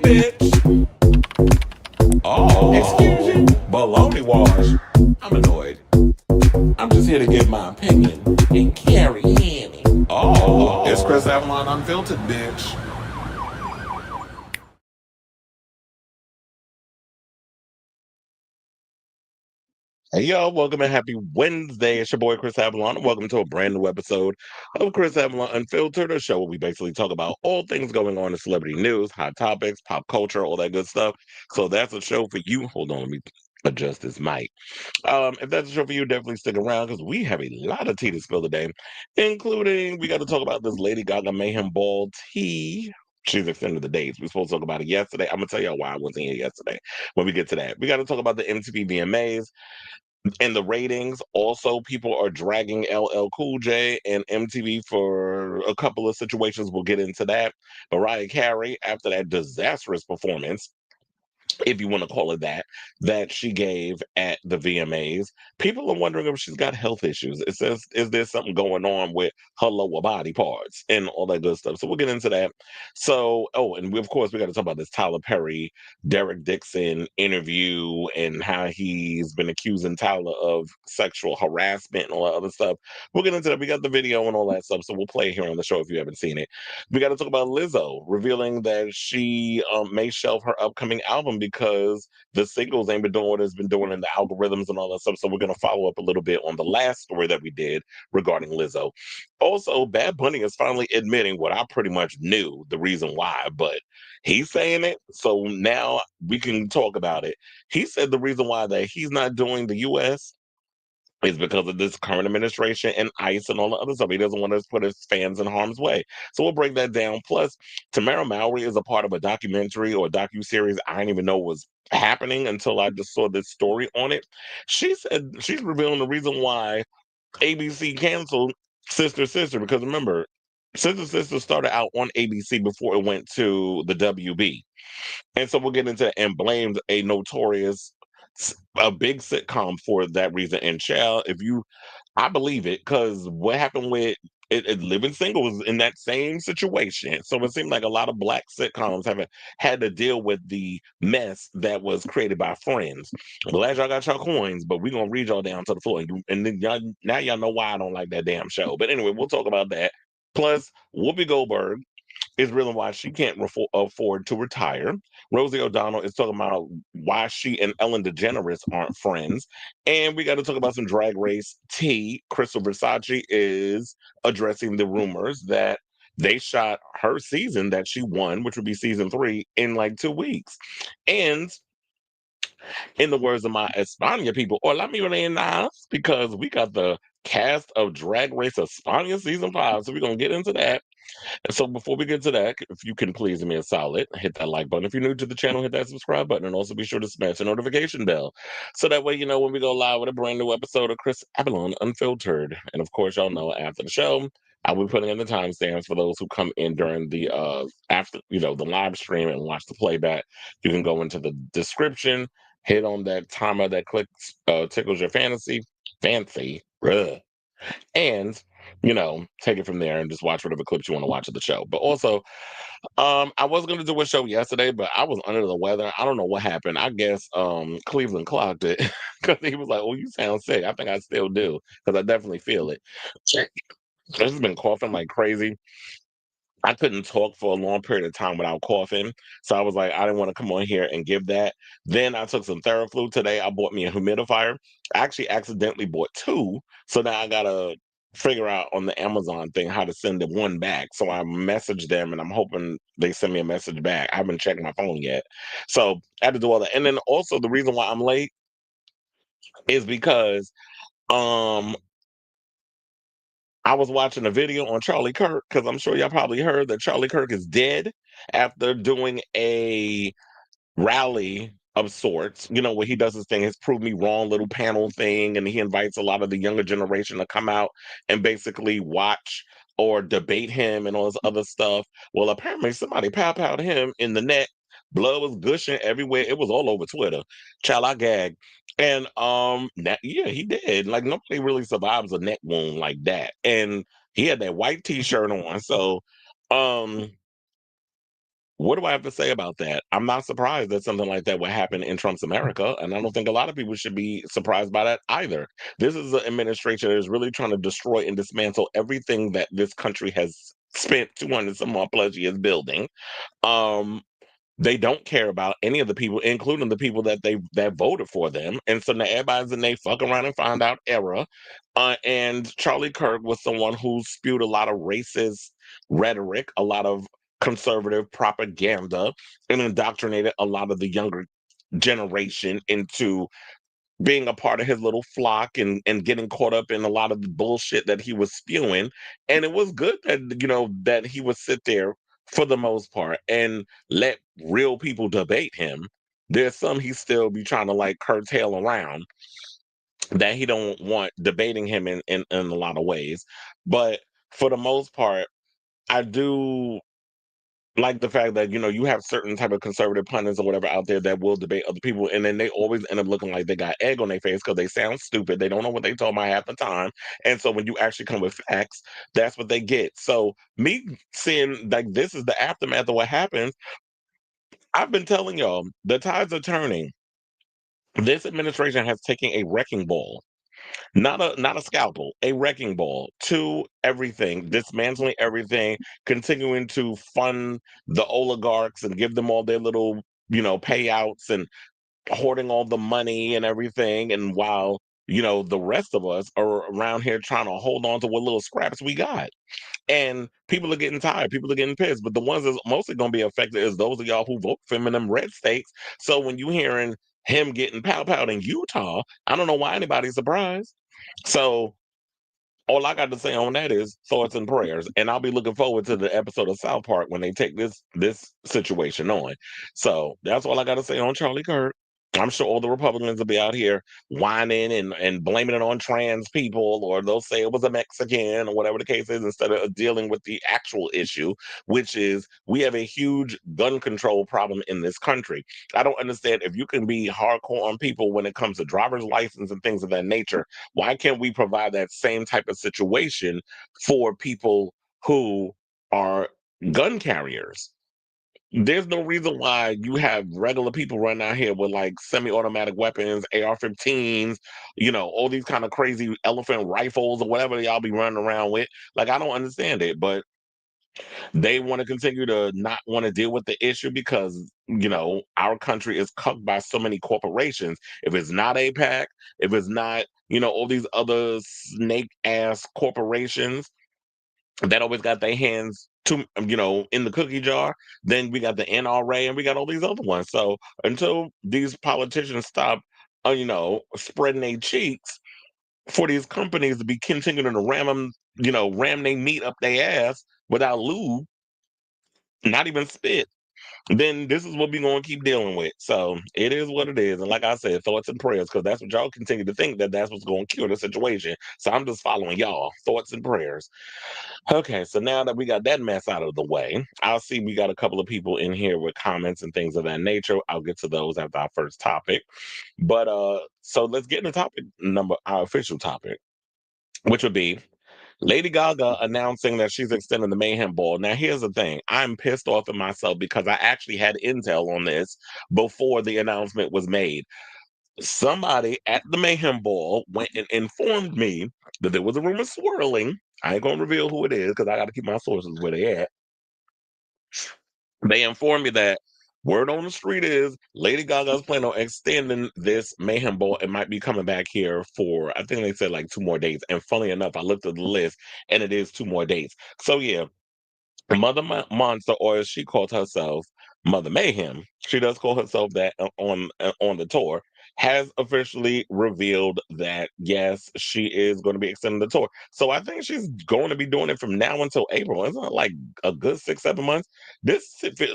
bitch. Oh, excuse you. Baloney wash. I'm annoyed. I'm just here to give my opinion and carry Annie. Oh, it's Chris Avalon Unfiltered, bitch. Hey y'all, welcome and happy Wednesday. It's your boy Chris Avalon, and welcome to a brand new episode of Chris Avalon Unfiltered, a show where we basically talk about all things going on in celebrity news, hot topics, pop culture, all that good stuff. So that's a show for you. Hold on, let me adjust this mic. If that's a show for you, definitely stick around because we have a lot of tea to spill today, including we got to talk about this Lady Gaga Mayhem ball tea. She's extended the dates. We were supposed to talk about it yesterday. I'm gonna tell y'all why I wasn't here yesterday. When we get to that, we got to talk about the MTV VMAs and the ratings. Also, people are dragging LL Cool J and MTV for a couple of situations. We'll get into that. Mariah Carey, after that disastrous performance, if you want to call it that she gave at the VMAs. People are wondering if she's got health issues. It says, is there something going on with her lower body parts and all that good stuff? So we'll get into that. So, oh, and of course, we got to talk about this Tyler Perry, Derek Dixon interview and how he's been accusing Tyler of sexual harassment and all that other stuff. We'll get into that. We got the video and all that stuff. So we'll play it here on the show if you haven't seen it. We got to talk about Lizzo revealing that she may shelve her upcoming album because the singles ain't been doing what it's been doing in the algorithms and all that stuff. So we're going to follow up a little bit on the last story that we did regarding Lizzo. Also, Bad Bunny is finally admitting what I pretty much knew the reason why, but he's saying it. So now we can talk about it. He said the reason why that he's not doing the US is because of this current administration and ICE and all the other stuff. He doesn't want to put his fans in harm's way. So we'll break that down. Plus, Tamera Mowry is a part of a documentary or docu-series I didn't even know was happening until I just saw this story on it. She said she's revealing the reason why ABC canceled Sister Sister, because remember, Sister Sister started out on ABC before it went to the WB. And so we'll get into it and blamed a notorious, a big sitcom for that reason. And child, if you, I believe it, because what happened with Living Single was in that same situation. So it seemed like a lot of black sitcoms haven't had to deal with the mess that was created by Friends. I'm glad y'all got your coins, but we're gonna read y'all down to the floor. And then y'all, now y'all know why I don't like that damn show. But anyway, we'll talk about that. Plus, Whoopi Goldberg is really why she can't afford to retire. Rosie O'Donnell is talking about why she and Ellen DeGeneres aren't friends. And we got to talk about some drag race tea. Krystal Versace is addressing the rumors that they shot her season that she won, which would be season 3, in like 2 weeks. And in the words of my España people, hola mi reinas, because we got the cast of Drag Race España season 5. So we're going to get into that. And so before we get to that, if you can please do me a solid, hit that like button. If you're new to the channel, hit that subscribe button, and also be sure to smash the notification bell. So that way you know when we go live with a brand new episode of Chris Avalon Unfiltered. And of course, y'all know after the show, I will be putting in the timestamps for those who come in during the after the live stream and watch the playback. You can go into the description, hit on that timer that clicks tickles your fancy. Ugh, and take it from there and just watch whatever clips you want to watch of the show. But also, I was going to do a show yesterday, but I was under the weather. I don't know what happened. I guess Cleveland clocked it because he was like, "Oh, you sound sick." I think I still do because I definitely feel it. I've just been coughing like crazy. I couldn't talk for a long period of time without coughing. So I was like, I didn't want to come on here and give that. Then I took some Theraflu today. I bought me a humidifier. I actually accidentally bought two. So now I got to figure out on the Amazon thing how to send the one back. So I messaged them and I'm hoping they send me a message back. I haven't checked my phone yet. So I had to do all that. And then also the reason why I'm late is because um I was watching a video on Charlie Kirk because I'm sure y'all probably heard that Charlie Kirk is dead after doing a rally of sorts, where he does his thing, his prove me wrong little panel thing, and he invites a lot of the younger generation to come out and basically watch or debate him and all this other stuff. Well, apparently somebody pow-powed him in the neck. Blood was gushing everywhere. It was all over Twitter. Child, I gagged. And yeah, he did. Like nobody really survives a neck wound like that. And he had that white t-shirt on. So um What do I have to say about that? I'm not surprised that something like that would happen in Trump's America, and I don't think a lot of people should be surprised by that either. This is an administration that is really trying to destroy and dismantle everything that this country has spent 200 some odd plus years building. Um, they don't care about any of the people, including the people that voted for them. And so now everybody's in they fuck around and find out era. And Charlie Kirk was someone who spewed a lot of racist rhetoric, a lot of conservative propaganda, and indoctrinated a lot of the younger generation into being a part of his little flock and getting caught up in a lot of the bullshit that he was spewing. And it was good that that he would sit there for the most part and let real people debate him. There's some he still be trying to like curtail around that he don't want debating him in a lot of ways. But for the most part, I do like the fact that you have certain type of conservative pundits or whatever out there that will debate other people, and then they always end up looking like they got egg on their face because they sound stupid. They don't know what they talking about half the time, and so when you actually come with facts, that's what they get. So me seeing like this is the aftermath of what happens. I've been telling y'all the tides are turning. This administration has taken a wrecking ball, not a scalpel, a wrecking ball to everything, dismantling everything, continuing to fund the oligarchs and give them all their little, payouts and hoarding all the money and everything. And while, the rest of us are around here trying to hold on to what little scraps we got. And people are getting tired. People are getting pissed. But the ones that's mostly going to be affected is those of y'all who vote for him in them red states. So when you hearing him getting pow-powed in Utah, I don't know why anybody's surprised. So all I got to say on that is thoughts and prayers, and I'll be looking forward to the episode of South Park when they take this situation on. So that's all I got to say on Charlie Kirk. I'm sure all the Republicans will be out here whining and blaming it on trans people, or they'll say it was a Mexican or whatever the case is, instead of dealing with the actual issue, which is we have a huge gun control problem in this country. I don't understand if you can be hardcore on people when it comes to driver's license and things of that nature. Why can't we provide that same type of situation for people who are gun carriers? There's no reason why you have regular people running out here with like semi-automatic weapons, AR-15s, all these kind of crazy elephant rifles or whatever y'all be running around with. Like, I don't understand it, but they want to continue to not want to deal with the issue because, our country is cucked by so many corporations. If it's not APAC, if it's not, all these other snake ass corporations that always got their hands in the cookie jar, then we got the NRA and we got all these other ones. So until these politicians stop, spreading their cheeks for these companies to be continuing to ram them, ram their meat up their ass without lube, not even spit, then this is what we're going to keep dealing with. So it is what it is. And like I said, thoughts and prayers, because that's what y'all continue to think that's what's going to cure the situation. So I'm just following y'all. Thoughts and prayers. Okay, so now that we got that mess out of the way, I'll see we got a couple of people in here with comments and things of that nature. I'll get to those after our first topic. But so let's get into our official topic, which would be Lady Gaga announcing that she's extending the Mayhem ball. Now, here's the thing. I'm pissed off at myself because I actually had intel on this before the announcement was made. Somebody at the Mayhem ball went and informed me that there was a rumor swirling. I ain't going to reveal who it is because I got to keep my sources where they at. They informed me that word on the street is Lady Gaga's planning on extending this Mayhem ball. It might be coming back here for, I think they said like 2 more days. And funny enough, I looked at the list and it is 2 more days. So yeah, Monster, or as she calls herself, Mother Mayhem, she does call herself that on the tour, has officially revealed that yes, she is going to be extending the tour. So I think she's going to be doing it from now until April. Isn't it like a good 6-7 months?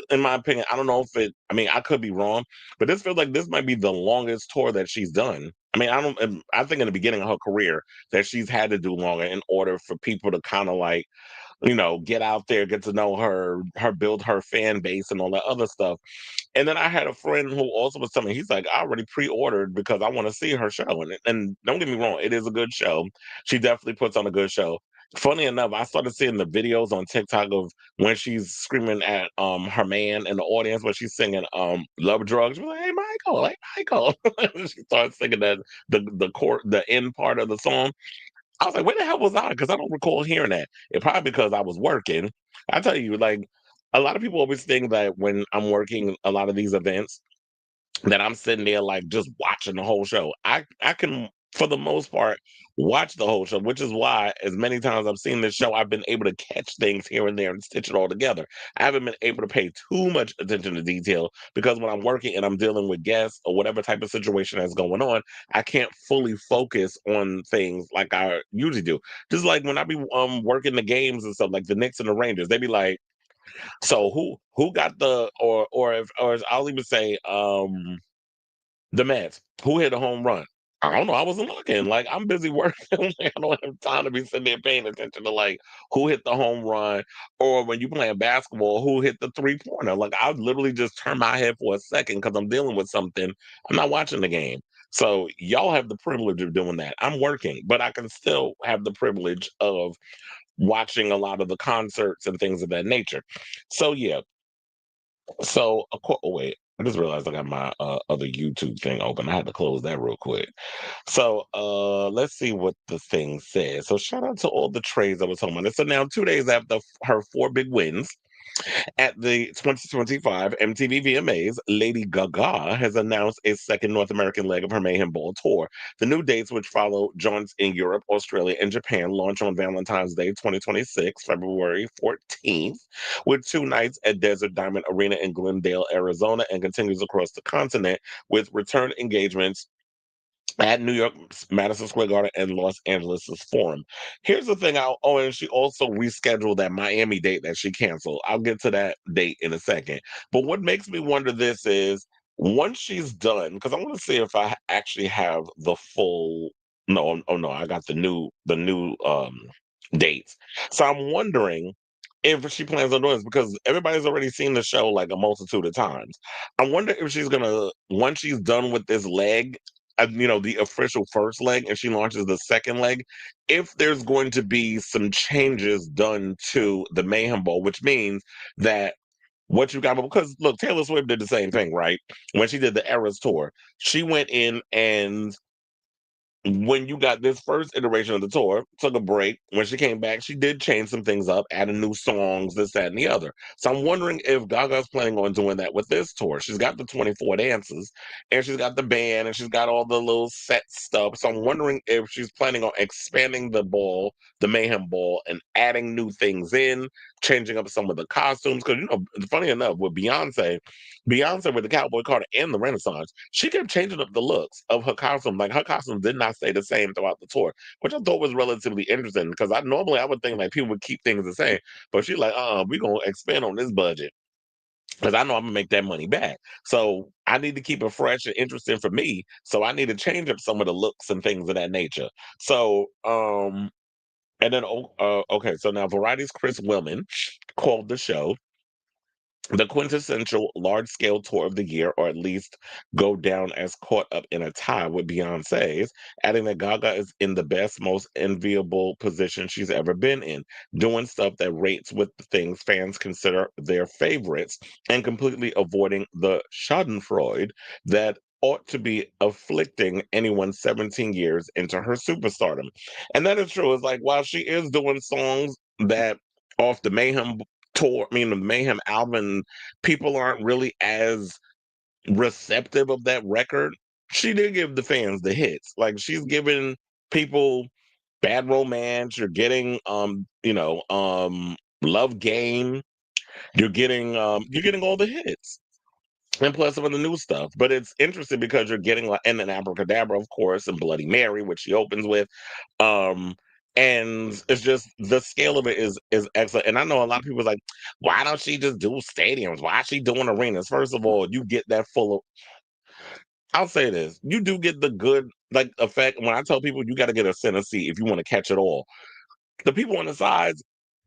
In my opinion, I don't know if it. I mean, I could be wrong, but this feels like this might be the longest tour that she's done. I mean, I don't. I think in the beginning of her career that she's had to do longer in order for people to kind of like get out there, get to know her build her fan base and all that other stuff. And then I had a friend who also was telling me, he's like, I already pre-ordered because I want to see her show. And don't get me wrong, it is a good show. She definitely puts on a good show. Funny enough, I started seeing the videos on TikTok of when she's screaming at her man in the audience when she's singing Love Drugs. She's like, hey Michael, hey Michael. She starts singing the end part of the song. I was like, where the hell was I? Because I don't recall hearing that. It probably because I was working. I tell you, like a lot of people always think that when I'm working a lot of these events, that I'm sitting there like just watching the whole show. I can for the most part watch the whole show, which is why as many times I've seen this show, I've been able to catch things here and there and stitch it all together. I haven't been able to pay too much attention to detail because when I'm working and I'm dealing with guests or whatever type of situation that's going on, I can't fully focus on things like I usually do. Just like when I be working the games and stuff, like the Knicks and the Rangers, they be like, so who got the or as I'll even say the Mets. Who hit a home run? I don't know. I wasn't looking. Like I'm busy working. I don't have time to be sitting there paying attention to like who hit the home run or when you playing basketball, who hit the 3-pointer. Like I would literally just turn my head for a second because I'm dealing with something. I'm not watching the game. So y'all have the privilege of doing that. I'm working, but I can still have the privilege of watching a lot of the concerts and things of that nature. So yeah, so, oh, wait, I just realized I got my other YouTube thing open. I had to close that real quick. So, let's see what the thing says. So, shout out to all the trades I was talking about. So now 2 days after her four big wins, at the 2025 MTV VMAs, Lady Gaga has announced a second North American leg of her Mayhem Ball tour. The new dates, which follow jaunts in Europe, Australia, and Japan, launch on Valentine's Day 2026, February 14th, with 2 nights at Desert Diamond Arena in Glendale, Arizona, and continues across the continent with return engagements at New York's Madison Square Garden and Los Angeles's Forum. Here's the thing. And she also rescheduled that Miami date that she canceled. I'll get to that date in a second. But what makes me wonder this is once she's done, because I want to see if I actually have the full. No, oh no, I got the new dates. So I'm wondering if she plans on doing this because everybody's already seen the show like a multitude of times. I wonder if she's gonna once she's done with this leg the official first leg and she launches the second leg, if there's going to be some changes done to the Mayhem Bowl, which means that what you got, because look, Taylor Swift did the same thing, right? When she did the Eras tour, she went in and when you got this first iteration of the tour, took a break. When she came back, she did change some things up, added new songs, this, that, and the other. So I'm wondering if Gaga's planning on doing that with this tour. She's got the 24 dances, and she's got the band, and she's got all the little set stuff. So I'm wondering if she's planning on expanding the ball, the Mayhem Ball, and adding new things in, changing up some of the costumes. Because, funny enough, with Beyonce with the cowboy Carter and the Renaissance, she kept changing up the looks of her costume. Like her costume did not stay the same throughout the tour, which I thought was relatively interesting because I would think like people would keep things the same, but she's like, we're gonna expand on this budget because I know I'm gonna make that money back. So I need to keep it fresh and interesting for me. So I need to change up some of the looks and things of that nature. So and then okay, so now Variety's Chris Willman called the show the quintessential large scale tour of the year, or at least go down as caught up in a tie with Beyonce's, adding that Gaga is in the best, most enviable position she's ever been in, doing stuff that rates with the things fans consider their favorites and completely avoiding the Schadenfreude that ought to be afflicting anyone 17 years into her superstardom. And that is true. It's like while she is doing songs that off the Mayhem tour, I mean, the Mayhem album, people aren't really as receptive of that record. She did give the fans the hits. Like she's giving people Bad Romance. You're getting, Love Game. You're getting all the hits. And plus some of the new stuff. But it's interesting because you're getting like and then Abracadabra, of course, and Bloody Mary, which she opens with. Um, and it's just the scale of it is excellent. And I know a lot of people like, why don't she just do stadiums? Why is she doing arenas? First of all, you get that full of I'll say this. You do get the good like effect. When I tell people you gotta get a center seat if you want to catch it all. The people on the sides,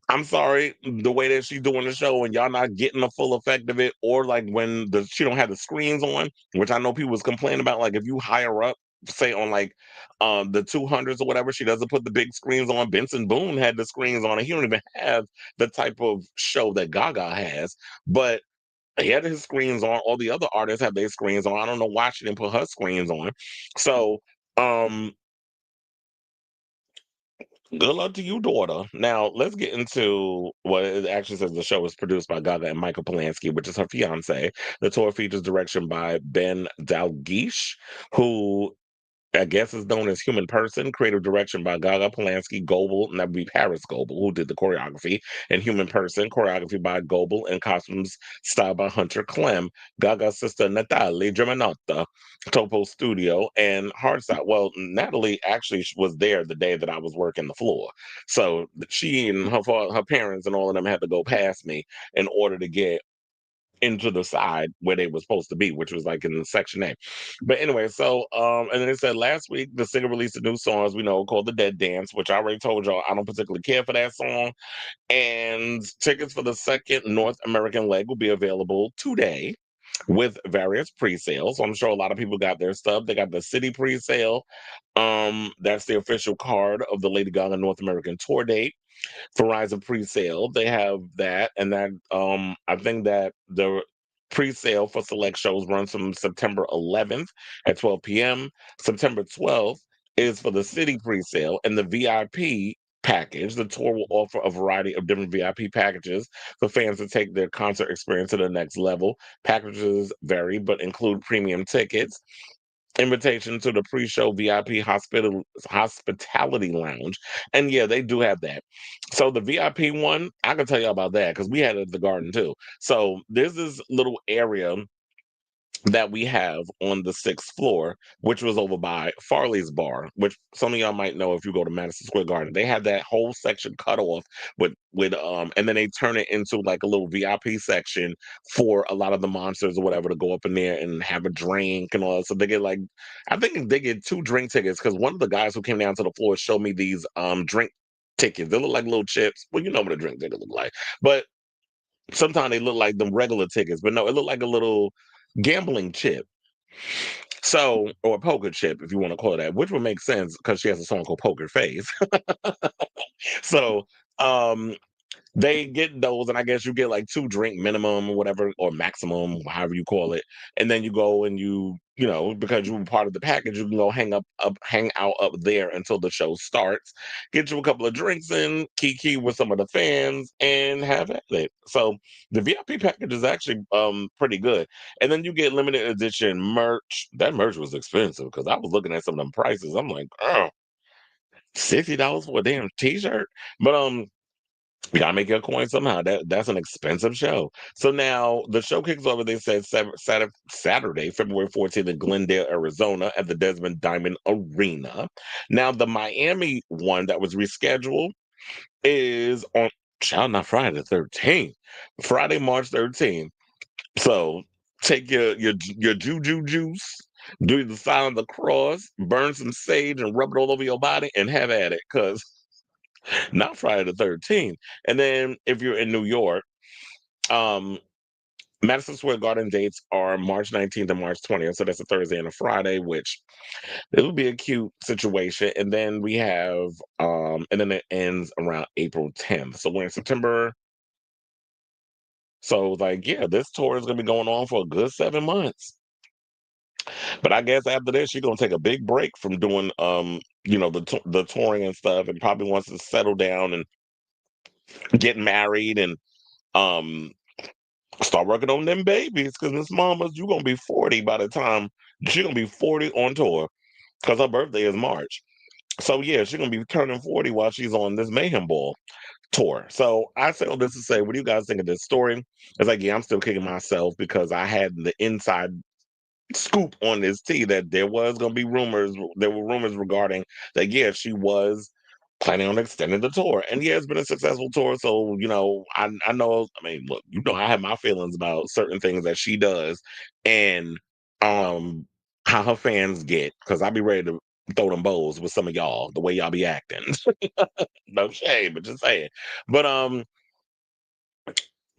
I'm sorry, the way that she's doing the show and y'all not getting the full effect of it, or like when she don't have the screens on, which I know people was complaining about, like if you higher up say on like the 200s or whatever, she doesn't put the big screens on. Benson Boone had the screens on, and he don't even have the type of show that Gaga has. But he had his screens on. All the other artists have their screens on. I don't know why she didn't put her screens on. So, um, good luck to you, daughter. Now, let's get into what it actually says. The show is produced by Gaga and Michael Polanski, which is her fiance. The tour features direction by Ben Dalgish, who I guess is known as Human Person, creative direction by Gaga, Polanski, Goebel, and that would be Paris Goebel, who did the choreography, and Human Person, choreography by Goebel, and costumes styled by Hunter Clem, Gaga's sister Natalie Germanotta, Topo Studio, and Hardstyle. Well, Natalie actually was there the day that I was working the floor. So she and her parents and all of them had to go past me in order to get into the side where they were supposed to be, which was like in the section A. But anyway, so and then it said last week the singer released a new song, as we know, called The Dead Dance, which I already told y'all I don't particularly care for that song. And tickets for the second North American leg will be available today with various pre-sales. So I'm sure a lot of people got their stuff. They got the city pre-sale. That's the official card of the Lady Gaga North American tour date. Verizon pre-sale. They have that, and that I think that the pre-sale for select shows runs from September 11th at 12 p.m. September 12th is for the city pre-sale, and the VIP package. The tour will offer a variety of different VIP packages for fans to take their concert experience to the next level. Packages vary, but include premium tickets, invitation to the pre-show VIP hospitality lounge. And yeah, they do have that. So the VIP one, I can tell you about that because we had it at the garden too. So there's this little area that we have on the sixth floor, which was over by Farley's Bar, which some of y'all might know if you go to Madison Square Garden. They have that whole section cut off and then they turn it into like a little VIP section for a lot of the monsters or whatever to go up in there and have a drink and all that. So they get like, I think they get 2 drink tickets because one of the guys who came down to the floor showed me these drink tickets. They look like little chips. Well, you know what a drink ticket look like, but sometimes they look like the regular tickets, but no, it looked like a little gambling chip. So, or a poker chip, if you want to call it that, which would make sense because she has a song called Poker Face. So, um, they get those, and I guess you get like 2 drink minimum or whatever, or maximum, however you call it. And then you go and because you were part of the package, you can go hang out up there until the show starts. Get you a couple of drinks in, kiki with some of the fans, and have at it. So the VIP package is actually pretty good. And then you get limited edition merch. That merch was expensive because I was looking at some of them prices. I'm like, oh, $60 for a damn t-shirt. But you gotta make your coin somehow. That's an expensive show. So now the show kicks over. They said Saturday, February 14th in Glendale, Arizona, at the Desmond Diamond Arena. Now the Miami one that was rescheduled is on child, not Friday the 13th, Friday, March 13th. So take your juju juice, do the sign of the cross, burn some sage, and rub it all over your body, and have at it. Cause not Friday the 13th. And then if you're in New York, um, Madison Square Garden dates are March 19th and March 20th. So that's a Thursday and a Friday, which it would be a cute situation. And then we have, and then it ends around April 10th. So we're in September. So like, yeah, this tour is gonna be going on for a good 7 months. But I guess after this, she's gonna take a big break from doing, the touring and stuff, and probably wants to settle down and get married and um start working on them babies because Miss Mama's you gonna be 40 by the time she's gonna be 40 on tour because her birthday is March. So yeah, she's gonna be turning 40 while she's on this Mayhem Ball tour. So I say all this to say, what do you guys think of this story? It's like, yeah, I'm still kicking myself because I had the inside scoop on this tea that there was going to be rumors. There were rumors regarding that. Yeah, she was planning on extending the tour, and yeah, it's been a successful tour. So I know. I mean, look, I have my feelings about certain things that she does, and um, how her fans get because I be ready to throw them bowls with some of y'all the way y'all be acting. No shade, but just saying. But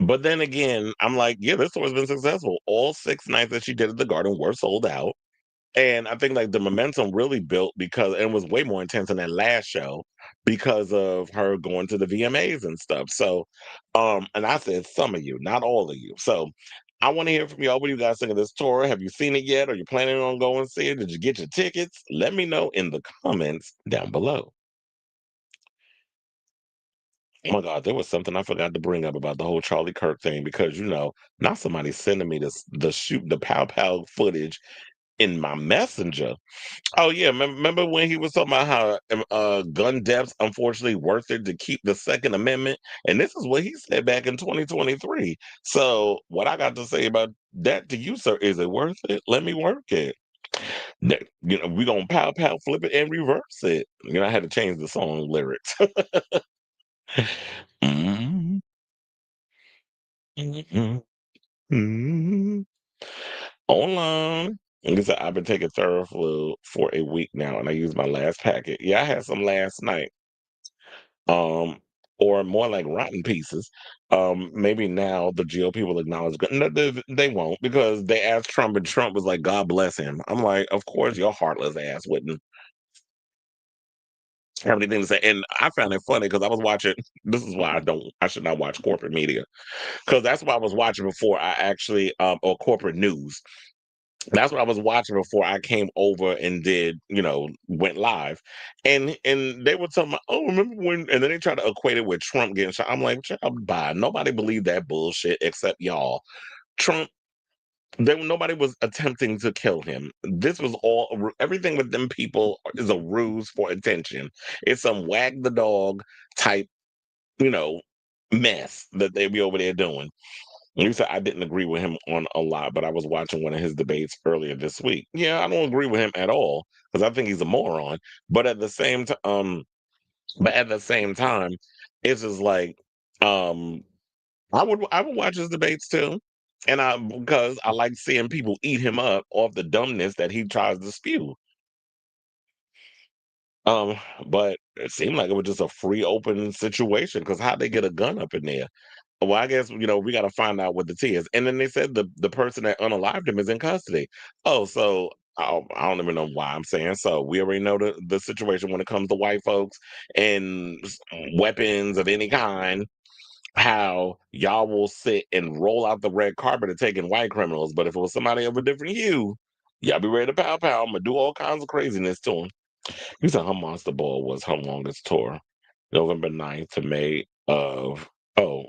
but then again, I'm like, yeah, this tour's been successful. All 6 nights that she did at the Garden were sold out. And I think like the momentum really built because and it was way more intense in that last show because of her going to the VMAs and stuff. So and I said some of you, not all of you. So I want to hear from y'all. What do you guys think of this tour? Have you seen it yet? Are you planning on going to see it? Did you get your tickets? Let me know in the comments down below. Oh my God, there was something I forgot to bring up about the whole Charlie Kirk thing because now somebody's sending me this the pow pow footage in my messenger. Oh yeah, remember when he was talking about how gun deaths unfortunately worth it to keep the Second Amendment, and this is what he said back in 2023. So what I got to say about that to you, sir, is it worth it? Let me work it. We gonna pow pow flip it and reverse it. I had to change the song lyrics. Mhm, mhm, mhm. Online. Like I said, I've been taking Theraflu for a week now, and I used my last packet. Yeah, I had some last night. Um, or more like rotten pieces. Maybe now the GOP will acknowledge. No, they won't because they asked Trump, and Trump was like, "God bless him." I'm like, of course, your heartless ass wouldn't have anything to say. And I found it funny because I was watching. This is why I should not watch corporate media because that's what I was watching before I actually or corporate news. That's what I was watching before I came over and went live. And they were talking about, oh, remember when, and then they try to equate it with Trump getting shot. I'm like, child, bye. Nobody believed that bullshit except y'all. Trump, nobody was attempting to kill him. This was everything with them people is a ruse for attention. It's some wag the dog type, you know, mess that they be over there doing. You said I didn't agree with him on a lot, but I was watching one of his debates earlier this week. Yeah, I don't agree with him at all because I think he's a moron. But at the same time, it's just like um, I would watch his debates too, and I because I like seeing people eat him up off the dumbness that he tries to spew. Um, but it seemed like it was just a free open situation because how'd they get a gun up in there? Well, I guess we got to find out what the T is. And then they said the person that unalived him is in custody. Oh, so I don't even know why I'm saying so. We already know the situation when it comes to white folks and weapons of any kind. How y'all will sit and roll out the red carpet and taking white criminals, but if it was somebody of a different hue, y'all be ready to pow pow. I'm gonna do all kinds of craziness to him. You said her monster ball was her longest tour, November 9th to May of. Oh,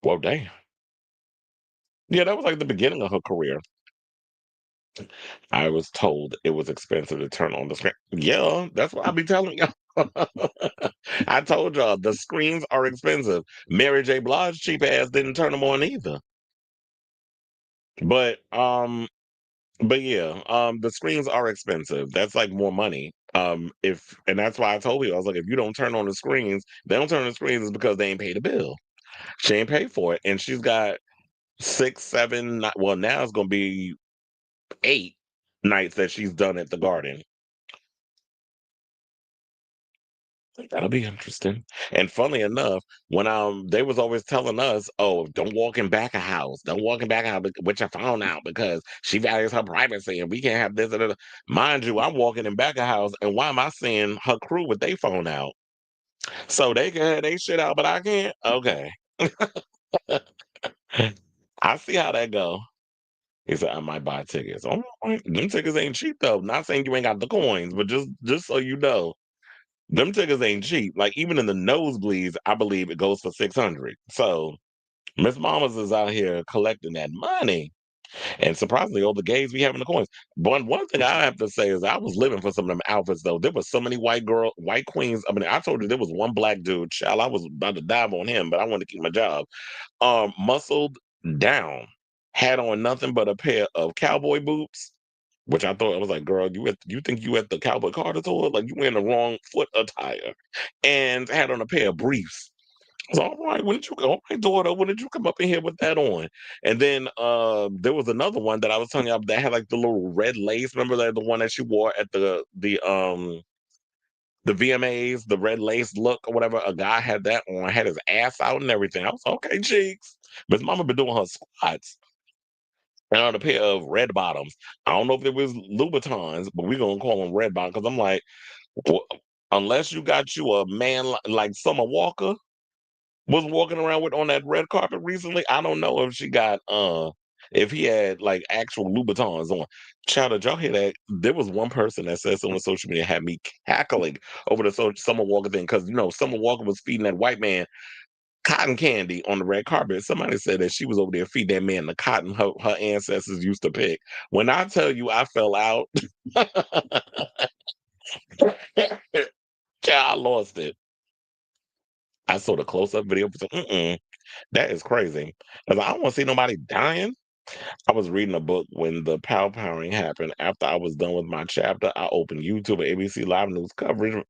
well, damn. Yeah, that was like the beginning of her career. I was told it was expensive to turn on the screen. Yeah, that's what I be telling y'all. I told y'all the screens are expensive. Mary J. Blige cheap ass didn't turn them on either. But the screens are expensive. That's like more money. If and that's why I told you I was like, if you don't turn on the screens, they don't turn on the screens is because they ain't paid the bill. She ain't paid for it, and she's got 6, 7. Well, now it's gonna be 8 nights that she's done at the Garden. That'll be interesting. And funnily enough, when they was always telling us, "Oh, don't walk in back a house. Don't walk in back a house with your phone out because she values her privacy and we can't have this and that." Mind you, I'm walking in back a house, and why am I seeing her crew with their phone out? So they can have their shit out, but I can't. Okay, I see how that go. He said, "I might buy tickets. Oh, them tickets ain't cheap though. Not saying you ain't got the coins, but just so you know." Them tickets ain't cheap. Like even in the nosebleeds, I believe it goes for 600. So Miss Mamas is out here collecting that money. And surprisingly, all the gays we have in the coins. One thing I have to say is I was living for some of them outfits though. There was so many white queens. I mean, I told you there was one black dude. Child, I was about to dive on him, but I wanted to keep my job. Muscled down, had on nothing but a pair of cowboy boots, which I thought I was like, girl, you think you at the Cowboy Carter tour? Like you wearing the wrong foot attire, and had on a pair of briefs. I was all right. When did you go? All right, daughter, when did you come up in here with that on? And then there was another one that I was telling you that had like the little red lace. Remember that the one that she wore at the VMAs, the red lace look or whatever. A guy had that on, had his ass out and everything. I was okay, cheeks. Miss Mama been doing her squats. and on a pair of red bottoms. I don't know if it was Louboutins, but we're gonna call them red bottoms because I'm like, well, unless you got you a man like Summer Walker was walking around with on that red carpet recently. I don't know if she got if he had like actual Louboutins on. Child, did y'all hear that? There was one person that said something on social media had me cackling over the Summer Walker thing because Summer Walker was feeding that white man cotton candy on the red carpet. Somebody said that she was over there feeding that man the cotton her ancestors used to pick. When I tell you I fell out, child, I lost it. I saw the close up video. That is crazy. I was like, I don't want to see nobody dying. I was reading a book when the powering happened. After I was done with my chapter, I opened YouTube and ABC Live News coverage.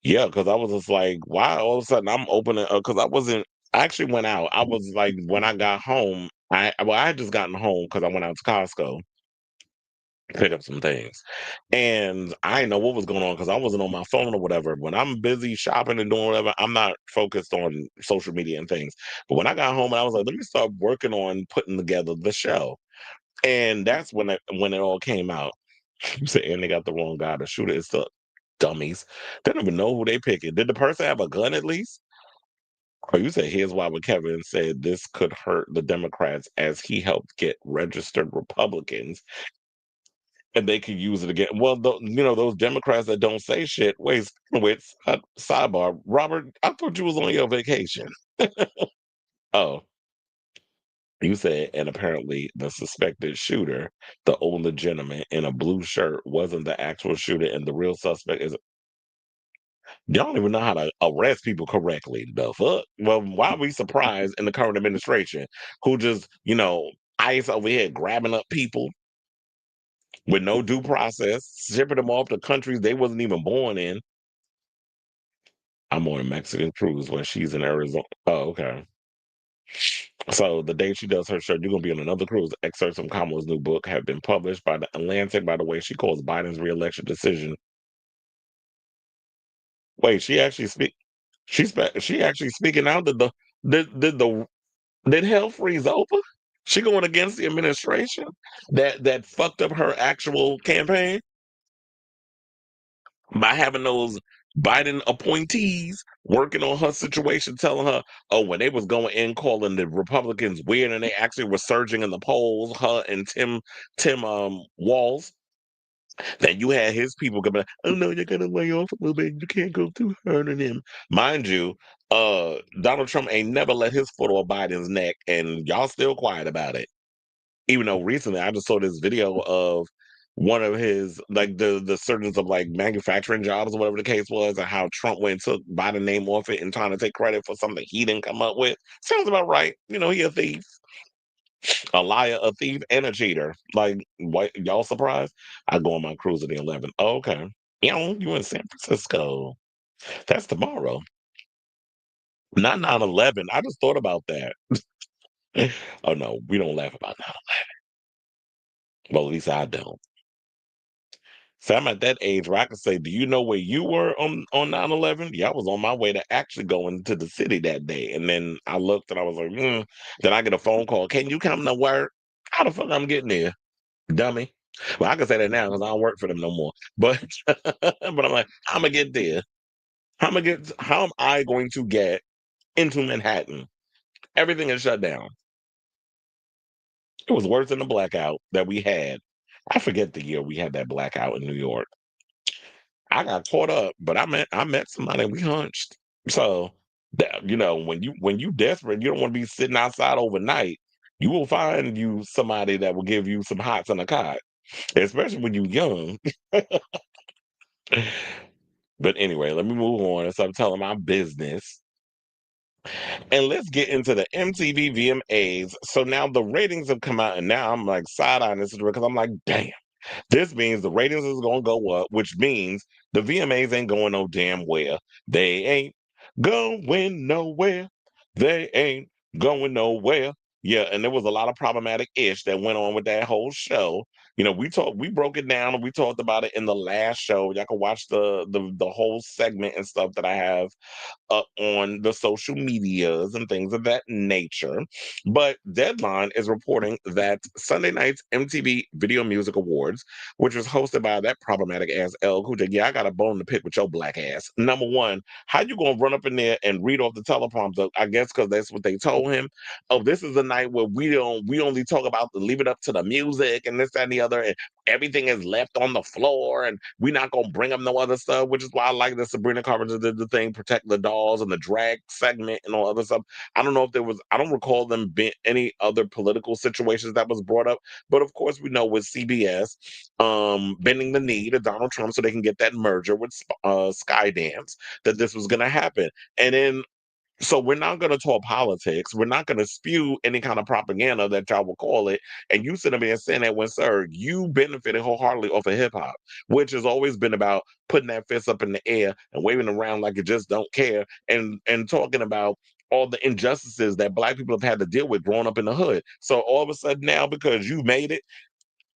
Yeah, because I was just like, why all of a sudden I'm opening because I wasn't I actually went out. I was like when I got home, I had just gotten home because I went out to Costco to pick up some things. And I didn't know what was going on because I wasn't on my phone or whatever. When I'm busy shopping and doing whatever, I'm not focused on social media and things. But when I got home and I was like, let me start working on putting together the show. And that's when it all came out. You said, and they got the wrong guy. The shooter is the dummies. They don't even know who they picking. Did the person have a gun at least? Or you said, here's why when Kevin said this could hurt the Democrats as he helped get registered Republicans and they could use it again. Well, those Democrats that don't say shit. Wait, wait. Sidebar, Robert. I thought you was on your vacation. Oh, you said, and apparently the suspected shooter, the older gentleman in a blue shirt, wasn't the actual shooter, and the real suspect is. Y'all don't even know how to arrest people correctly. The fuck? Well, why are we surprised in the current administration who just, ICE over here grabbing up people with no due process, shipping them off to countries they wasn't even born in? I'm on a Mexican cruise when she's in Arizona. Oh, okay. So the day she does her show, you're gonna be on another cruise. Excerpts from Kamala's new book have been published by the Atlantic. By the way, she calls Biden's reelection decision. Wait, she actually speak. She actually speaking out that did hell freeze over? She going against the administration that fucked up her actual campaign by having those Biden appointees working on her situation, telling her, oh, when they was going in calling the Republicans weird and they actually were surging in the polls, her and Tim Walls, that you had his people coming, oh no, you're gonna lay off a little bit. You can't go too hard on him. Mind you, Donald Trump ain't never let his foot on Biden's neck, and y'all still quiet about it. Even though recently I just saw this video of one of his like the surgeons of like manufacturing jobs or whatever the case was, and how Trump went and took Biden name off it and trying to take credit for something he didn't come up with. Sounds about right. He a thief, a liar, a thief, and a cheater. Like, what y'all surprised? I go on my cruise on the 11th. Oh, okay. You in San Francisco. That's tomorrow. Not 9/11. I just thought about that. Oh no, we don't laugh about that. Well, at least I don't. So I'm at that age where I can say, do you know where you were on 9/11? Yeah, I was on my way to actually going to the city that day. And then I looked and I was like, Then I get a phone call. Can you come to work? How the fuck I'm getting there? Dummy. Well, I can say that now because I don't work for them no more. But but I'm like, I'm gonna get there. How am I going to get into Manhattan? Everything is shut down. It was worse than the blackout that we had. I forget the year we had that blackout in New York. I got caught up, but I met somebody and we hunched. So that when you desperate, you don't want to be sitting outside overnight. You will find you somebody that will give you some hots on a cot, especially when you're young. But anyway, let me move on and stop telling my business. And let's get into the MTV VMAs. So now the ratings have come out, and now I'm like side-eyeing this because I'm like, damn. This means the ratings is gonna go up, which means the VMAs ain't going no damn where. They ain't going nowhere. They ain't going nowhere. Yeah, and there was a lot of problematic ish that went on with that whole show. we broke it down and we talked about it in the last show. Y'all can watch the whole segment and stuff that I have up on the social medias and things of that nature. But Deadline is reporting that Sunday night's MTV Video Music Awards, which was hosted by that problematic ass L. Cool J. Yeah, I got a bone to pick with your black ass. Number one, how you gonna run up in there and read off the teleprompter? I guess because that's what they told him. Oh, this is a night where we only talk about the leave it up to the music and this, that, and the other, and everything is left on the floor, and we're not gonna bring up no other stuff, which is why I like that Sabrina Carpenter did the thing, protect the dolls and the drag segment and all other stuff. I don't know if there was, I don't recall them being any other political situations that was brought up, but of course we know with CBS bending the knee to Donald Trump so they can get that merger with Skydance, that this was gonna happen. And then so we're not going to talk politics. We're not going to spew any kind of propaganda that y'all will call it. And you sit up there and saying that when, sir, you benefited wholeheartedly off of hip hop, which has always been about putting that fist up in the air and waving around like you just don't care, and talking about all the injustices that black people have had to deal with growing up in the hood. So all of a sudden now, because you made it,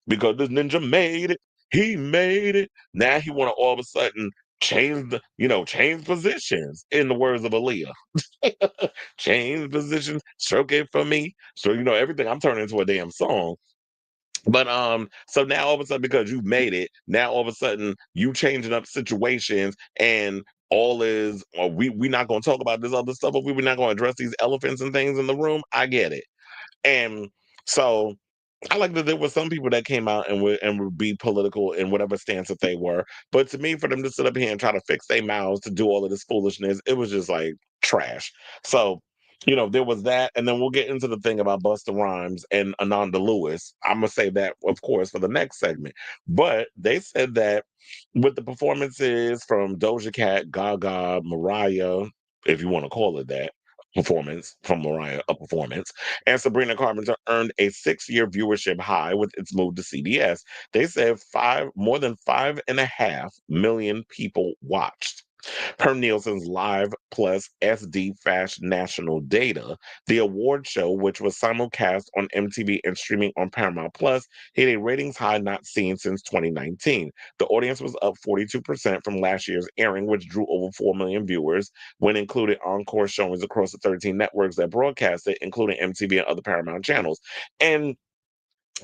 because this ninja made it, he made it. Now he want to all of a sudden change positions. In the words of Aaliyah, change positions, stroke it for me. So everything I'm turning into a damn song. But so now all of a sudden, because you've made it, now all of a sudden you changing up situations, and all is, or we not going to talk about this other stuff, but we're not going to address these elephants and things in the room. I get it. And so I like that there were some people that came out and would be political in whatever stance that they were. But to me, for them to sit up here and try to fix their mouths to do all of this foolishness, it was just like trash. So, there was that, and then we'll get into the thing about Busta Rhymes and Ananda Lewis. I'm gonna say that, of course, for the next segment. But they said that with the performances from Doja Cat, Gaga, Mariah, if you want to call it that, performance from Mariah, a performance, and Sabrina Carpenter earned a 6-year viewership high with its move to CBS. They said more than 5.5 million people watched. Per Nielsen's Live Plus SD Fast National Data, the award show, which was simulcast on MTV and streaming on Paramount Plus, hit a ratings high not seen since 2019. The audience was up 42% from last year's airing, which drew over 4 million viewers when included encore showings across the 13 networks that broadcast it, including MTV and other Paramount channels. And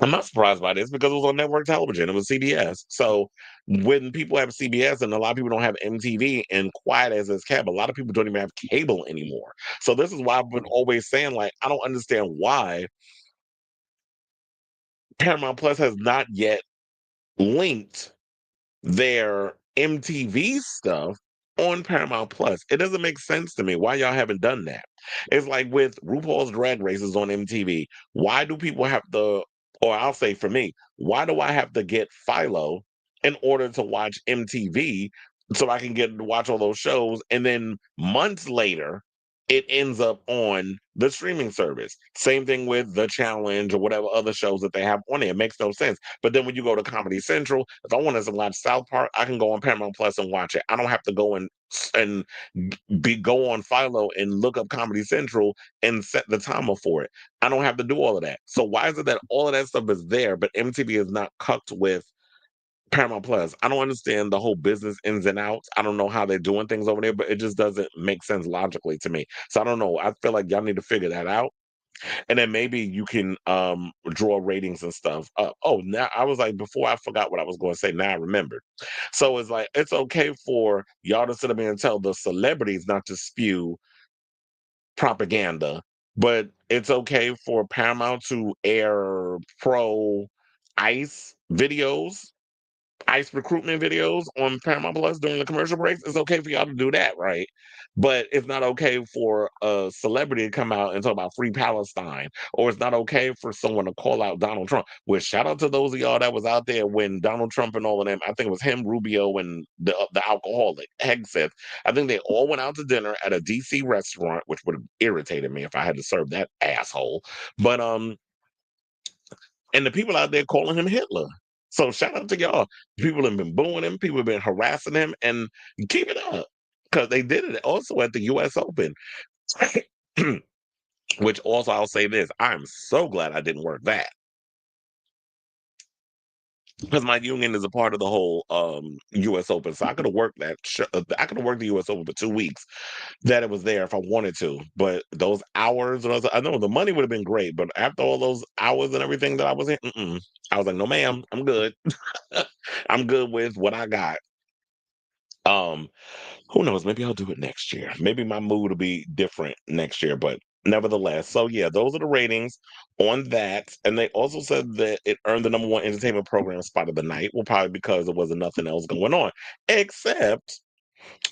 I'm not surprised by this because it was on network television. It was CBS. So when people have CBS and a lot of people don't have MTV, and quiet as it's kept, a lot of people don't even have cable anymore. So this is why I've been always saying, like, I don't understand why Paramount Plus has not yet linked their MTV stuff on Paramount Plus. It doesn't make sense to me why y'all haven't done that. It's like with RuPaul's Drag Races on MTV. Why do people have to, or I'll say for me, why do I have to get Philo in order to watch MTV so I can get to watch all those shows, and then months later it ends up on the streaming service? Same thing with The Challenge or whatever other shows that they have on there. It makes no sense. But then when you go to Comedy Central, if I wanted to watch South Park, I can go on Paramount Plus and watch it. I don't have to go and go on Philo and look up Comedy Central and set the timer for it. I don't have to do all of that. So why is it that all of that stuff is there, but MTV is not cucked with Paramount Plus? I don't understand the whole business ins and outs. I don't know how they're doing things over there, but it just doesn't make sense logically to me. So I don't know. I feel like y'all need to figure that out, and then maybe you can draw ratings and stuff up. Oh, now I was like, before I forgot what I was going to say. Now I remembered. So it's like, it's okay for y'all to sit up here and tell the celebrities not to spew propaganda, but it's okay for Paramount to air pro ICE videos, ICE recruitment videos on Paramount Plus during the commercial breaks. It's okay for y'all to do that, right? But it's not okay for a celebrity to come out and talk about free Palestine, or it's not okay for someone to call out Donald Trump. Which, shout out to those of y'all that was out there when Donald Trump and all of them, I think it was him, Rubio, and the alcoholic Hegseth. I think they all went out to dinner at a DC restaurant, which would have irritated me if I had to serve that asshole. But and the people out there calling him Hitler. So shout out to y'all. People have been booing him. People have been harassing him, and keep it up, because they did it also at the U.S. Open. Which also, I'll say this: I'm so glad I didn't work that. because my union is a part of the whole U.S. Open, so I could have worked I could have worked the U.S. Open for 2 weeks that it was there if I wanted to. But those hours, and I know the money would have been great, but after all those hours and everything that I was in, I was like, no, ma'am, I'm good. I'm good with what I got. Um, who knows? Maybe I'll do it next year. Maybe my mood will be different next year, but nevertheless. So yeah, those are the ratings on that. And they also said that it earned the number one entertainment program spot of the night. Well, probably because there wasn't nothing else going on. Except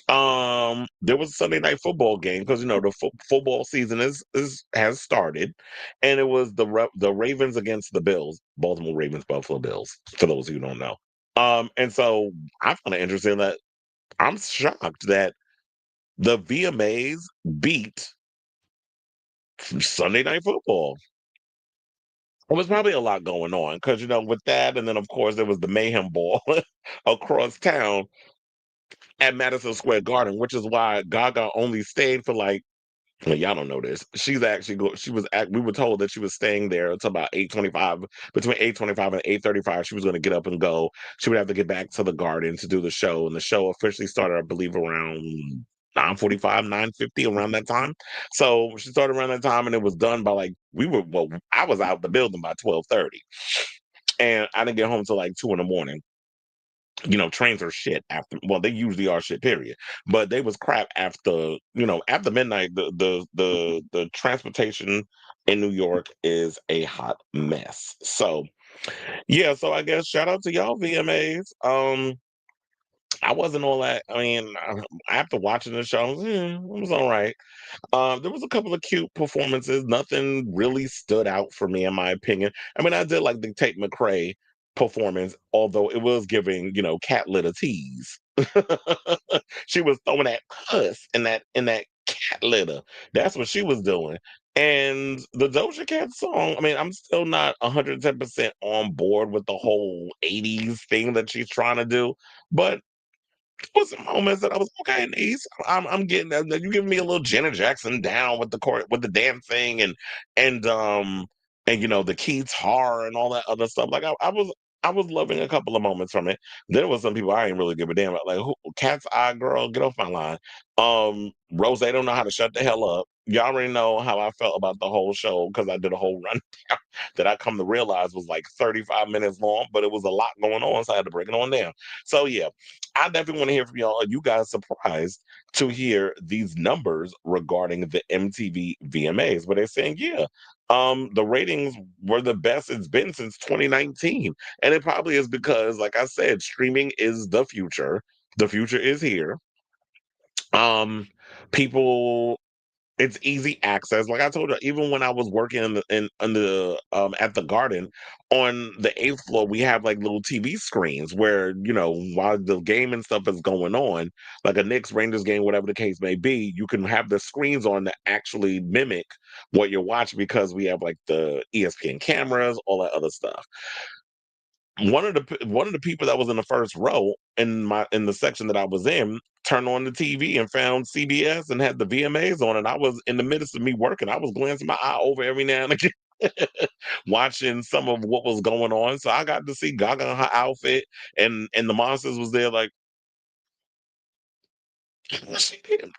there was a Sunday night football game because the football season is has started, and it was the Ravens against the Bills, Baltimore Ravens, Buffalo Bills. For those who don't know, and so I found it interesting that I'm shocked that the VMAs beat Sunday Night Football. There was probably a lot going on because with that, and then of course there was the Mayhem ball across town at Madison Square Garden, which is why Gaga only stayed for like. Well, y'all don't know this. She's actually we were told that she was staying there until about 8:25. Between 8:25 and 8:35, she was going to get up and go. She would have to get back to the garden to do the show, and the show officially started, I believe, around 9:45, 9:50, around that time. So she started around that time, and it was done by like I was out the building by 12:30, and I didn't get home till like 2 in the morning. Trains are shit after. Well, they usually are shit. Period. But they was crap after. After midnight. The transportation in New York is a hot mess. So yeah. So I guess shout out to y'all VMAs. I wasn't all that. I mean, after watching the show, it was all right. There was a couple of cute performances. Nothing really stood out for me, in my opinion. I mean, I did like the Tate McRae performance, although it was giving, cat litter tease. She was throwing that puss in that cat litter. That's what she was doing. And the Doja Cat song, I mean, I'm still not 110% on board with the whole 80s thing that she's trying to do, but was some moments that I was okay. Niece, I'm getting that. You giving me a little Janet Jackson down with the court with the dancing and the Keats horror and all that other stuff. Like I was loving a couple of moments from it. There was some people I ain't really give a damn about. Like Cat's Eye Girl, get off my line. Rose, they don't know how to shut the hell up. Y'all already know how I felt about the whole show because I did a whole run that I come to realize was like 35 minutes long, but it was a lot going on, so I had to break it on down. So yeah, I definitely want to hear from y'all. Are you guys surprised to hear these numbers regarding the MTV VMAs? But they're saying, yeah, the ratings were the best it's been since 2019. And it probably is because, like I said, streaming is the future. The future is here. Um, people it's easy access. Like I told you, even when I was working in the at the garden on the eighth floor, we have like little TV screens where while the game and stuff is going on, like a Knicks Rangers game, whatever the case may be, you can have the screens on that actually mimic what you're watching because we have like the ESPN cameras, all that other stuff. One of the people that was in the first row in the section that I was in turned on the TV and found CBS and had the VMAs on, and I was in the midst of me working. I was glancing my eye over every now and again, watching some of what was going on. So I got to see Gaga in her outfit, and the monsters was there like she did.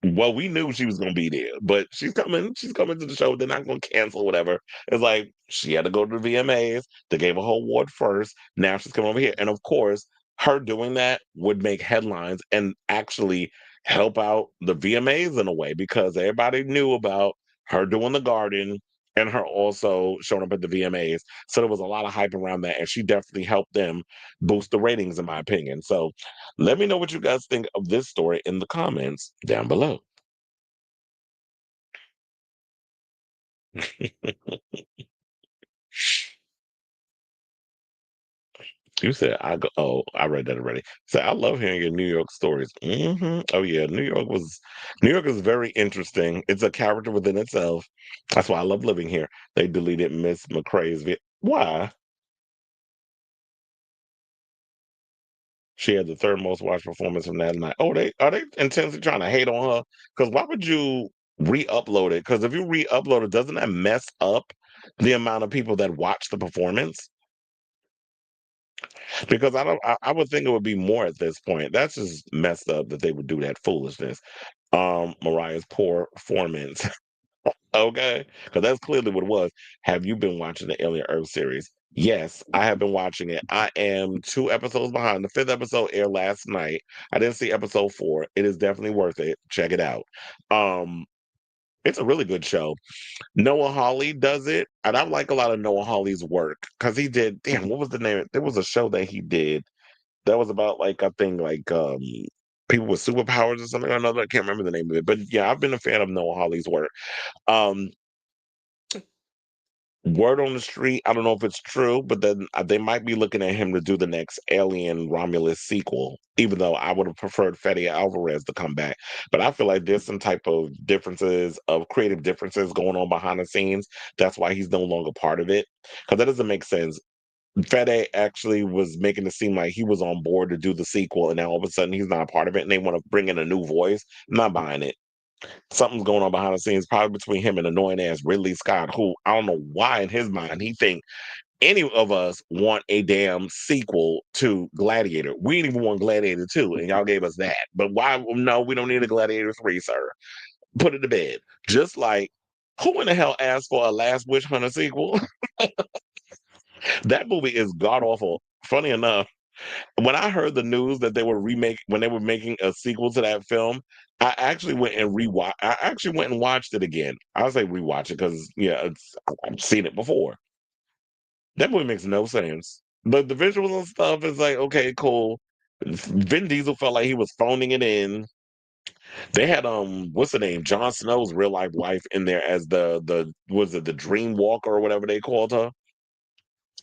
Well, we knew she was gonna be there, but she's coming. She's coming to the show. They're not gonna cancel whatever. It's like she had to go to the VMAs. They gave her award first. Now she's coming over here, and of course, her doing that would make headlines and actually help out the VMAs in a way because everybody knew about her doing the garden and her also showing up at the VMAs. So there was a lot of hype around that, and she definitely helped them boost the ratings, in my opinion. So let me know what you guys think of this story in the comments down below. You said I go. Oh, I read that already. So I love hearing your New York stories. Oh yeah, New York is very interesting. It's a character within itself. That's why I love living here. They deleted Miss McCrae's. Why? She had the third most watched performance from that night. Oh, they are they intensely trying to hate on her? Because why would you re-upload it? Because if you re-upload it, doesn't that mess up the amount of people that watch the performance? Because I don't. I would think it would be more at this point. That's just messed up that they would do that foolishness. Mariah's poor performance. Okay, because that's clearly what it was. Have you been watching the Alien Earth series? Yes, I have been watching it. I am 2 episodes behind. The fifth episode aired last night. I didn't see episode 4. It is definitely worth it. Check it out. Um, it's a really good show. Noah Hawley does it, and I like a lot of Noah Hawley's work because he did. Damn, what was the name? There was a show that he did that was about like I think like people with superpowers or something or another. I can't remember the name of it, but yeah, I've been a fan of Noah Hawley's work. Um, Word on the street, I don't know if it's true, but then they might be looking at him to do the next Alien Romulus sequel, even though I would have preferred Fede Alvarez to come back. But I feel like there's some type of differences, of creative differences going on behind the scenes. That's why he's no longer part of it. Because that doesn't make sense. Fede actually was making it seem like he was on board to do the sequel, and now all of a sudden he's not a part of it, and they want to bring in a new voice. I'm not buying it. Something's going on behind the scenes, probably between him and annoying ass Ridley Scott, who I don't know why in his mind he think any of us want a damn sequel to Gladiator. We didn't even want Gladiator 2, and y'all gave us that. But why? No, we don't need a Gladiator 3, sir. Put it to bed. Just like, who in the hell asked for a Last Witch Hunter sequel? That movie is god awful. Funny enough, when I heard the news that they were when they were making a sequel to that film, I actually went and rewatch. I actually went and watched it again. I say rewatch it because yeah, I've seen it before. That movie makes no sense. But the visuals and stuff is like okay, cool. Vin Diesel felt like he was phoning it in. They had what's the name? Jon Snow's real life wife in there as the was it the Dream Walker or whatever they called her.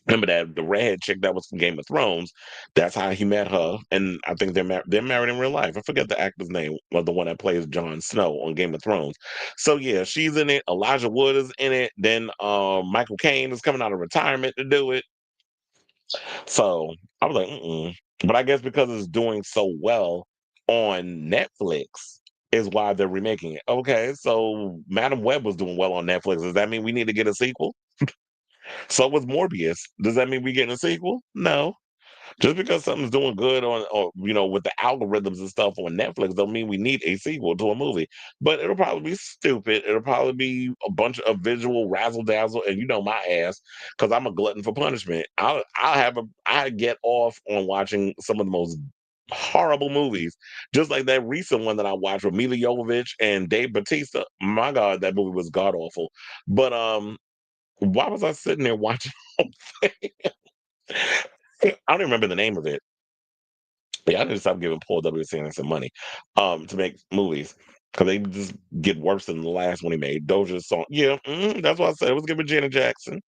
Remember that the redhead chick that was from Game of Thrones? That's how he met her, and I think they're married in real life. I forget the actor's name, of the one that plays Jon Snow on Game of Thrones. So yeah, she's in it. Elijah Wood is in it. Then Michael Caine is coming out of retirement to do it. So I was like, mm-mm. But I guess because it's doing so well on Netflix is why they're remaking it. Okay, so Madam Web was doing well on Netflix. Does that mean we need to get a sequel? So was Morbius. Does that mean we getting a sequel? No. Just because something's doing good on, or with the algorithms and stuff on Netflix, don't mean we need a sequel to a movie. But it'll probably be stupid. It'll probably be a bunch of visual razzle dazzle, and you know my ass, because I'm a glutton for punishment. I get off on watching some of the most horrible movies, just like that recent one that I watched with Mila Jovovich and Dave Bautista. My God, that movie was god awful. But why was I sitting there watching? I don't even remember the name of it. Yeah, I need to stop giving Paul W. Anderson some money to make movies because they just get worse than the last one he made. Doja's song, yeah, that's what I said. It was given Janet Jackson.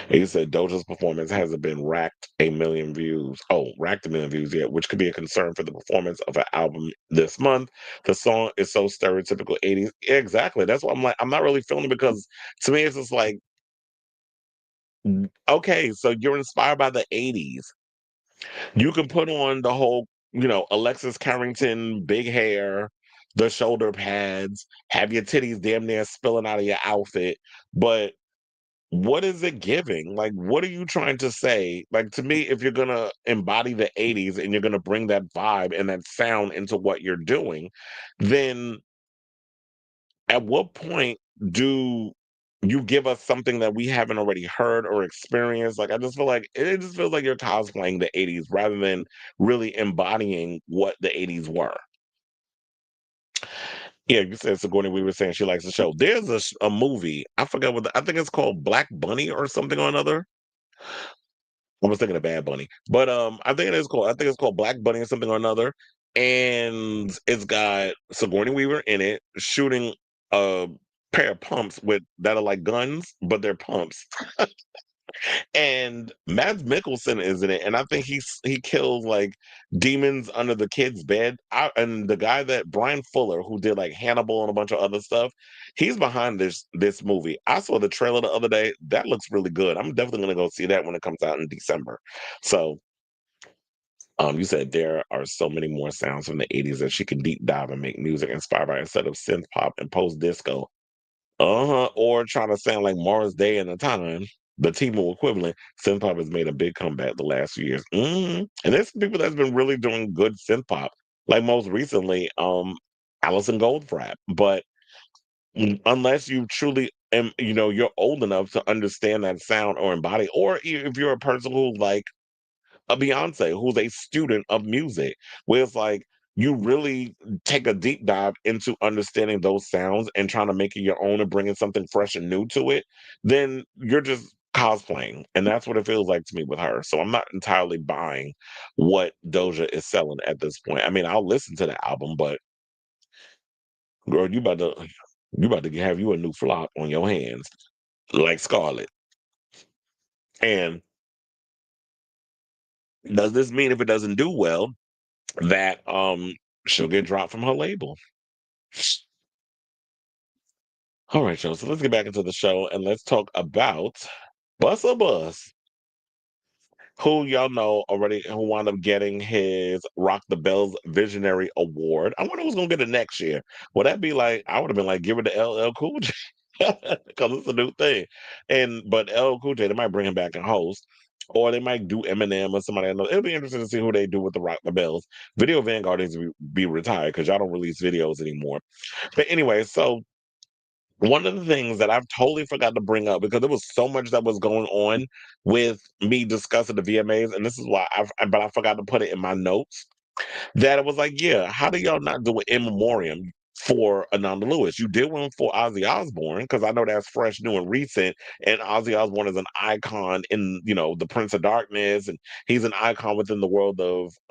And he said Doja's performance hasn't been racked a million views. Oh, racked a million views yet, which could be a concern for the performance of an album this month. The song is so stereotypical 80s. Exactly. That's why I'm like, I'm not really feeling it because to me it's just like, okay, so you're inspired by the 80s. You can put on the whole, Alexis Carrington, big hair, the shoulder pads, have your titties damn near spilling out of your outfit. But what is it giving? Like, what are you trying to say? Like, to me, if you're going to embody the 80s and you're going to bring that vibe and that sound into what you're doing, then at what point do you give us something that we haven't already heard or experienced? Like, I just feel like it just feels like you're cosplaying the 80s rather than really embodying what the 80s were. Yeah, you said Sigourney Weaver saying she likes the show. There's a movie, I forgot I think it's called Black Bunny or something or another. I was thinking of Bad Bunny, but I think it's called Black Bunny or something or another, and it's got Sigourney Weaver in it shooting a pair of pumps with that are like guns, but they're pumps. And Mads Mikkelsen is in it, and I think he kills like demons under the kid's bed. And the guy that Brian Fuller, who did like Hannibal and a bunch of other stuff, he's behind this movie. I saw the trailer the other day. That looks really good. I'm definitely gonna go see that when it comes out in December. So, you said there are so many more sounds from the '80s that she can deep dive and make music inspired by instead of synth pop and post disco. Or trying to sound like Morris Day in the time. the Timo equivalent, synth pop has made a big comeback the last few years. And there's some people that's been really doing good synth pop, like most recently, Alison Goldfrapp. But unless you truly you're old enough to understand that sound or embody, or if you're a person who's like a Beyonce, who's a student of music, where it's like you really take a deep dive into understanding those sounds and trying to make it your own and bringing something fresh and new to it, then you're just cosplaying. And that's what it feels like to me with her. So I'm not entirely buying what Doja is selling at this point. I mean, I'll listen to the album, but girl, you about to have you a new flop on your hands, like Scarlett. And does this mean if it doesn't do well that she'll get dropped from her label? All right, y'all. So let's get back into the show and let's talk about Busta Bus, who y'all know already, who wound up getting his Rock the Bells Visionary Award. I wonder who's gonna get it next year. Would that be like? I would have been like, give it to LL Cool J because it's a new thing. But LL Cool J, they might bring him back and host, or they might do Eminem or somebody. I know it'll be interesting to see who they do with the Rock the Bells. Video Vanguard needs to be retired because y'all don't release videos anymore. But anyway, so one of the things that I've totally forgot to bring up because there was so much that was going on with me discussing the VMAs, and this is why but I forgot to put it in my notes. That it was like, yeah, how do y'all not do an in memoriam for Ananda Lewis? You did one for Ozzy Osbourne because I know that's fresh, new, and recent. And Ozzy Osbourne is an icon in the Prince of Darkness, and he's an icon within the world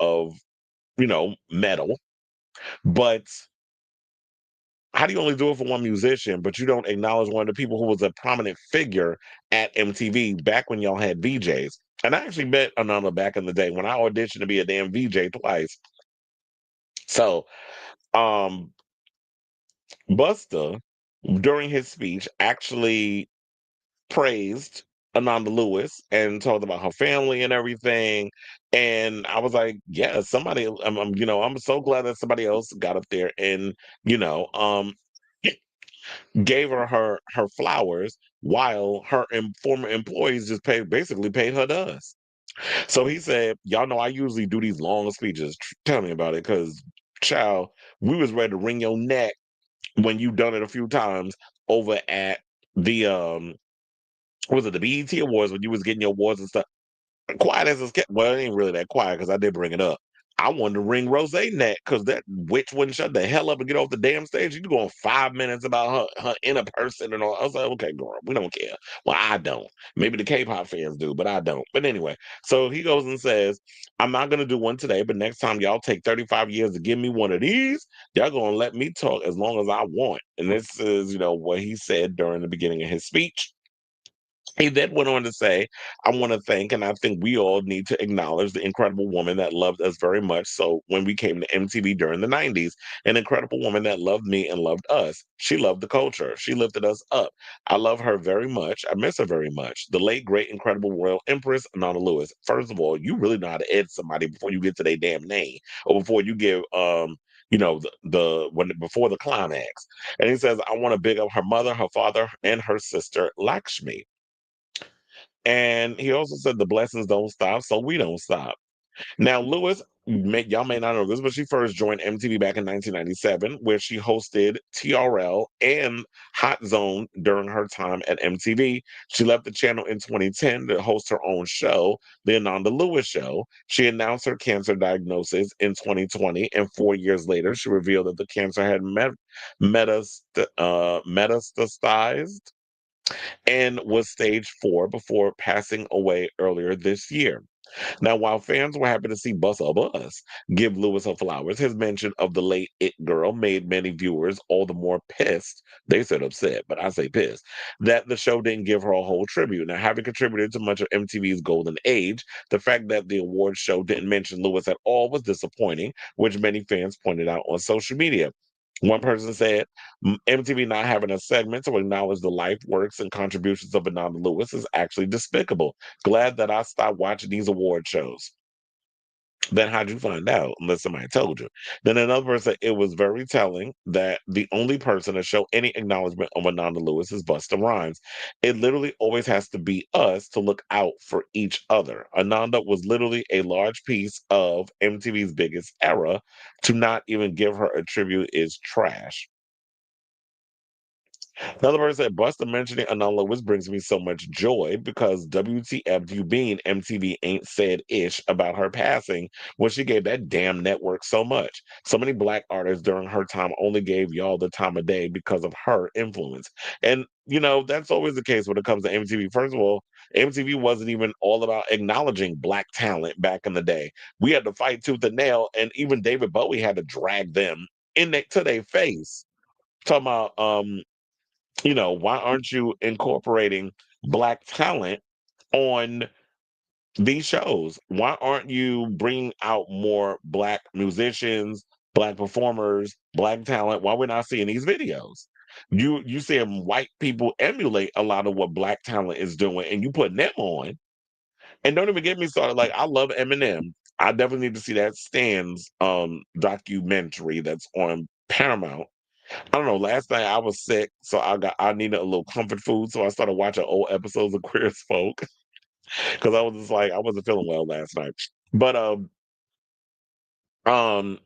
of metal. But how do you only do it for one musician, but you don't acknowledge one of the people who was a prominent figure at MTV back when y'all had VJs? And I actually met Ananda back in the day when I auditioned to be a damn VJ twice. So, um, Busta, during his speech, actually praised Ananda Lewis and talked about her family and everything. And I was like, yeah, somebody, I'm so glad that somebody else got up there and, you know, um, gave her flowers while her former employees just basically paid her dust. So he said, "Y'all know I usually do these long speeches. Tell me about it, because child, we was ready to wring your neck when you done it a few times over at the was it the BET Awards when you was getting your awards and stuff. Quiet as it's kept. Well, it ain't really that quiet because I did bring it up. I wanted to ring Rose neck because that witch wouldn't shut the hell up and get off the damn stage. You going 5 minutes about her inner person and all. I was like, okay, girl, we don't care. Well, I don't. Maybe the K-pop fans do, but I don't. But anyway, so he goes and says, I'm not gonna do one today, but next time y'all take 35 years to give me one of these, y'all gonna let me talk as long as I want. And this is, what he said during the beginning of his speech. He then went on to say, I want to thank, and I think we all need to acknowledge the incredible woman that loved us very much. So, when we came to MTV during the 90s, an incredible woman that loved me and loved us. She loved the culture. She lifted us up. I love her very much. I miss her very much. The late, great, incredible Royal Empress, Ananda Lewis. First of all, you really know how to edit somebody before you get to their damn name or before you give, the when before the climax. And he says, I want to big up her mother, her father, and her sister, Lakshmi. And he also said the blessings don't stop, so we don't stop. Now, Lewis, y'all may not know this, but she first joined MTV back in 1997, where she hosted TRL and Hot Zone during her time at MTV. She left the channel in 2010 to host her own show, The Ananda Lewis Show. She announced her cancer diagnosis in 2020, and 4 years later, she revealed that the cancer had metastasized and was stage 4 before passing away earlier this year. Now, while fans were happy to see Busta Bus give Lewis her flowers, his mention of the late It Girl made many viewers all the more pissed. They said upset, but I say pissed, that the show didn't give her a whole tribute. Now, having contributed to much of MTV's golden age, the fact that the awards show didn't mention Lewis at all was disappointing, which many fans pointed out on social media. One person said, MTV not having a segment to acknowledge the life, works, and contributions of Ananda Lewis is actually despicable. Glad that I stopped watching these award shows. Then how'd you find out unless somebody told you? Then another person, it was very telling that the only person to show any acknowledgement of Ananda Lewis is Busta Rhymes. It literally always has to be us to look out for each other. Ananda was literally a large piece of MTV's biggest era. To not even give her a tribute is trash. Another person said, Busta mentioning Ananda Lewis brings me so much joy because WTF you being MTV ain't said ish about her passing when she gave that damn network so much. So many black artists during her time only gave y'all the time of day because of her influence. And, that's always the case when it comes to MTV. First of all, MTV wasn't even all about acknowledging black talent back in the day. We had to fight tooth and nail, and even David Bowie had to drag them to their face. Talking about why aren't you incorporating black talent on these shows? Why aren't you bringing out more black musicians, black performers, black talent? Why we're not seeing these videos? You seeing white people emulate a lot of what black talent is doing, and you putting them on. And don't even get me started. Like I love Eminem. I definitely need to see that Stands documentary that's on Paramount. I don't know. Last night I was sick, so I needed a little comfort food, so I started watching old episodes of Queer as Folk because I was just like I wasn't feeling well last night. But um, I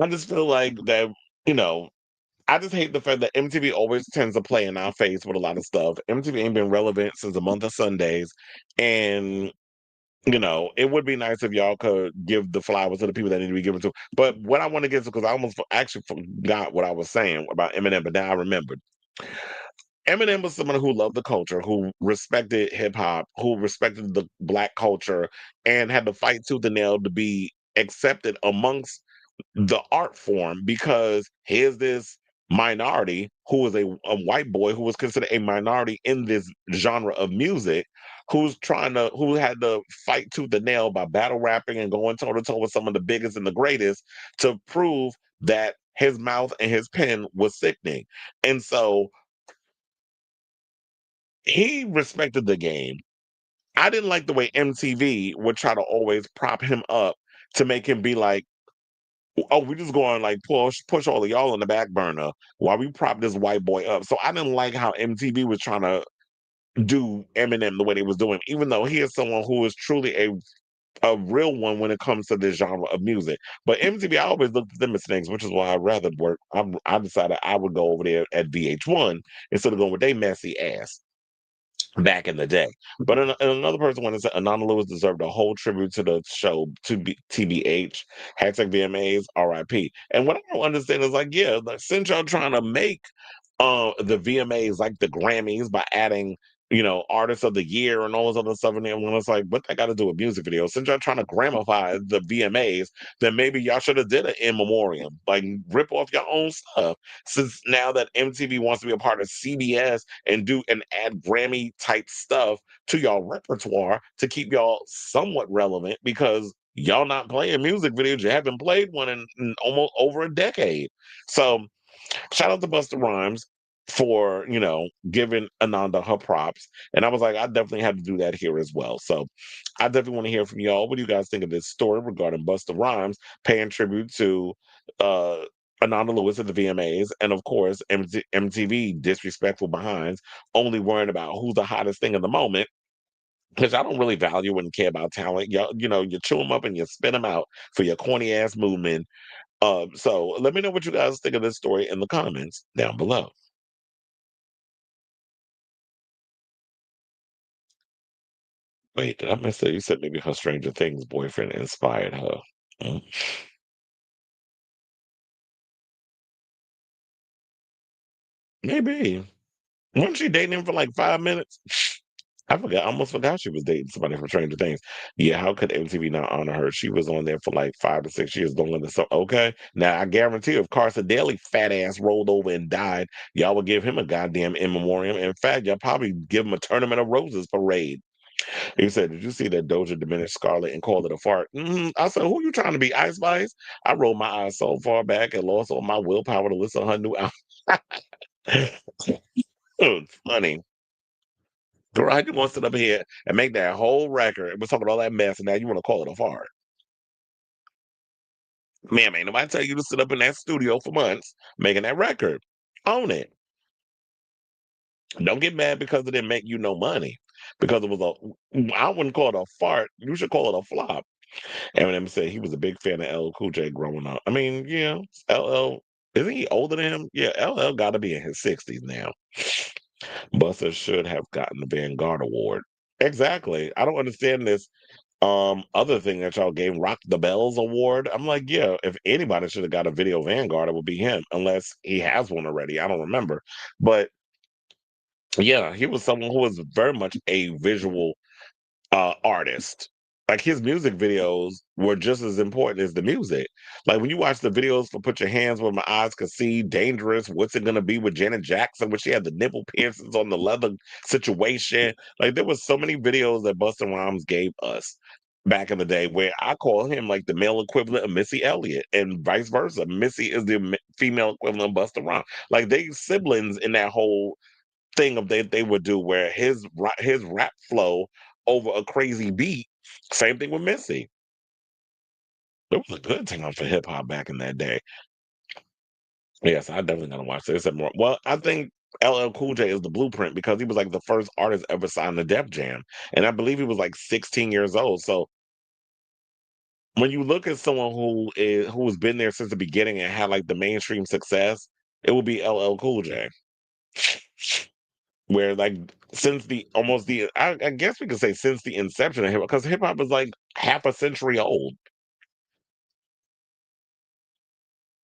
just feel like that you know I just hate the fact that MTV always tends to play in our face with a lot of stuff. MTV ain't been relevant since the month of Sundays, and it would be nice if y'all could give the flowers to the people that need to be given to. But what I want to get to, because I almost actually forgot what I was saying about Eminem, but now I remembered. Eminem was someone who loved the culture, who respected hip hop, who respected the black culture, and had to fight tooth and nail to be accepted amongst the art form because here's this minority who is a white boy who was considered a minority in this genre of music who had to fight tooth and nail by battle rapping and going toe to toe with some of the biggest and the greatest to prove that his mouth and his pen was sickening. And so he respected the game. I didn't like the way MTV would try to always prop him up to make him be like, oh, we just going like push all of y'all on the back burner while we prop this white boy up. So I didn't like how MTV was trying to do Eminem the way they was doing, even though he is someone who is truly a real one when it comes to this genre of music. But MTV, I always looked at them as things, which is why I rather work. I decided I would go over there at VH1 instead of going with their messy ass back in the day. But and another person wanted to say Anonymous Lewis deserved a whole tribute to the show to be TBH, hashtag VMAs, RIP. And what I don't understand is like, yeah, like since y'all trying to make the VMAs like the Grammys by adding, artists of the year and all this other stuff in there. When it's like, what that got to do with music videos? Since y'all trying to gramify the VMAs, then maybe y'all should have did an in memoriam, like rip off your own stuff. Since now that MTV wants to be a part of CBS and do and add Grammy type stuff to y'all repertoire to keep y'all somewhat relevant because y'all not playing music videos. You haven't played one in almost over a decade. So shout out to Busta Rhymes for giving Ananda her props, and I was like, I definitely had to do that here as well. So I definitely want to hear from y'all. What do you guys think of this story regarding Busta Rhymes paying tribute to uh Ananda Lewis at the VMAs, and of course MTV disrespectful behinds only worrying about who's the hottest thing in the moment. Because I don't really value and care about talent. Y'all, you chew them up and you spit them out for your corny ass movement. So let me know what you guys think of this story in the comments down below. Wait, did I miss that? You said maybe her Stranger Things boyfriend inspired her. Mm, maybe. Wasn't she dating him for like 5 minutes? I forgot. I almost forgot she was dating somebody from Stranger Things. Yeah, how could MTV not honor her? She was on there for like 5 to 6 years doing this. So okay. Now I guarantee if Carson Daly fat ass rolled over and died, y'all would give him a goddamn in memoriam. In fact, y'all probably give him a Tournament of Roses parade. He said, "Did you see that Doja diminished Scarlett and called it a fart?" I said, "Who you trying to be, Ice Spice?" I rolled my eyes so far back and lost all my willpower to listen to her new album. It's funny. Girl, how you want to sit up here and make that whole record and was talking all that mess, and now you want to call it a fart? Ma'am, ain't nobody tell you to sit up in that studio for months making that record. Own it. Don't get mad because it didn't make you no money. Because it was I wouldn't call it a fart. You should call it a flop. Eminem said he was a big fan of LL Cool J growing up. I mean, yeah, LL, isn't he older than him? Yeah, LL got to be in his 60s now. Busta should have gotten the Vanguard Award. Exactly. I don't understand this other thing that y'all gave Rock the Bells Award. I'm like, yeah, if anybody should have got a Video Vanguard, it would be him, unless he has one already. I don't remember. But yeah, he was someone who was very much a visual artist. Like his music videos were just as important as the music. Like when you watch the videos for "Put Your Hands Where My Eyes Can See," "Dangerous," "What's It Gonna Be" with Janet Jackson, when she had the nipple piercings on the leather situation. Like there was so many videos that Busta Rhymes gave us back in the day where I call him like the male equivalent of Missy Elliott and vice versa. Missy is the female equivalent of Busta Rhymes. Like they siblings in that whole thing of they would do where his rap flow over a crazy beat. Same thing with Missy. It was a good time for hip hop back in that day. Yes, I definitely gotta watch this some more. Well, I think LL Cool J is the blueprint because he was like the first artist ever signed to Def Jam, and I believe he was like 16 years old. So when you look at someone who has been there since the beginning and had like the mainstream success, it would be LL Cool J. Where like since the almost the I guess we could say since the inception of hip hop, because hip hop is like half a century old.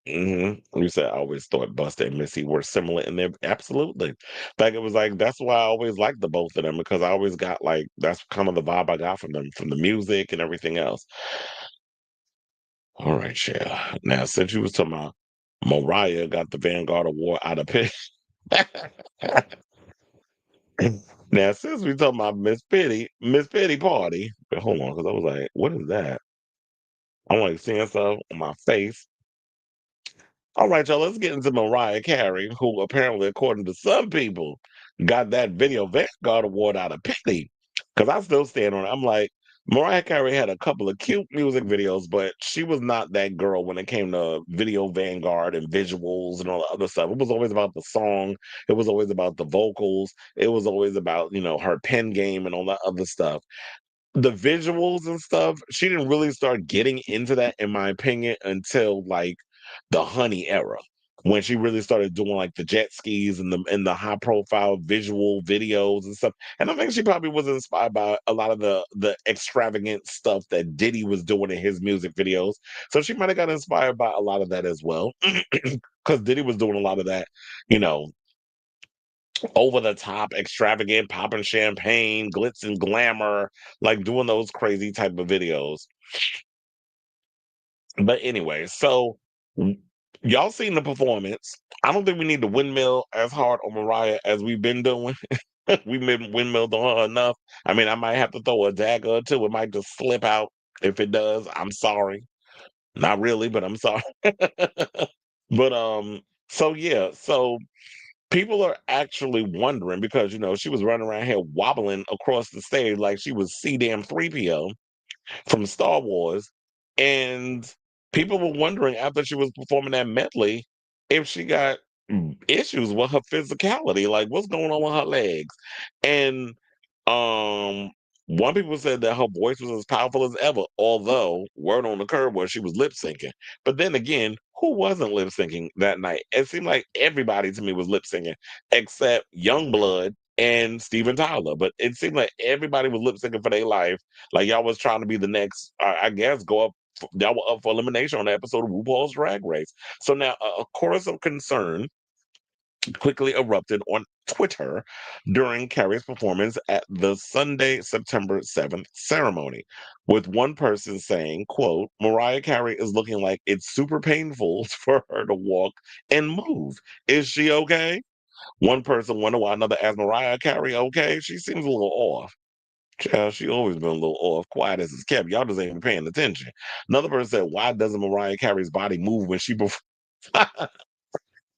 You said I always thought Busta and Missy were similar in their absolutely. Like it was like that's why I always liked the both of them because I always got like that's kind of the vibe I got from them, from the music and everything else. All right, yeah. Now since you was talking about Mariah got the Vanguard Award out of pit. Now, since we talking about Miss Pity party, but hold on, because I was like, what is that? I'm like seeing stuff on my face. All right, y'all, let's get into Mariah Carey, who apparently, according to some people, got that Video Vanguard Award out of pity. Because I still stand on it. I'm like, Mariah Carey had a couple of cute music videos, but she was not that girl when it came to Video Vanguard and visuals and all the other stuff. It was always about the song. It was always about the vocals. It was always about, her pen game and all that other stuff. The visuals and stuff, she didn't really start getting into that, in my opinion, until like the Honey era, when she really started doing like the jet skis and the high profile visual videos and stuff. And I think she probably was inspired by a lot of the extravagant stuff that Diddy was doing in his music videos. So she might have got inspired by a lot of that as well. Because Diddy was doing a lot of that, you know, over the top, extravagant, popping champagne, glitz and glamour, like doing those crazy type of videos. But anyway, so y'all seen the performance. I don't think we need to windmill as hard on Mariah as we've been doing. We've been windmilled on her enough. I mean, I might have to throw a dagger or two. It might just slip out. If it does, I'm sorry. Not really, but I'm sorry. But so yeah, so people are actually wondering because she was running around here wobbling across the stage like she was C damn 3PO from Star Wars. And people were wondering after she was performing that medley if she got issues with her physicality, like what's going on with her legs. And um one people said that her voice was as powerful as ever, although word on the curb was she was lip syncing. But then again, who wasn't lip syncing that night? It seemed like everybody to me was lip syncing except Youngblood and Steven Tyler. But it seemed like everybody was lip syncing for their life, like y'all was trying to be the next, I guess, go up. Y'all were up for elimination on the episode of RuPaul's Drag Race. So now a chorus of concern quickly erupted on Twitter during Carrie's performance at the Sunday, September 7th ceremony, with one person saying, quote, Mariah Carey is looking like it's super painful for her to walk and move. Is she okay? One person wondered why another asked Mariah Carey okay? She seems a little off. Child, she always been a little off, quiet as it's kept. Y'all just ain't been paying attention. Another person said, "Why doesn't Mariah Carey's body move when she performs?"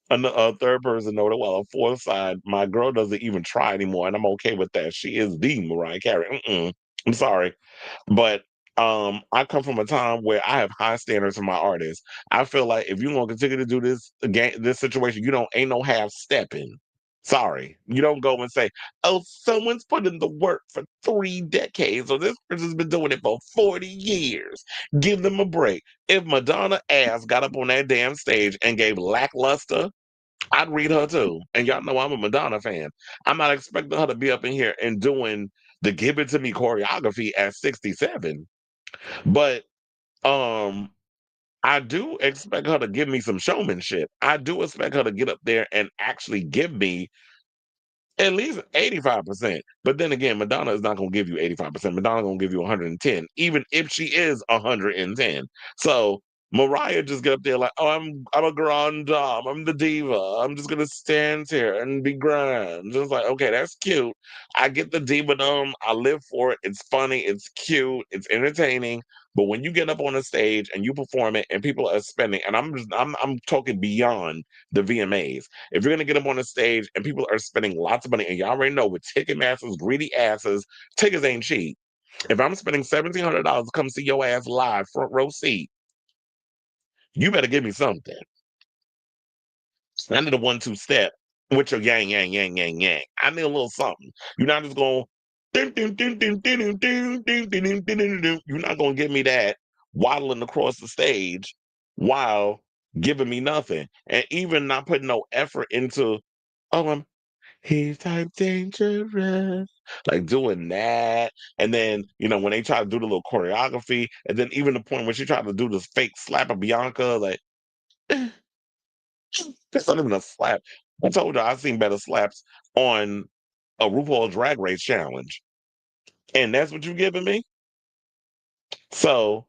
A third person noted, "Well, a fourth side, my girl doesn't even try anymore, and I'm okay with that. She is the Mariah Carey." I'm sorry, but I come from a time where I have high standards for my artists. I feel like if you're gonna continue to do this situation, you don't ain't no half stepping. Sorry, you don't go and say, "Oh, someone's put in the work for 3 decades, or this person's been doing it for 40 years." Give them a break. If Madonna ass got up on that damn stage and gave lackluster, I'd read her too. And y'all know I'm a Madonna fan. I'm not expecting her to be up in here and doing the "Give It to Me" choreography at 67. But um I do expect her to give me some showmanship. I do expect her to get up there and actually give me at least 85%. But then again, Madonna is not going to give you 85%. Madonna going to give you 110, even if she is 110. So Mariah just get up there like, "Oh, I'm a grand dame. I'm the diva. I'm just gonna stand here and be grand." Just like, okay, that's cute. I get the diva dome. I live for it. It's funny. It's cute. It's entertaining. But when you get up on a stage and you perform it, and people are spending, and I'm talking beyond the VMAs. If you're gonna get up on the stage and people are spending lots of money, and y'all already know with Ticketmaster's greedy asses, tickets ain't cheap. If I'm spending $1,700 to come see your ass live, front row seat, you better give me something. I need a 1-2 step with your yang yang yang yang yang. I need a little something. You're not just going. You're not gonna give me that waddling across the stage while giving me nothing, and even not putting no effort into. Oh, he's type dangerous. Like doing that. And then, when they try to do the little choreography, and then even the point where she tried to do this fake slap of Bianca, like, that's not even a slap. I told you I've seen better slaps on a RuPaul's Drag Race challenge. And that's what you giving me? So,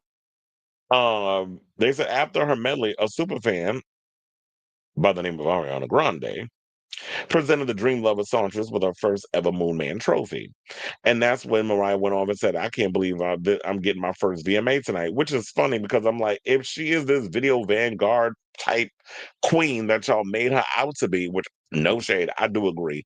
they said after her medley, a super fan by the name of Ariana Grande presented the Dream Lover songstress with her first ever Moon Man trophy. And that's when Mariah went on and said, "I can't believe I'm getting my first VMA tonight," which is funny because I'm like, if she is this video vanguard type queen that y'all made her out to be, which no shade, I do agree.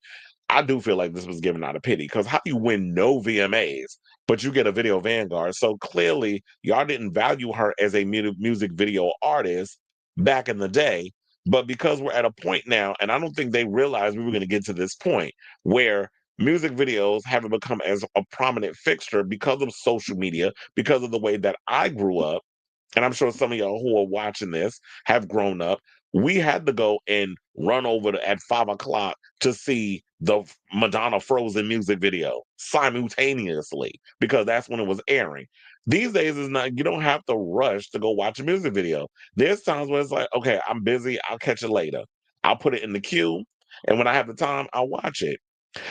I do feel like this was given out of pity because how do you win no VMAs, but you get a video vanguard? So clearly, y'all didn't value her as a music video artist back in the day. But because we're at a point now, and I don't think they realized we were going to get to this point where music videos haven't become as a prominent fixture because of social media, because of the way that I grew up, and I'm sure some of y'all who are watching this have grown up. We had to go and run over at 5 o'clock to see the Madonna Frozen music video simultaneously because that's when it was airing. These days is not, you don't have to rush to go watch a music video. There's times where it's like, okay, I'm busy, I'll catch it later. I'll put it in the queue, and when I have the time, I'll watch it.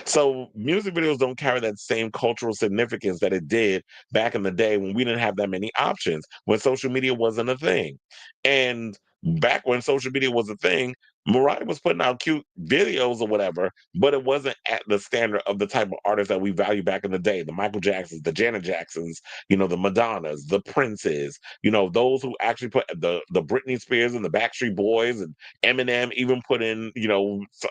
So music videos don't carry that same cultural significance that it did back in the day when we didn't have that many options, when social media wasn't a thing. And back when social media was a thing, Mariah was putting out cute videos or whatever, but it wasn't at the standard of the type of artists that we value back in the day. The Michael Jacksons, the Janet Jacksons, the Madonnas, the Princes, those who actually put the Britney Spears and the Backstreet Boys and Eminem even put in,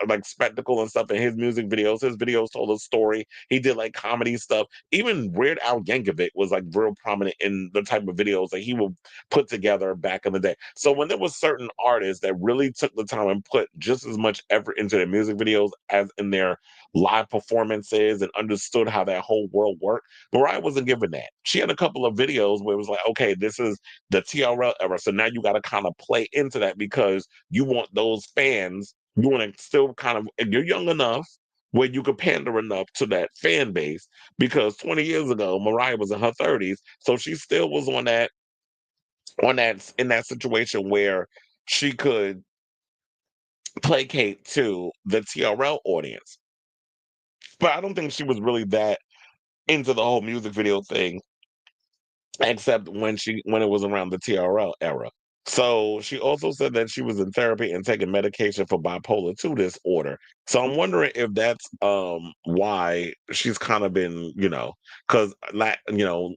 like spectacle and stuff in his music videos. His videos told a story. He did like comedy stuff. Even Weird Al Yankovic was like real prominent in the type of videos that he would put together back in the day. So when there was certain artists that really took the time and put just as much effort into their music videos as in their live performances and understood how that whole world worked, Mariah wasn't given that. She had a couple of videos where it was like, okay, this is the TRL era. So now you got to kind of play into that because you want those fans, you want to still kind of, if you're young enough where you could pander enough to that fan base, because 20 years ago, Mariah was in her 30s. So she still was in that situation where she could placate to the TRL audience. But I don't think she was really that into the whole music video thing, except when it was around the TRL era. So she also said that she was in therapy and taking medication for bipolar 2 disorder. So I'm wondering if that's why she's kind of been, because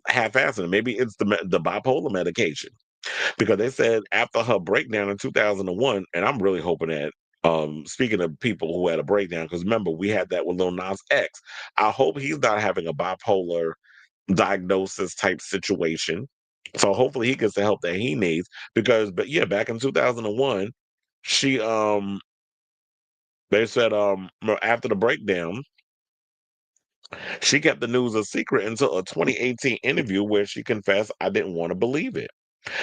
half-assing it. Maybe it's the bipolar medication. Because they said after her breakdown in 2001, and I'm really hoping that speaking of people who had a breakdown, because remember we had that with Lil Nas X. I hope he's not having a bipolar diagnosis type situation. So hopefully he gets the help that he needs because but yeah, back in 2001, she they said after the breakdown, she kept the news a secret until a 2018 interview where she confessed, "I didn't want to believe it.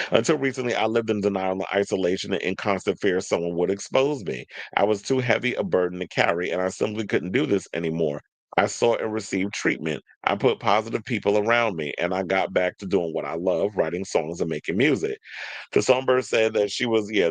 Until recently, I lived in denial and isolation and in constant fear someone would expose me. I was too heavy a burden to carry, and I simply couldn't do this anymore. I sought and received treatment. I put positive people around me, and I got back to doing what I love, writing songs and making music." The Songbird said that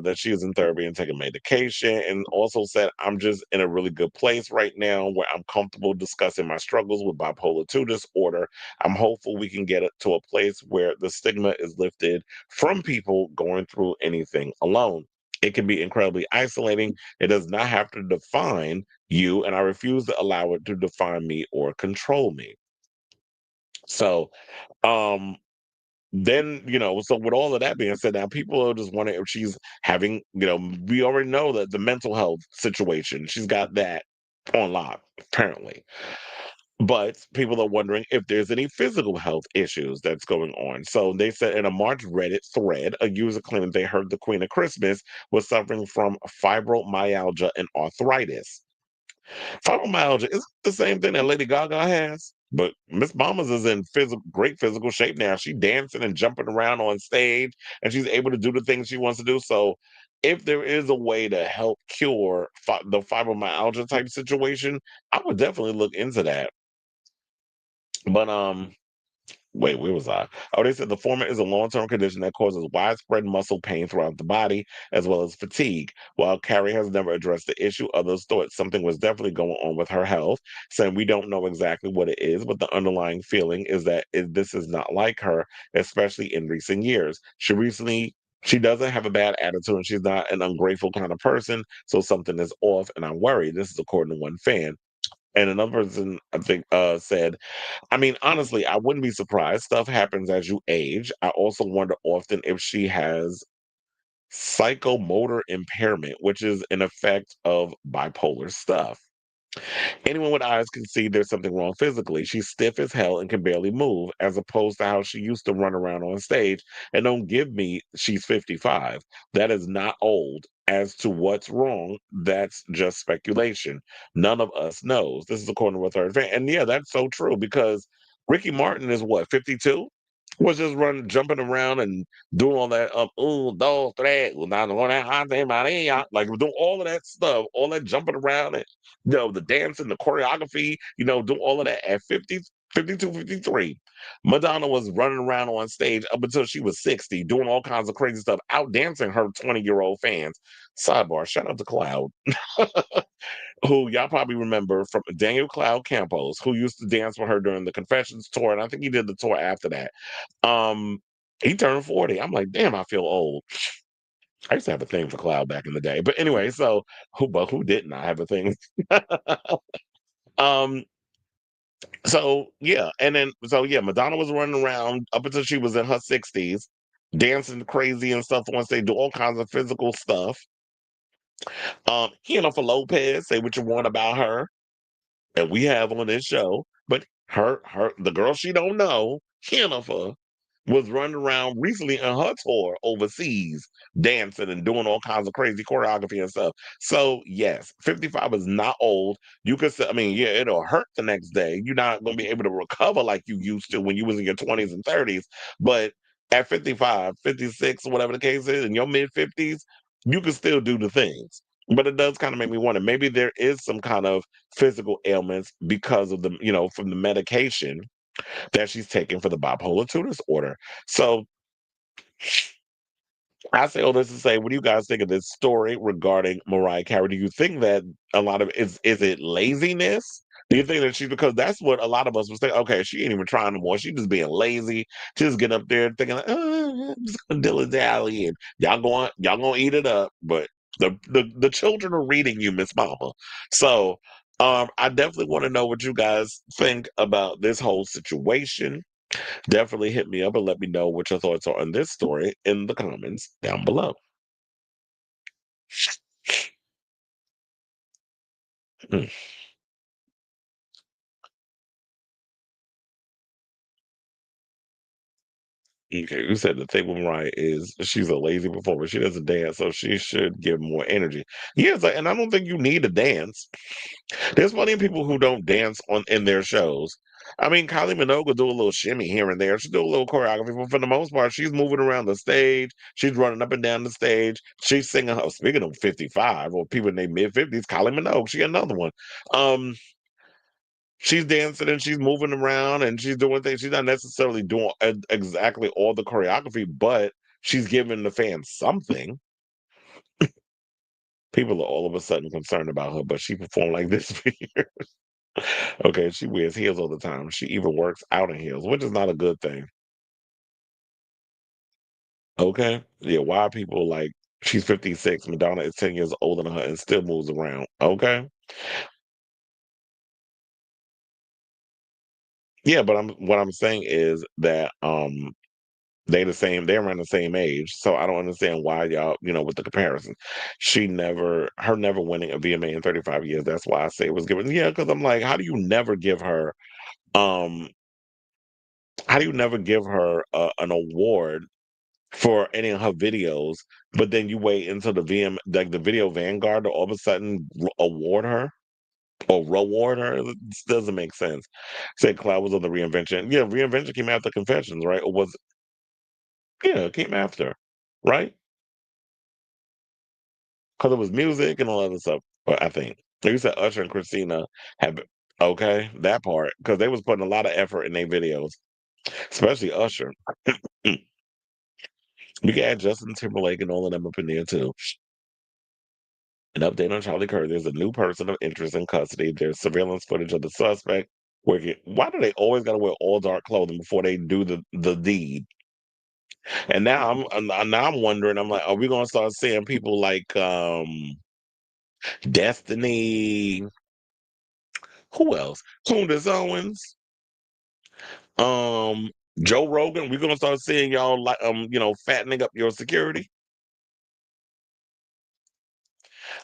that she is in therapy and taking medication, and also said, "I'm just in a really good place right now where I'm comfortable discussing my struggles with bipolar 2 disorder. I'm hopeful we can get it to a place where the stigma is lifted from people going through anything alone. It can be incredibly isolating. It does not have to define you, and I refuse to allow it to define me or control me." So, um, then, so with all of that being said, now people are just wondering if she's having, we already know that the mental health situation, she's got that on lock, apparently. But people are wondering if there's any physical health issues that's going on. So they said in a March Reddit thread, a user claimed they heard the Queen of Christmas was suffering from fibromyalgia and arthritis. Fibromyalgia is the same thing that Lady Gaga has, but Miss Mamas is in great physical shape now. She's dancing and jumping around on stage, and she's able to do the things she wants to do. So, if there is a way to help cure the fibromyalgia type situation, I would definitely look into that. But wait, where was I? Oh, they said the former is a long-term condition that causes widespread muscle pain throughout the body, as well as fatigue. While Carrie has never addressed the issue, others thought something was definitely going on with her health, saying we don't know exactly what it is, but the underlying feeling is that this is not like her, especially in recent years. She doesn't have a bad attitude and she's not an ungrateful kind of person, so something is off, and I'm worried. This is according to one fan. And another person, I think, said, I mean, honestly, I wouldn't be surprised. Stuff happens as you age. I also wonder often if she has psychomotor impairment, which is an effect of bipolar stuff. Anyone with eyes can see there's something wrong physically. She's stiff as hell and can barely move, as opposed to how she used to run around on stage. And don't give me she's 55. That is not old. As to what's wrong, that's just speculation. None of us knows. This is according to what third fan. And yeah, that's so true because Ricky Martin is what, 52? Was just jumping around and doing all that dos, tres, una, una, ante Maria, like doing all of that stuff, all that jumping around and the dancing, the choreography, do all of that at 50, 52, 53. Madonna was running around on stage up until she was 60, doing all kinds of crazy stuff, out dancing her 20-year-old fans. Sidebar, shout out to Cloud, who y'all probably remember from Daniel Cloud Campos, who used to dance with her during the Confessions tour, and I think he did the tour after that. Um, he turned 40. I'm like, damn, I feel old. I used to have a thing for Cloud back in the day. But anyway, so who didn't I have a thing? um, so yeah, and then so yeah, Madonna was running around up until she was in her 60s, dancing crazy and stuff once they do all kinds of physical stuff. Jennifer Lopez, say what you want about her that we have on this show, but the girl she don't know, Jennifer, was running around recently in her tour overseas, dancing and doing all kinds of crazy choreography and stuff. So yes, 55 is not old. You could say, I mean, yeah, it'll hurt the next day. You're not gonna be able to recover like you used to when you was in your 20s and 30s. But at 55, 56, whatever the case is, in your mid 50s, you can still do the things. But it does kind of make me wonder, maybe there is some kind of physical ailments because of from the medication that she's taking for the bipolar 2 disorder. So I say all this to say, what do you guys think of this story regarding Mariah Carey? Do you think that a lot of is it laziness? Do you think that because that's what a lot of us would say, okay, she ain't even trying no more. She just being lazy. She just getting up there thinking like, I'm just gonna dilly dally and y'all gonna eat it up. But the children are reading you, Miss Mama. So I definitely want to know what you guys think about this whole situation. Definitely hit me up and let me know what your thoughts are on this story in the comments down below. Mm. Okay, you said the thing with Mariah is she's a lazy performer. She doesn't dance, so she should give more energy. Yes, and I don't think you need to dance. There's plenty of people who don't dance in their shows. I mean, Kylie Minogue will do a little shimmy here and there. She'll do a little choreography, but for the most part, she's moving around the stage. She's running up and down the stage. She's singing. Speaking of 55 or people in their mid-50s, Kylie Minogue, she another one. Um, she's dancing and she's moving around and she's doing things. She's not necessarily doing exactly all the choreography, but she's giving the fans something. People are all of a sudden concerned about her, but she performed like this for years. Okay, she wears heels all the time. She even works out in heels, which is not a good thing. Okay? Yeah, why are people like she's 56, Madonna is 10 years older than her and still moves around. Okay? Yeah, but what I'm saying is that they're around the same age. So I don't understand why y'all, with the comparison. Her never winning a VMA in 35 years. That's why I say it was given. Yeah, because I'm like, um how do you never give her an award for any of her videos, but then you wait until the like the video Vanguard to all of a sudden award her or reward her? It doesn't make sense. Said Cloud was on the reinvention. Yeah, reinvention came after Confessions, right? Or was yeah, it came after, right? Because it was music and all other stuff. But I think like you said, Usher and Christina have okay that part because they was putting a lot of effort in their videos, especially Usher. We can add Justin Timberlake and all of them up in there too. An update on Charlie Kirk. There's a new person of interest in custody. There's surveillance footage of the suspect. Why do they always got to wear all dark clothing before they do the deed? And now I'm wondering. I'm like, are we gonna start seeing people like Destiny? Who else? Candace Owens, um, Joe Rogan. We're gonna start seeing y'all like fattening up your security.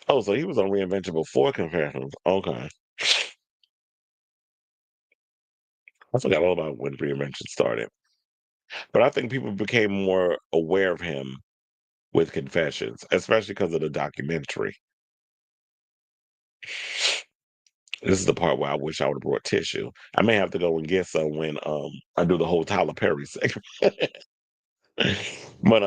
Oh, so he was on Reinvention before Confessions. Okay, I forgot all about when Reinvention started. But I think people became more aware of him with Confessions, especially because of the documentary. This is the part where I wish I would have brought tissue. I may have to go and get some when I do the whole Tyler Perry segment. But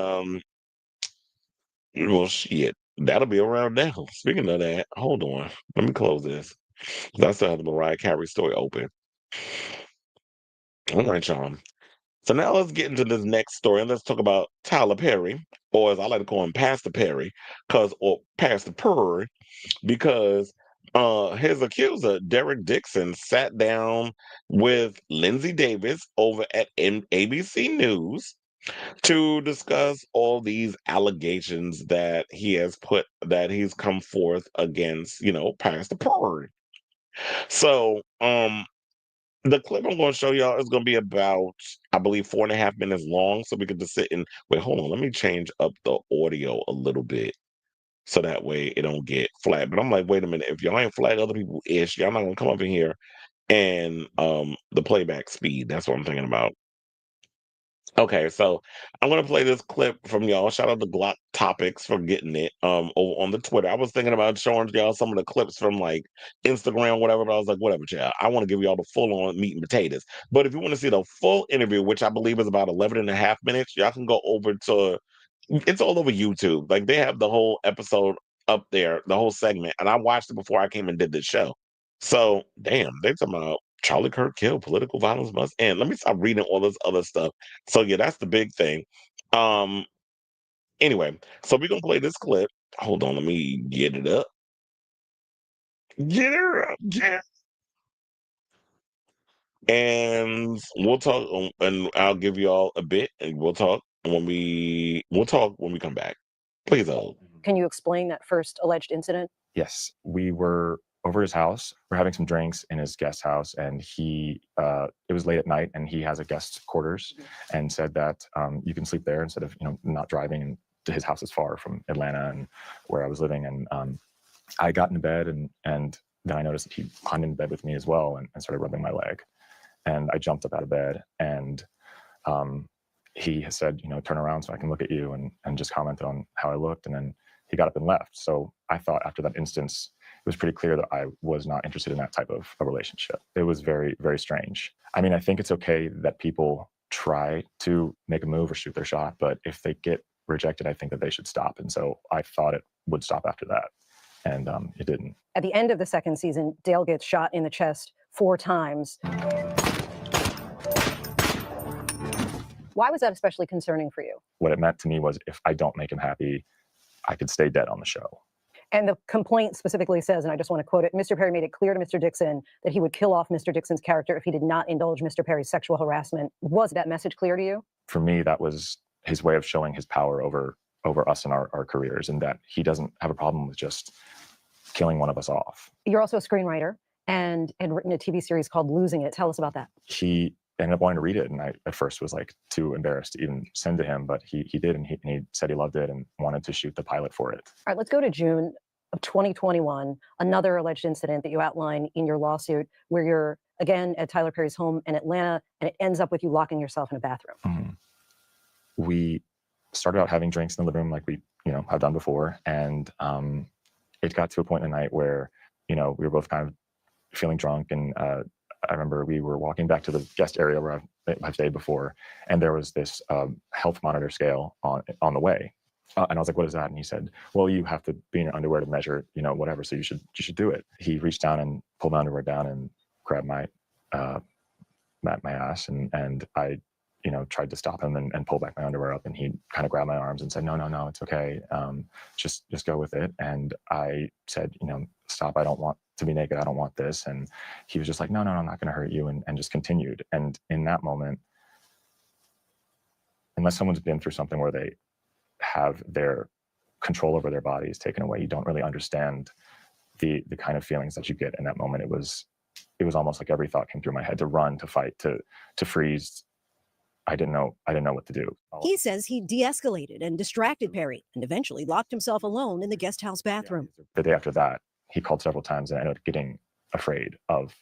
well shit. That'll be around now. Speaking of that, hold on. Let me close this. 'Cause I still have the Mariah Carey story open. All right, y'all. So now let's get into this next story and let's talk about Tyler Perry, or as I like to call him, Pastor Perry, or Pastor Purr, because his accuser, Derek Dixon, sat down with Lindsay Davis over at ABC News to discuss all these allegations that he's come forth against, Pastor Purr. So, the clip I'm going to show y'all is going to be about, I believe, 4.5 minutes long. So we can just sit and wait. Hold on, let me change up the audio a little bit so that way it don't get flat. But I'm like, wait a minute, if y'all ain't flag other people ish, y'all not gonna come up in here and the playback speed. That's what I'm thinking about. Okay, so I'm gonna play this clip from y'all. Shout out to Glock Topics for getting it over on the Twitter. I was thinking about showing y'all some of the clips from like Instagram, whatever, but I was like, whatever, child. I want to give y'all the full on meat and potatoes. But if you want to see the full interview, which I believe is about 11 and a half minutes, y'all can go over to it's all over YouTube. Like they have the whole episode up there, the whole segment, and I watched it before I came and did this show. So, damn, they talking about Charlie Kirk killed, political violence must end. Let me stop reading all this other stuff. So yeah, that's the big thing. Um, anyway, so we're gonna play this clip. Hold on, let me get it up. Get it up, yeah. And we'll talk, and I'll give you all a bit, and we'll talk when we come back. Please hold. Can you explain that first alleged incident? Yes, we were over his house. We're having some drinks in his guest house, and it was late at night, and he has a guest quarters, and said that you can sleep there instead of not driving. And to his house is far from Atlanta and where I was living, and I got into bed, and then I noticed that he climbed in bed with me as well, and started rubbing my leg, and I jumped up out of bed, and he has said, turn around so I can look at you, and just commented on how I looked. And then he got up and left. So I thought after that instance, it was pretty clear that I was not interested in that type of a relationship. It was very, very strange. I mean, I think it's okay that people try to make a move or shoot their shot, but if they get rejected, I think that they should stop. And so I thought it would stop after that. And it didn't. At the end of the second season, Dale gets shot in the chest 4 times. Why was that especially concerning for you? What it meant to me was if I don't make him happy, I could stay dead on the show. And the complaint specifically says, and I just want to quote it, Mr. Perry made it clear to Mr. Dixon that he would kill off Mr. Dixon's character if he did not indulge Mr. Perry's sexual harassment. Was that message clear to you? For me, that was his way of showing his power over us and our careers, and that he doesn't have a problem with just killing one of us off. You're also a screenwriter and had written a TV series called Losing It. Tell us about that. He ended up wanting to read it, and I at first was like too embarrassed to even send to him, but he did, and he said he loved it and wanted to shoot the pilot for it. All right, let's go to June of 2021, another alleged incident that you outline in your lawsuit where you're again at Tyler Perry's home in Atlanta, and it ends up with you locking yourself in a bathroom. Mm-hmm. We started out having drinks in the living room like we have done before, and it got to a point in the night where we were both kind of feeling drunk, and I remember we were walking back to the guest area where I've stayed before, and there was this health monitor scale on the way, and I was like, "What is that?" And he said, "Well, you have to be in your underwear to measure, whatever. So you should do it." He reached down and pulled my underwear down and grabbed my ass, and I tried to stop him and pull back my underwear up, and he kind of grabbed my arms and said, no, it's okay. Just go with it. And I said, stop. I don't want to be naked. I don't want this. And he was just like, no, I'm not going to hurt you. And just continued. And in that moment, unless someone's been through something where they have their control over their bodies taken away, you don't really understand the kind of feelings that you get in that moment. It was almost like every thought came through my head: to run, to fight, to freeze. I didn't know what to do. He says he de-escalated and distracted Perry and eventually locked himself alone in the guest house bathroom. The day after that, he called several times, and I ended up getting afraid of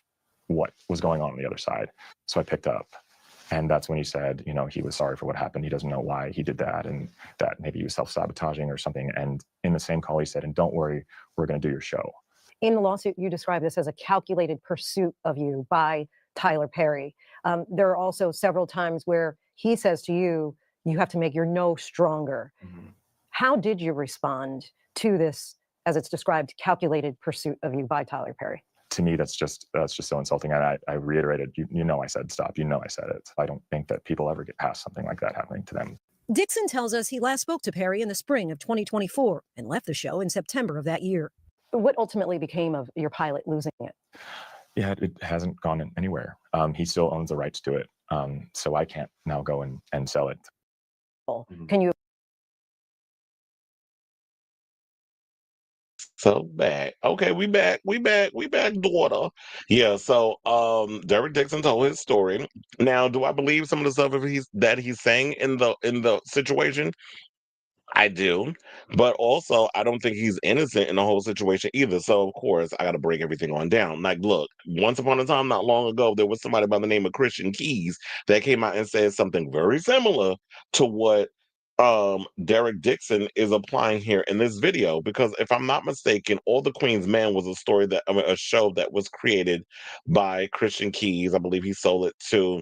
what was going on the other side. So I picked up, and that's when he said, he was sorry for what happened. He doesn't know why he did that, and that maybe he was self-sabotaging or something. And in the same call, he said, and don't worry, we're going to do your show. In the lawsuit, you describe this as a calculated pursuit of you by Tyler Perry. There are also several times where he says to you, you have to make your no stronger. Mm-hmm. How did you respond to this, as it's described, calculated pursuit of you by Tyler Perry? To me, that's just so insulting. And I reiterated, I said stop. I said it. I don't think that people ever get past something like that happening to them. Dixon tells us he last spoke to Perry in the spring of 2024 and left the show in September of that year. What ultimately became of your pilot, Losing It? Yeah, it hasn't gone anywhere. He still owns the rights to it. So I can't now go and sell it. Mm-hmm. Can you? So back. Okay, we back, daughter. Yeah, so Derek Dixon told his story. Now, do I believe some of the stuff that he's saying in the situation? I do, but also I don't think he's innocent in the whole situation either. So of course I got to break everything on down. Like, look, once upon a time, not long ago, there was somebody by the name of Christian Keys that came out and said something very similar to what Derek Dixon is applying here in this video. Because if I'm not mistaken, All the Queen's Man was a show that was created by Christian Keys. I believe he sold it to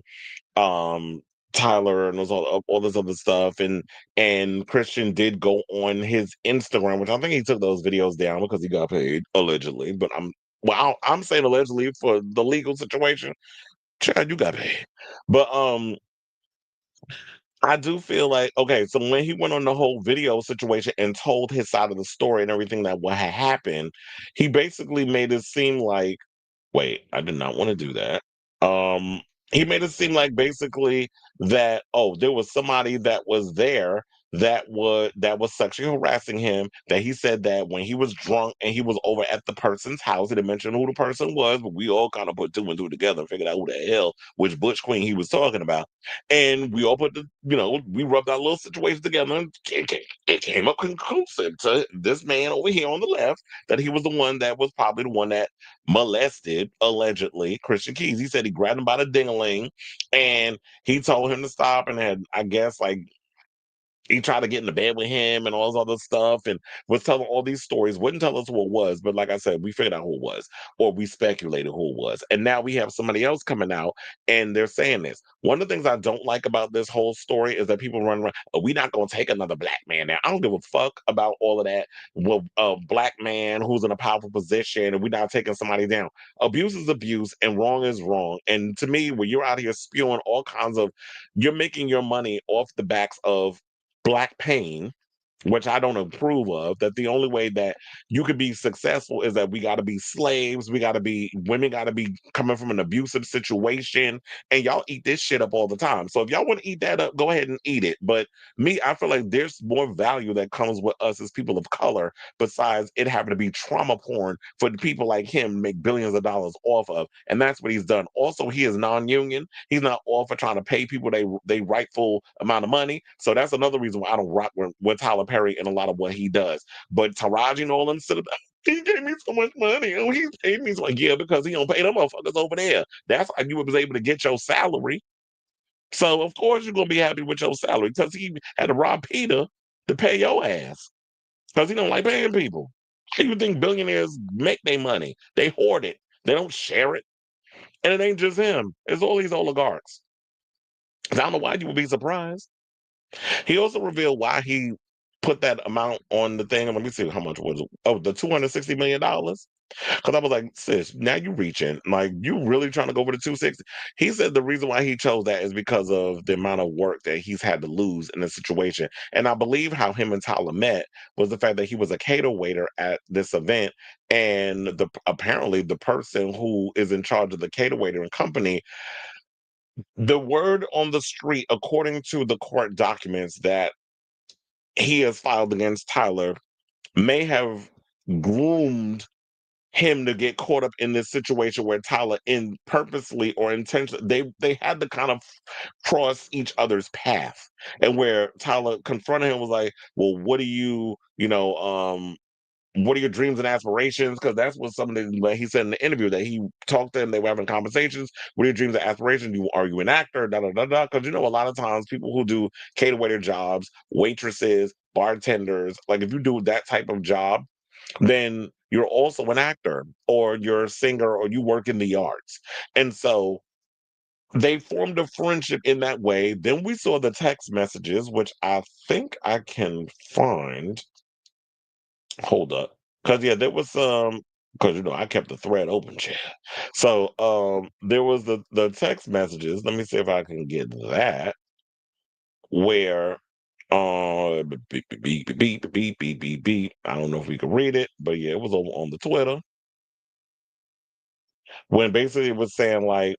Tyler and all this other stuff, and Christian did go on his Instagram, which I think he took those videos down because he got paid allegedly. But I'm saying allegedly for the legal situation. Chad, you got paid, but I do feel like, okay, so when he went on the whole video situation and told his side of the story and everything that what had happened, he basically made it seem like, wait, I did not want to do that. He made it seem like basically that, there was somebody that was there that was sexually harassing him. That he said that when he was drunk and he was over at the person's house, he didn't mention who the person was, but we all kind of put two and two together and figured out who the hell which butch queen he was talking about. And we all put we rubbed our little situation together, and it came up conclusive to this man over here on the left that he was the one that was probably the one that molested, allegedly, Christian Keys. He said he grabbed him by the ding-a-ling and he told him to stop, and had, I guess, like, he tried to get into bed with him and all this other stuff, and was telling all these stories. Wouldn't tell us who it was, but like I said, we figured out who it was, or we speculated who it was. And now we have somebody else coming out and they're saying this. One of the things I don't like about this whole story is that people run around, "Oh, we're not going to take another black man now." I don't give a fuck about all of that. Well, a black man who's in a powerful position, and we're not taking somebody down. Abuse is abuse, and wrong is wrong. And to me, when you're out here spewing all kinds of, you're making your money off the backs of black pain, which I don't approve of, that the only way that you could be successful is that we got to be slaves. Women got to be coming from an abusive situation. And y'all eat this shit up all the time. So if y'all want to eat that up, go ahead and eat it. But me, I feel like there's more value that comes with us as people of color, besides it having to be trauma porn for the people like him to make billions of dollars off of. And that's what he's done. Also, he is non-union. He's not all for trying to pay people they rightful amount of money. So that's another reason why I don't rock with Tyler Perry and a lot of what he does. But Taraji Nolan said, "He gave me so much money. Oh, he paid me so much." Yeah, because he don't pay them motherfuckers over there. That's how you was able to get your salary. So of course you're gonna be happy with your salary, because he had to rob Peter to pay your ass, because he don't like paying people. How you think billionaires make their money? They hoard it. They don't share it. And it ain't just him. It's all these oligarchs. I don't know why you would be surprised. He also revealed why he put that amount on the thing. Let me see how much was it. Oh, the $260 million. Because I was like, sis, now you reaching. Like, you really trying to go over the 260? He said the reason why he chose that is because of the amount of work that he's had to lose in the situation. And I believe how him and Tyler met was the fact that he was a cater waiter at this event. And apparently the person who is in charge of the cater waiter and company, the word on the street, according to the court documents that he has filed against Tyler, may have groomed him to get caught up in this situation where Tyler, in purposely or intentionally, they had to kind of cross each other's path, and where Tyler confronted him, was like, "Well, what do what are your dreams and aspirations?" Because that's what something that he said in the interview, that he talked to him, they were having conversations. "What are your dreams and aspirations? Are you an actor?" Da da da da. Because a lot of times people who do cater waiter jobs, waitresses, bartenders, like if you do that type of job, then you're also an actor, or you're a singer, or you work in the arts. And so they formed a friendship in that way. Then we saw the text messages, which I think I can find. Hold up. Because yeah, there was some, because I kept the thread open, chat. So there was the text messages. Let me see if I can get that, where beep beep beep beep beep beep beep beep beep. I don't know if we can read it, but yeah, it was over on the Twitter, when basically it was saying like,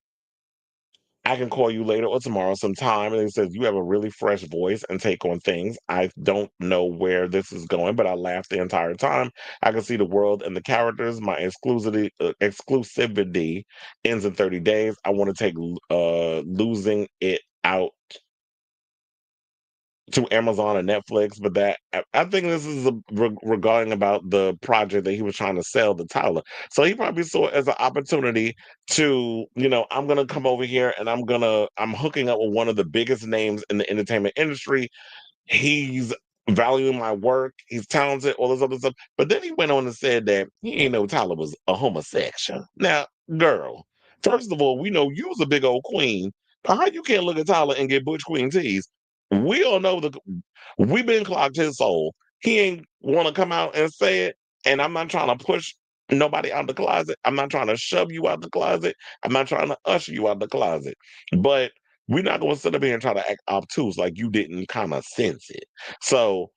"I can call you later or tomorrow sometime." And it says, "You have a really fresh voice and take on things. I don't know where this is going, but I laughed the entire time. I can see the world and the characters. My exclusivity ends in 30 days. I want to take losing it out to Amazon and Netflix." But I think this is regarding about the project that he was trying to sell to Tyler. So he probably saw it as an opportunity to, "I'm gonna come over here and I'm hooking up with one of the biggest names in the entertainment industry. He's valuing my work. He's talented, all this other stuff." But then he went on and said that he ain't know Tyler was a homosexual. Now, girl, first of all, we know you was a big old queen. But how you can't look at Tyler and get butch queen tease? We all know we've been clocked his soul. He ain't want to come out and say it. And I'm not trying to push nobody out the closet. I'm not trying to shove you out the closet. I'm not trying to usher you out the closet. But we're not going to sit up here and try to act obtuse like you didn't kind of sense it. So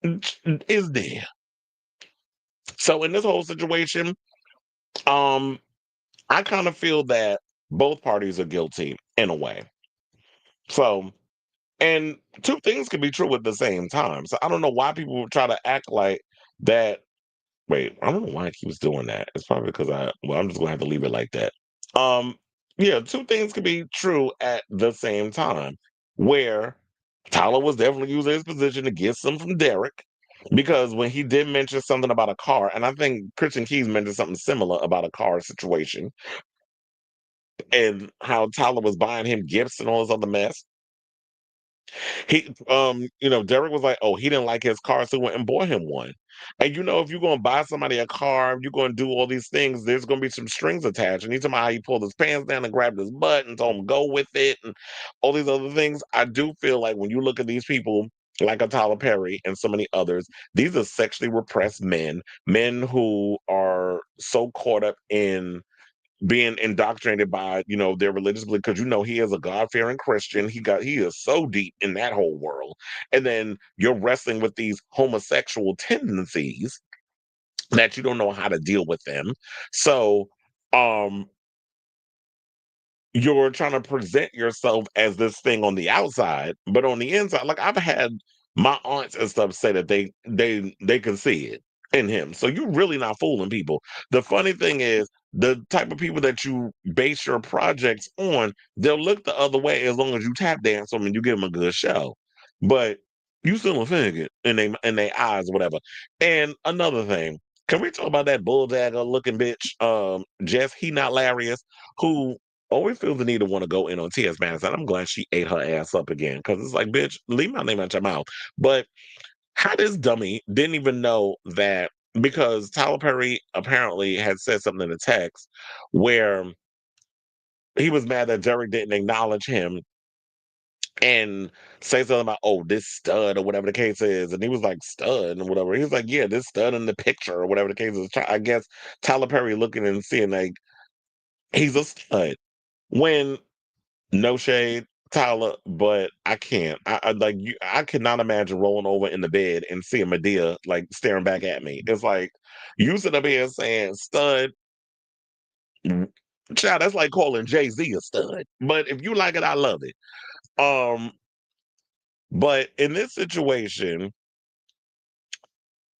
it's there. So in this whole situation, um, I kind of feel that both parties are guilty in a way. So And two things can be true at the same time. So I don't know why people try to act like that. Wait, I don't know why he was doing that. It's probably because I'm just gonna have to leave it like that. Um, yeah, two things can be true at the same time. Where Tyler was definitely using his position to get some from Derek. Because when he did mention something about a car, and I think Christian Keys mentioned something similar about a car situation and how Tyler was buying him gifts and all this other mess. Derek was like, oh, he didn't like his car, so he went and bought him one. And if you're gonna buy somebody a car, you're gonna do all these things, there's gonna be some strings attached. And he's talking about how he pulled his pants down and grabbed his butt and told him go with it and all these other things. I do feel like when you look at these people like a Tyler Perry and so many others, these are sexually repressed men who are so caught up in being indoctrinated by their religious belief, because he is a God-fearing Christian. He is so deep in that whole world, and then you're wrestling with these homosexual tendencies that you don't know how to deal with them. So um you're trying to present yourself as this thing on the outside, but on the inside, like I've had my aunts and stuff say that they can see it in him. So you're really not fooling people. The funny thing is, the type of people that you base your projects on, they'll look the other way as long as you tap dance them and you give them a good show. But you still a faggot in their eyes or whatever. And another thing, can we talk about that bulldagger looking bitch, Jess He Not Larius, who always feels the need to want to go in on T.S. Madison. I'm glad she ate her ass up again, because it's like, bitch, leave my name out your mouth. But how this dummy didn't even know that, because Tyler Perry apparently had said something in the text where he was mad that Derek didn't acknowledge him and say something about, oh, this stud or whatever the case is. And he was like, stud and whatever. He was like, yeah, this stud in the picture or whatever the case is. I guess Tyler Perry looking and seeing like he's a stud. When no shade, Tyler, but I can't. I like you. I cannot imagine rolling over in the bed and seeing Medea like staring back at me. It's like you sit up here saying stud. Child, that's like calling Jay-Z a stud. But if you like it, I love it. Um, but in this situation,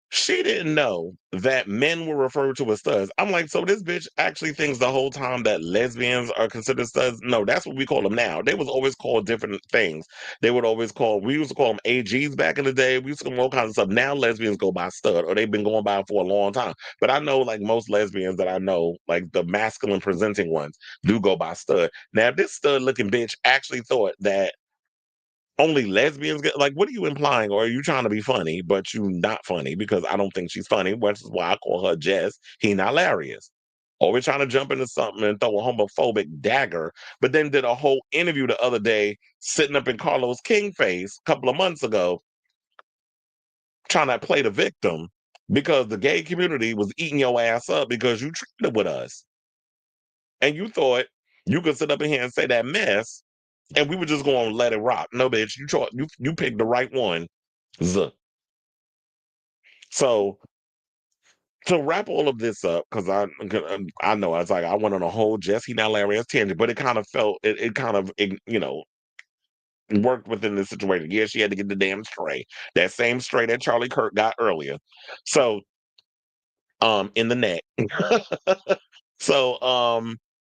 she didn't know that men were referred to as studs. I'm like, so this bitch actually thinks the whole time that lesbians are considered studs? No, that's what we call them now. They was always called different things. We used to call them AGs back in the day. We used to call them all kinds of stuff. Now lesbians go by stud, or they've been going by for a long time. But I know like most lesbians that I know, like the masculine presenting ones, do go by stud. Now, if this stud looking bitch actually thought that only lesbians get, like, what are you implying? Or are you trying to be funny, but you not funny? Because I don't think she's funny, which is why I call her Jess He Not Hilarious. Always trying to jump into something and throw a homophobic dagger, but then did a whole interview the other day sitting up in Carlos King face a couple of months ago trying to play the victim because the gay community was eating your ass up because you traded with us. And you thought you could sit up in here and say that mess and we were just going to let it rock. No, bitch, you picked the right one. Zuh. So to wrap all of this up, because I know it's like I went on a whole Jesse Now Larry tangent, but it kind of felt it kind of worked within this situation. Yeah, she had to get the damn stray, that same stray that Charlie Kirk got earlier. So in the neck. So,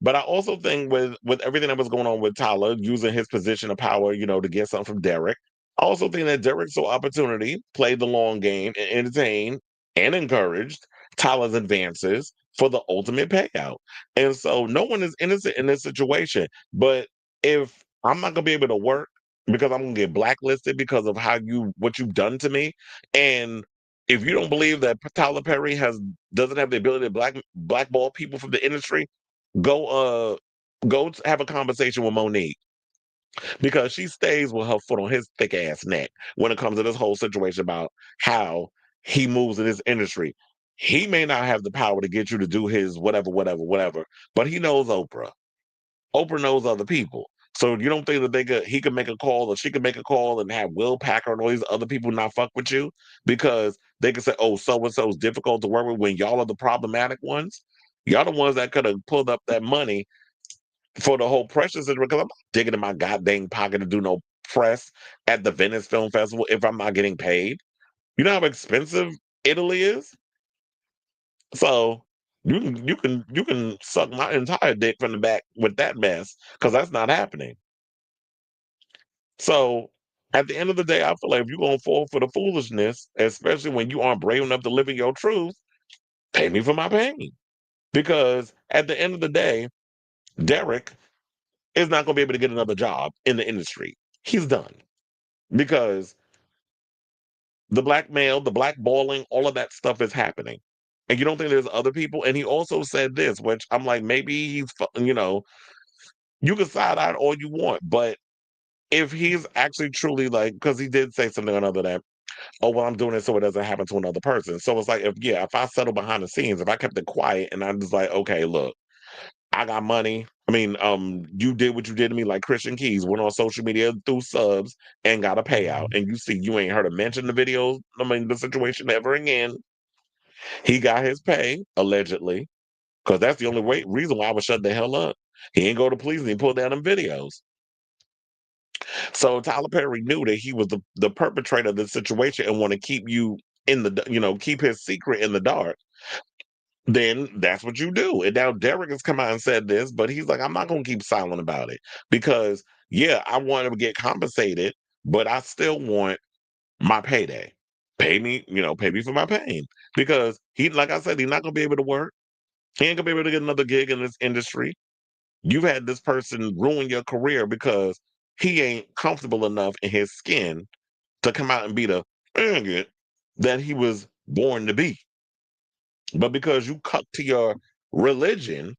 but I also think with everything that was going on with Tyler using his position of power, to get something from Derek, I also think that Derek saw opportunity, played the long game, and entertained and encouraged Tyler's advances for the ultimate payout. And so, no one is innocent in this situation. But if I'm not gonna be able to work because I'm gonna get blacklisted because of what you've done to me, and if you don't believe that Tyler Perry doesn't have the ability to blackball people from the industry, go have a conversation with Monique, because she stays with her foot on his thick ass neck when it comes to this whole situation about how he moves in this industry. He may not have the power to get you to do his whatever, whatever, whatever, but he knows Oprah. Oprah knows other people. So you don't think that he could make a call or she could make a call and have Will Packer and all these other people not fuck with you because they could say, oh, so and so is difficult to work with when y'all are the problematic ones? Y'all the ones that could have pulled up that money for the whole Precious situation, because I'm not digging in my goddamn pocket to do no press at the Venice Film Festival if I'm not getting paid? You know how expensive Italy is? So you can suck my entire dick from the back with that mess because that's not happening. So at the end of the day, I feel like if you're gonna fall for the foolishness, especially when you aren't brave enough to live in your truth, pay me for my pain. Because at the end of the day, Derek is not gonna be able to get another job in the industry. He's done. Because the blackmail, the blackballing, all of that stuff is happening. And you don't think there's other people? And he also said this, which I'm like, maybe you can side eye all you want, but if he's actually truly like, because he did say something or another that, oh, well, I'm doing it so it doesn't happen to another person. So it's like, if I settle behind the scenes, if I kept it quiet and I'm just like, okay, look, I got money. I mean, you did what you did to me, like Christian Keys went on social media through subs and got a payout. And you see, you ain't heard him mention the videos, I mean, the situation ever again. He got his pay, allegedly, because that's the only reason why I was shut the hell up. He ain't go to police and he pulled down them videos. So Tyler Perry knew that he was the perpetrator of the situation and want to keep you in keep his secret in the dark. Then that's what you do. And now Derek has come out and said this, but he's like, I'm not going to keep silent about it because, yeah, I want to get compensated, but I still want my payday. Pay me for my pain because like I said, he's not going to be able to work. He ain't going to be able to get another gig in this industry. You've had this person ruin your career because he ain't comfortable enough in his skin to come out and be the arrogant that he was born to be. But because you cut to your religion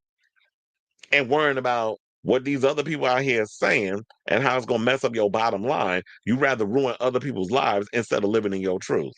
and worrying about what these other people out here are saying and how it's going to mess up your bottom line, you rather ruin other people's lives instead of living in your truth.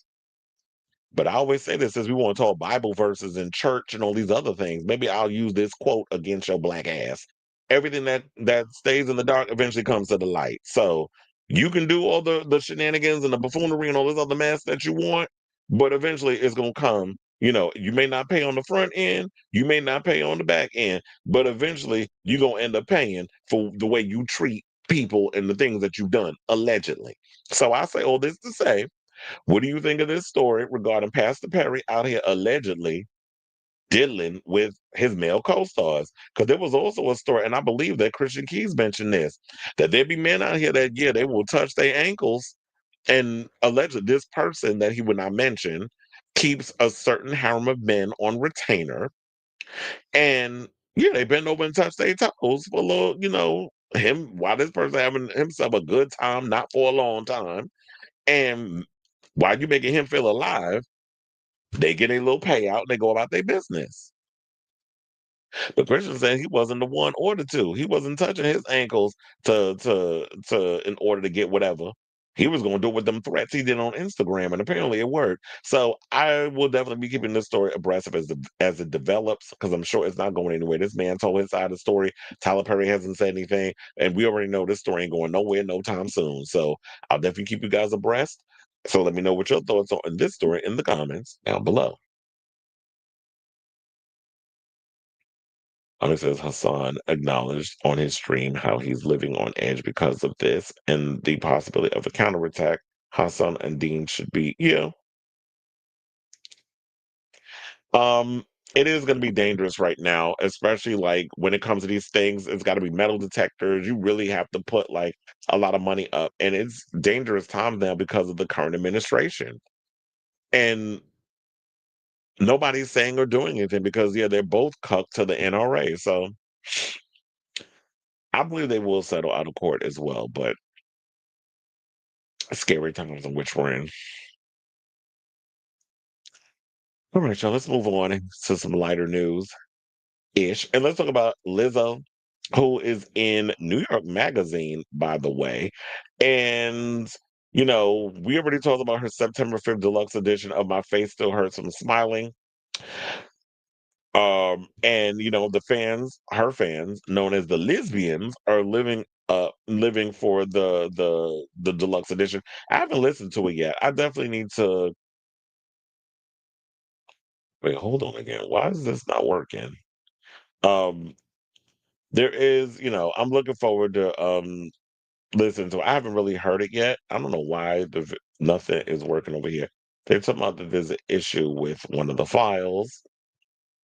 But I always say this, since we want to talk Bible verses in church and all these other things, maybe I'll use this quote against your black ass. Everything that stays in the dark eventually comes to the light. So you can do all the shenanigans and the buffoonery and all this other mess that you want, but eventually it's gonna come. You may not pay on the front end, you may not pay on the back end, but eventually you're gonna end up paying for the way you treat people and the things that you've done, allegedly. So I say all this to say, what do you think of this story regarding Pastor Perry out here allegedly dealing with his male co-stars? Because there was also a story, and I believe that Christian Keys mentioned this, that there be men out here that, yeah, they will touch their ankles, and allegedly this person that he would not mention keeps a certain harem of men on retainer, and yeah, they bend over and touch their toes for a little, him while this person having himself a good time, not for a long time, and while you making him feel alive, they get a little payout and they go about their business. The Christian said he wasn't the one or the two. He wasn't touching his ankles to in order to get whatever. He was going to do it with them threats he did on Instagram, and apparently it worked. So I will definitely be keeping this story abreast of as it develops, because I'm sure it's not going anywhere. This man told his side of the story. Tyler Perry hasn't said anything, and we already know this story ain't going nowhere no time soon. So I'll definitely keep you guys abreast. So let me know what your thoughts are on this story in the comments down below. It says Hassan acknowledged on his stream how he's living on edge because of this and the possibility of a counterattack. Hassan and Dean should be, Um, it is going to be dangerous right now, especially like when it comes to these things. It's got to be metal detectors. You really have to put like a lot of money up, and it's dangerous times now because of the current administration. And nobody's saying or doing anything because yeah, they're both cucked to the NRA. So I believe they will settle out of court as well, but scary times in which we're in. All right, y'all, let's move on to some lighter news ish. And let's talk about Lizzo, who is in New York Magazine, by the way. And, we already talked about her September 5th deluxe edition of My Face Still Hurts from Smiling. And the fans, her fans, known as the lesbians, are living for the deluxe edition. I haven't listened to it yet. I definitely need to wait, hold on again. Why is this not working? Um, there is, I'm looking forward to listen to. I haven't really heard it yet. I don't know why nothing is working over here. They're talking about that there's an issue with one of the files.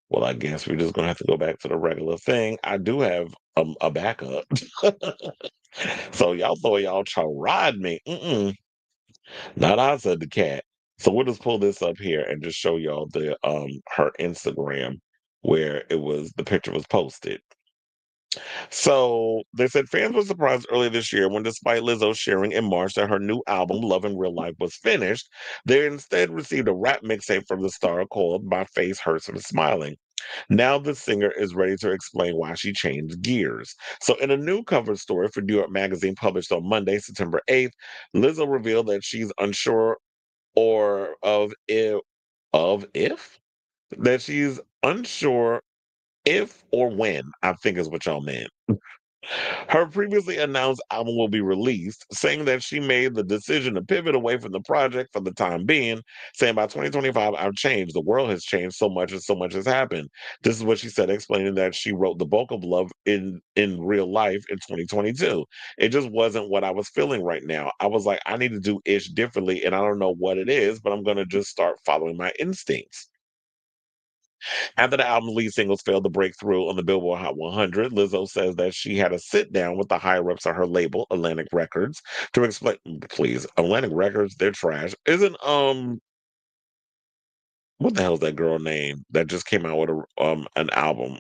Well, I guess we're just gonna have to go back to the regular thing. I do have a backup, so y'all thought y'all tried me. Not I, said the cat. So we'll just pull this up here and just show y'all the her Instagram where the picture was posted. So they said fans were surprised earlier this year when, despite Lizzo sharing in March that her new album, Love in Real Life, was finished, they instead received a rap mixtape from the star called My Face Hurts from Smiling. Now the singer is ready to explain why she changed gears. So in a new cover story for New York Magazine published on Monday, September 8th, Lizzo revealed that she's unsure or if that she's unsure if or when, I think is what y'all meant, her previously announced album will be released, saying that she made the decision to pivot away from the project for the time being, saying by 2025, I've changed. The world has changed so much and so much has happened. This is what she said, explaining that she wrote the bulk of Love in Real Life in 2022. It just wasn't what I was feeling right now. I was like, I need to do ish differently, and I don't know what it is, but I'm going to just start following my instincts. After the album's lead singles failed to break through on the Billboard Hot 100, Lizzo says that she had a sit down with the higher ups of her label, Atlantic Records, to explain. Please, Atlantic Records, they're trash. Isn't what the hell is that girl name that just came out with an album?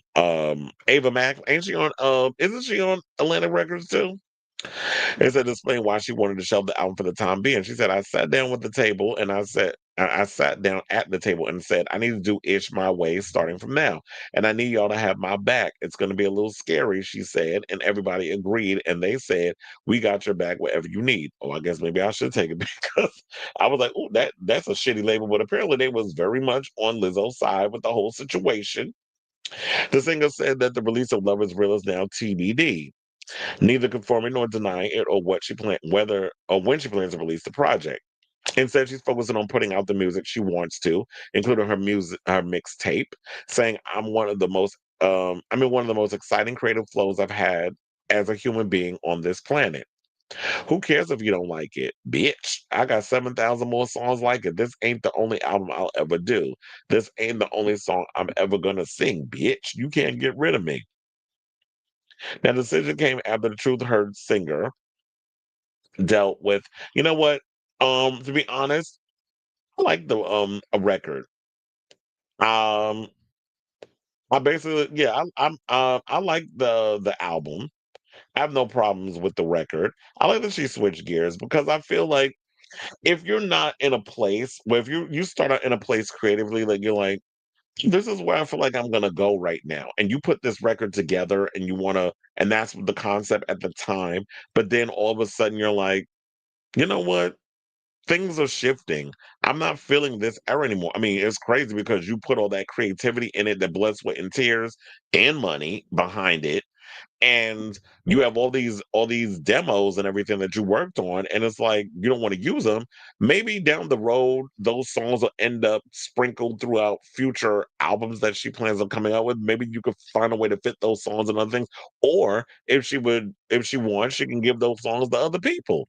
Ava Max, ain't she on? Isn't she on Atlantic Records too? It said to explain why she wanted to shelve the album for the time being. She said, I sat down with the table and I sat down at the table and said, I need to do ish my way starting from now. And I need y'all to have my back. It's going to be a little scary, she said. And everybody agreed. And they said, we got your back wherever you need. Oh, I guess maybe I should take it because I was like, oh, that's a shitty label. But apparently they was very much on Lizzo's side with the whole situation. The singer said that the release of Love is Real is now TBD, neither confirming nor denying it or whether or when she plans to release the project. Instead, she's focusing on putting out the music she wants to, including her mixtape, saying, one of the most exciting creative flows I've had as a human being on this planet. Who cares if you don't like it? Bitch, I got 7,000 more songs like it. This ain't the only album I'll ever do. This ain't the only song I'm ever gonna sing, bitch. You can't get rid of me. Now, the decision came after the Truth Hurts singer dealt with, you know what? To be honest, I like the a record. Um, I basically, yeah, I like the album. I have no problems with the record. I like that she switched gears because I feel like if you're not in a place where if you start out in a place creatively, like you're like, this is where I feel like I'm gonna go right now, and you put this record together, and you wanna, and that's the concept at the time, but then all of a sudden you're like, you know what? Things are shifting. I'm not feeling this era anymore. I mean, it's crazy because you put all that creativity in it, that blood, sweat, and tears and money behind it. And you have all these demos and everything that you worked on, and it's like you don't want to use them. Maybe down the road, those songs will end up sprinkled throughout future albums that she plans on coming out with. Maybe you could find a way to fit those songs and other things. Or if she wants, she can give those songs to other people.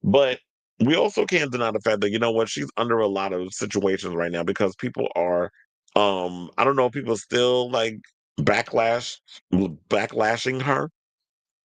But we also can't deny the fact that, you know what, she's under a lot of situations right now because people are, I don't know if people still like backlash backlashing her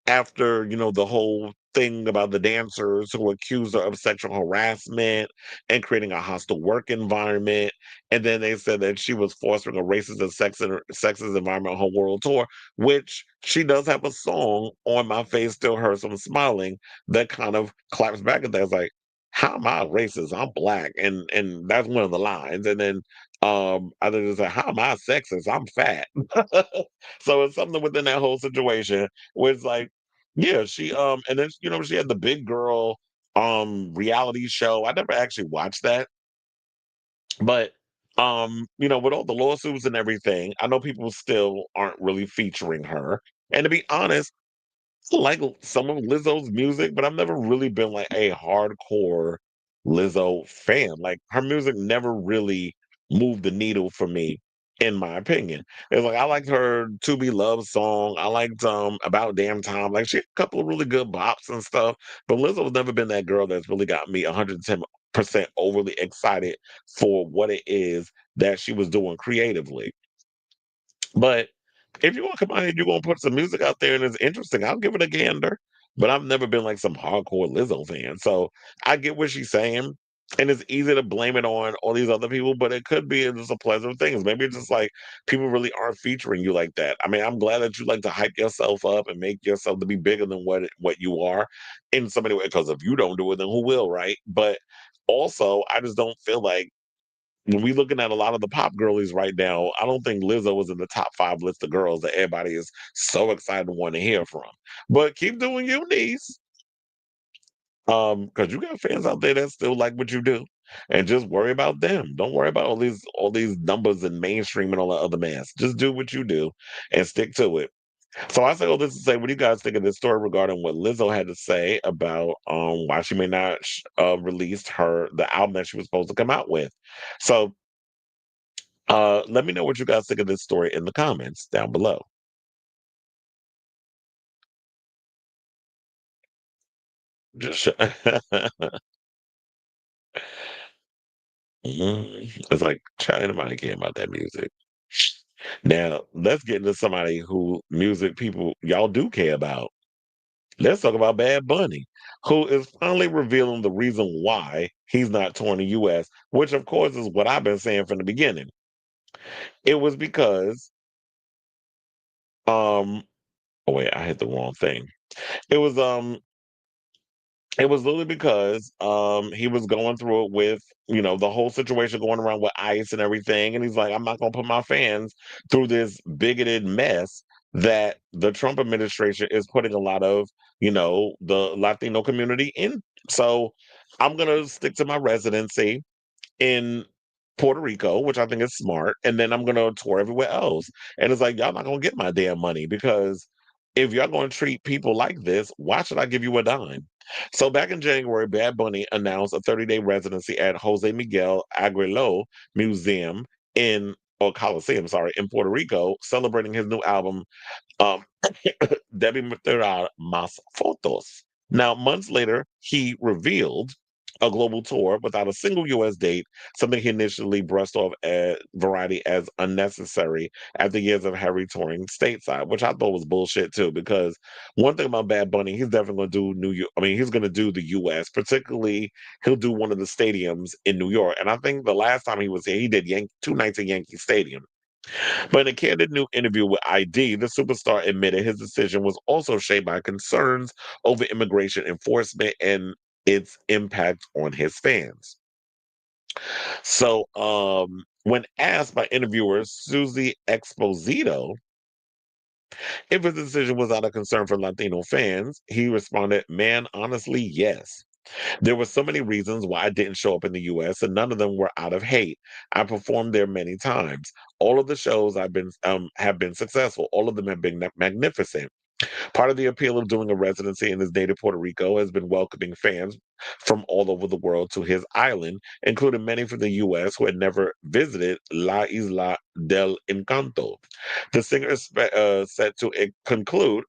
after, the whole thing about the dancers who accused her of sexual harassment and creating a hostile work environment. And then they said that she was fostering a racist and sexist environment on her world tour, which she does have a song on My Face Still Hurts I'm Smiling that kind of claps back at that. It's like, how am I racist? I'm black. And that's one of the lines. And then I think it's like, how am I sexist? I'm fat. So it's something within that whole situation where it's like, yeah, and then she had the Big Girl reality show. I never actually watched that, but with all the lawsuits and everything, I know people still aren't really featuring her. And to be honest, I like some of Lizzo's music, but I've never really been like a hardcore Lizzo fan. Like her music never really moved the needle for me in my opinion. It's like I liked her To Be Loved song. I liked About Damn Time. Like she had a couple of really good bops and stuff. But Lizzo's never been that girl that's really got me 110% overly excited for what it is that she was doing creatively. But if you want to come out here and you're gonna put some music out there and it's interesting, I'll give it a gander. But I've never been like some hardcore Lizzo fan. So I get what she's saying. And it's easy to blame it on all these other people, but it could be just a pleasant thing. Maybe it's just like people really aren't featuring you like that. I mean, I'm glad that you like to hype yourself up and make yourself to be bigger than what you are in so many ways. Because if you don't do it, then who will, right? But also, I just don't feel like when we looking at a lot of the pop girlies right now, I don't think Lizzo was in the top 5 list of girls that everybody is so excited to want to hear from. But keep doing you, niece. Because you got fans out there that still like what you do. And just worry about them. Don't worry about all these numbers and mainstream and all the other mess. Just do what you do and stick to it. So I say all this to say, what do you guys think of this story regarding what Lizzo had to say about why she may not release the album that she was supposed to come out with? So let me know what you guys think of this story in the comments down below. Just it's like China nobody care about that music. Now let's get into somebody who music people y'all do care about. Let's talk about Bad Bunny, who is finally revealing the reason why he's not touring the US, which of course is what I've been saying from the beginning. It was because oh wait, I hit the wrong thing. It was It was literally because he was going through it with, the whole situation going around with ICE and everything. And he's like, I'm not gonna put my fans through this bigoted mess that the Trump administration is putting a lot of, the Latino community in. So I'm gonna stick to my residency in Puerto Rico, which I think is smart, and then I'm gonna tour everywhere else. And it's like y'all not gonna get my damn money because if y'all gonna treat people like this, why should I give you a dime? So back in January, Bad Bunny announced a 30-day residency at Jose Miguel Agrelo Museum or Coliseum, sorry, in Puerto Rico, celebrating his new album, um, Debbie Mostrar Más Fotos. Now, months later, he revealed a global tour without a single US date, something he initially brushed off at Variety as unnecessary after years of heavy touring stateside, which I thought was bullshit too, because one thing about Bad Bunny, he's definitely going to do he's going to do the US, particularly he'll do one of the stadiums in New York. And I think the last time he was here, he did 2 nights at Yankee Stadium. But in a candid new interview with ID, the superstar admitted his decision was also shaped by concerns over immigration enforcement and its impact on his fans. So, when asked by interviewer Susie Exposito if his decision was out of concern for Latino fans, he responded, "Man, honestly, yes. There were so many reasons why I didn't show up in the US, and none of them were out of hate. I performed there many times. All of the shows I've been have been successful. All of them have been magnificent. Part of the appeal of doing a residency in his native Puerto Rico has been welcoming fans from all over the world to his island, including many from the US who had never visited La Isla del Encanto." The singer is set to conclude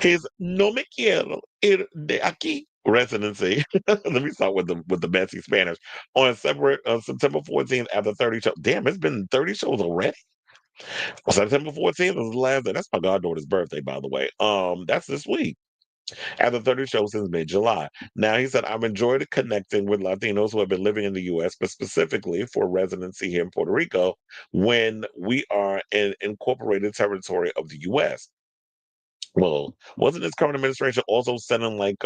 his "No me quiero ir de aquí" residency. Let me start with the messy Spanish. On September 14th after 30 shows. Damn, it's been 30 shows already. September 14th is the last day. That's my goddaughter's birthday, by the way. That's this week. After 30 shows since mid-July. Now he said, I've enjoyed connecting with Latinos who have been living in the US, but specifically for residency here in Puerto Rico when we are in incorporated territory of the US. Well, wasn't his current administration also sending like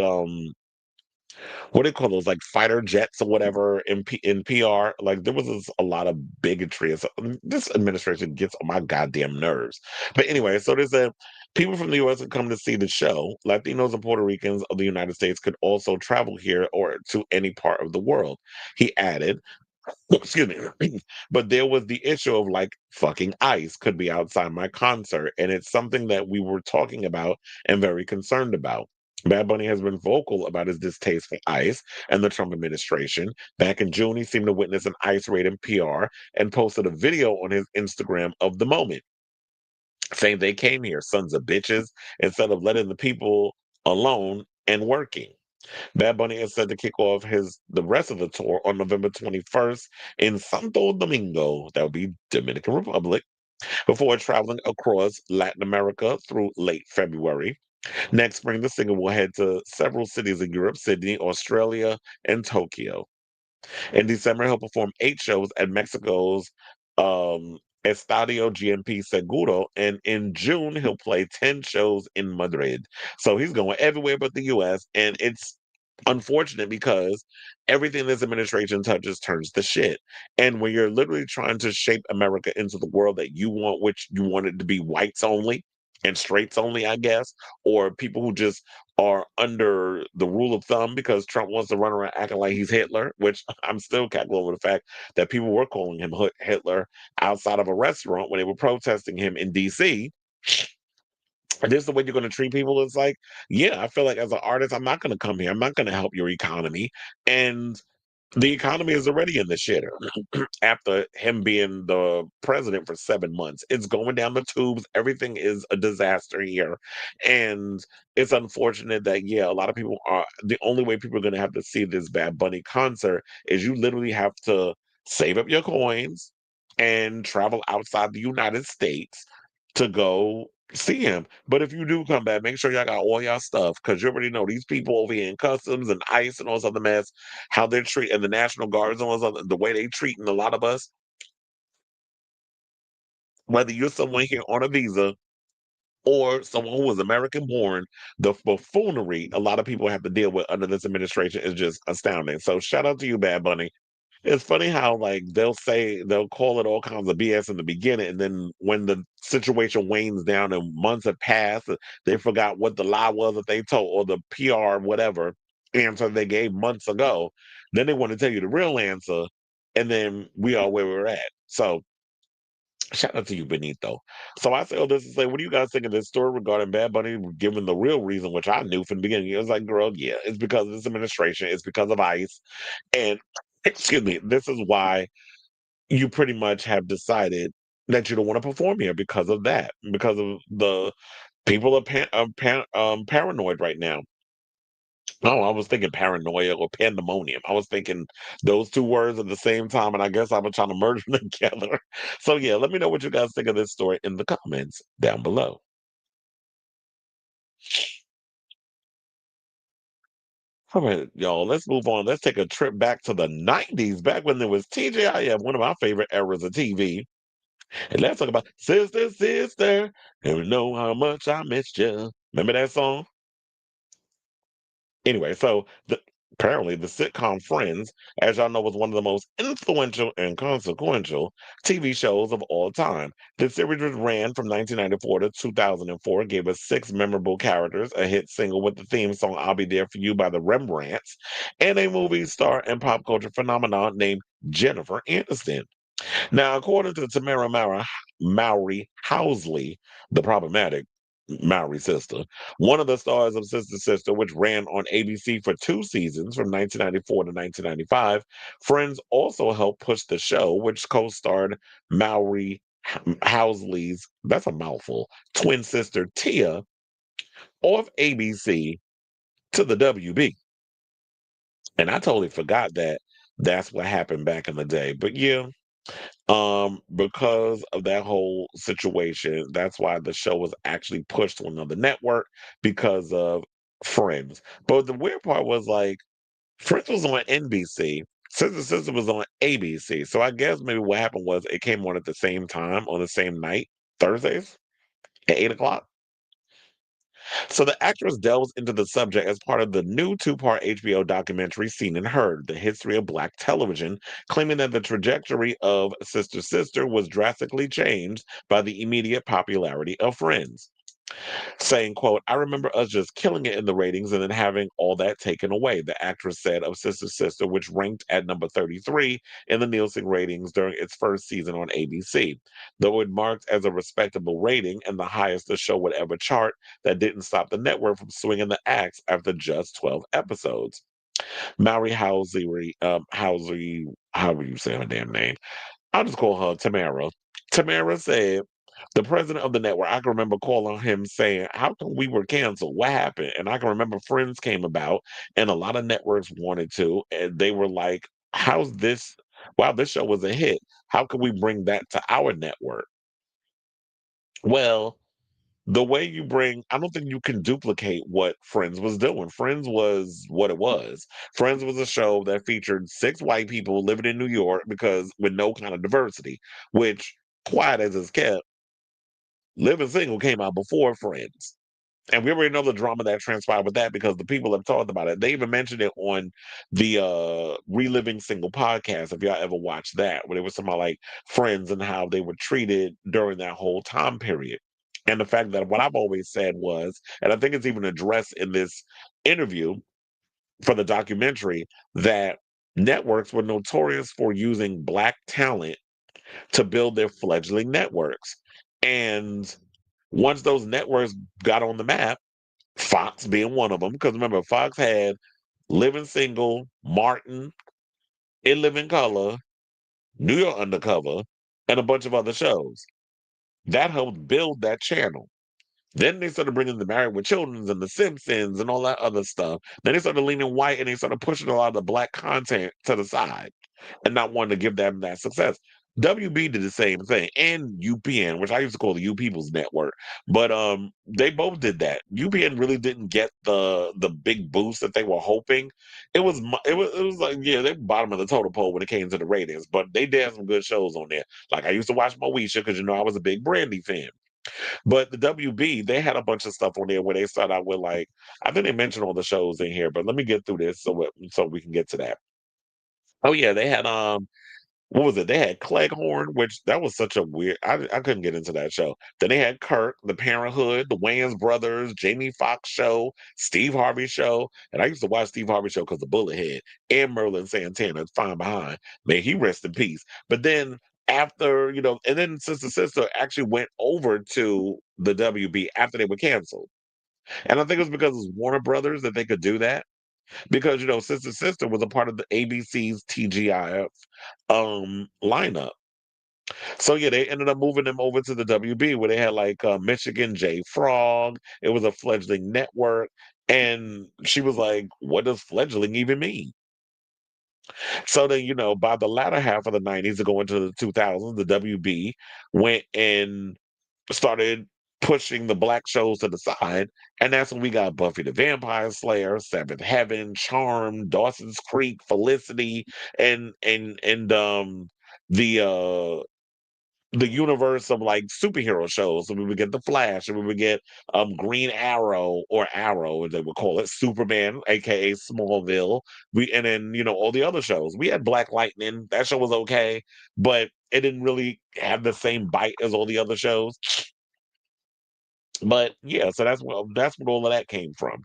what do you call those, like fighter jets or whatever in PR? Like there was a lot of bigotry. This administration gets on my goddamn nerves. But anyway, so there's a people from the US that come to see the show. Latinos and Puerto Ricans of the United States could also travel here or to any part of the world. He added, excuse me, but there was the issue of like fucking ICE could be outside my concert, and it's something that we were talking about and very concerned about. Bad Bunny has been vocal about his distaste for ICE and the Trump administration. Back in June, he seemed to witness an ICE raid in PR and posted a video on his Instagram of the moment, saying they came here, sons of bitches, instead of letting the people alone and working. Bad Bunny is set to kick off the rest of the tour on November 21st in Santo Domingo, that would be Dominican Republic, before traveling across Latin America through late February. Next spring, the singer will head to several cities in Europe, Sydney, Australia, and Tokyo. In December, he'll perform 8 shows at Mexico's Estadio GMP Seguro, and in June, he'll play 10 shows in Madrid. So he's going everywhere but the US, and it's unfortunate because everything this administration touches turns to shit. And when you're literally trying to shape America into the world that you want, which you want it to be whites only and straights only, I guess, or people who just are under the rule of thumb because Trump wants to run around acting like he's Hitler, which I'm still cackling over the fact that people were calling him Hitler outside of a restaurant when they were protesting him in DC. This is the way you're going to treat people. It's like, yeah, I feel like as an artist, I'm not going to come here. I'm not going to help your economy. And the economy is already in the shitter after him being the president for 7 months. It's going down the tubes. Everything is a disaster here. And it's unfortunate that, yeah, a lot of people are the only way people are going to have to see this Bad Bunny concert is you literally have to save up your coins and travel outside the United States to go see him. But if you do come back, make sure y'all got all y'all stuff because you already know these people over here in customs and ICE and all this other mess, how they're treating the National Guards and all this other, the way they treating a lot of us. Whether you're someone here on a visa or someone who was American born, the buffoonery a lot of people have to deal with under this administration is just astounding. So shout out to you, Bad Bunny. It's funny how like they'll call it all kinds of BS in the beginning, and then when the situation wanes down and months have passed, they forgot what the lie was that they told or the PR whatever answer they gave months ago. Then they want to tell you the real answer, and then we are where we're at. So shout out to you, Benito. So I say all this to say, what do you guys think of this story regarding Bad Bunny given the real reason, which I knew from the beginning? It was like, girl, yeah, it's because of this administration, it's because of ICE. And excuse me, this is why you pretty much have decided that you don't want to perform here because of that, because of the people are paranoid right now. Oh, I was thinking paranoia or pandemonium. I was thinking those two words at the same time, and I guess I was trying to merge them together. So yeah, let me know what you guys think of this story in the comments down below. All right, y'all, let's move on. Let's take a trip back to the 90s, back when there was TGIF, one of my favorite eras of TV. And let's talk about Sister, Sister, and you know how much I missed you. Remember that song? Anyway, apparently the sitcom Friends, as y'all know, was one of the most influential and consequential TV shows of all time. The series was ran from 1994 to 2004, gave us 6 memorable characters, a hit single with the theme song I'll Be There For You by the Rembrandts, and a movie star and pop culture phenomenon named Jennifer Aniston. Now, according to Tamera Mowry-Housley, the problematic Mowry sister, one of the stars of Sister Sister, which ran on ABC for 2 seasons from 1994 to 1995, Friends also helped push the show, which co-starred Mowry Housley's, that's a mouthful, twin sister Tia, off ABC to the WB. And I totally forgot that that's what happened back in the day. But yeah, because of that whole situation, that's why the show was actually pushed to another network because of Friends. But the weird part was like Friends was on NBC, Sister Sister was on ABC. So I guess maybe what happened was it came on at the same time on the same night, Thursdays at 8 o'clock. So the actress delves into the subject as part of the new 2-part HBO documentary Seen and Heard, The History of Black Television, claiming that the trajectory of Sister Sister was drastically changed by the immediate popularity of Friends. saying, quote, "I remember us just killing it in the ratings and then having all that taken away," the actress said of Sister Sister, which ranked at number 33 in the Nielsen ratings during its first season on ABC. Though it marked as a respectable rating and the highest the show would ever chart, that didn't stop the network from swinging the axe after just 12 episodes. Mowry-Housley, however you say her damn name, I'll just call her Tamera. Tamera said, "The president of the network, I can remember calling him saying, 'How come we were canceled? What happened?' And I can remember Friends came about and a lot of networks wanted to, and they were like, 'How's this? Wow, this show was a hit. How can we bring that to our network?'" Well, the way you bring, I don't think you can duplicate what Friends was doing. Friends was what it was. Friends was a show that featured six white people living in New York because with no kind of diversity, which, quiet as it's kept, Living Single came out before Friends. And we already know the drama that transpired with that because the people have talked about it. They even mentioned it on the Reliving Single podcast, if y'all ever watched that, where it was talking about like friends and how they were treated during that whole time period. And the fact that what I've always said was, and I think it's even addressed in this interview for the documentary, that networks were notorious for using Black talent to build their fledgling networks. And once those networks got on the map, Fox being one of them, because remember, Fox had Living Single, Martin, In Living Color, New York Undercover, and a bunch of other shows. That helped build that channel. Then they started bringing the Married with Children and the Simpsons and all that other stuff. Then they started leaning white and they started pushing a lot of the Black content to the side and not wanting to give them that success. WB did the same thing, and UPN, which I used to call the U People's Network, but they both did that. UPN really didn't get the big boost that they were hoping. It was like, yeah, they were bottom of the totem pole when it came to the ratings, but they did have some good shows on there. Like I used to watch Moesha because I was a big Brandy fan. But the WB, they had a bunch of stuff on there where they started out with like, I think they mentioned all the shows in here, but let me get through this so we can get to that. Oh yeah, they had what was it? They had Cleghorn, which that was such a weird. I couldn't get into that show. Then they had Kirk, The Parenthood, the Wayans brothers, Jamie Foxx show, Steve Harvey show, and I used to watch Steve Harvey show because the Bullethead and Merlin Santana, Fine Behind. May he rest in peace. But then after and then Sister Sister actually went over to the WB after they were canceled, and I think it was because it was Warner Brothers that they could do that because Sister Sister was a part of the ABC's TGIF lineup. So yeah, they ended up moving them over to the WB where they had like Michigan J Frog. It was a fledgling network, and she was like, "What does fledgling even mean?" So then by the latter half of the '90s to go into the 2000s, the WB went and started pushing the Black shows to the side, and that's when we got Buffy the Vampire Slayer, Seventh Heaven, Charmed, Dawson's Creek, Felicity, and the universe of like superhero shows. So we would get the Flash, and we would get Green Arrow, or Arrow as they would call it, Superman, aka Smallville. And then all the other shows. We had Black Lightning. That show was okay, but it didn't really have the same bite as all the other shows. But yeah, so that's what all of that came from.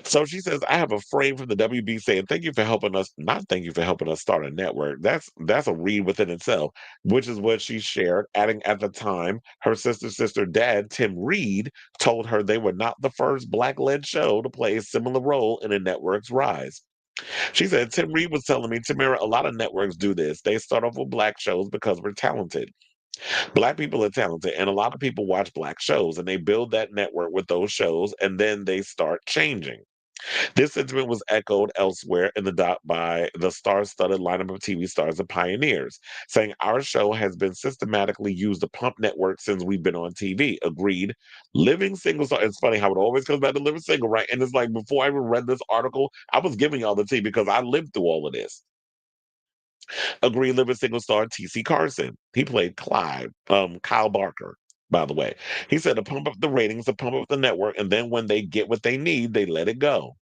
So she says, "I have a frame from the WB saying, 'Thank you for helping us,' not 'thank you for helping us start a network.'" That's a read within itself, which is what she shared, adding at the time her sister dad, Tim Reed, told her they were not the first Black-led show to play a similar role in a network's rise. She said, "Tim Reed was telling me, 'Tamera, a lot of networks do this. They start off with Black shows because we're talented. Black people are talented, and a lot of people watch Black shows, and they build that network with those shows, and then they start changing.'" This sentiment was echoed elsewhere in the doc by the star-studded lineup of TV stars and pioneers, saying, "Our show has been systematically used to pump networks since we've been on TV." Agreed. Living Single star. It's funny how it always comes back to Living Single, right? And it's like before I even read this article, I was giving y'all the tea because I lived through all of this. Agreed. Living Single star T.C. Carson. He played Kyle Barker, by the way. He said, "To pump up the ratings, to pump up the network, and then when they get what they need, they let it go."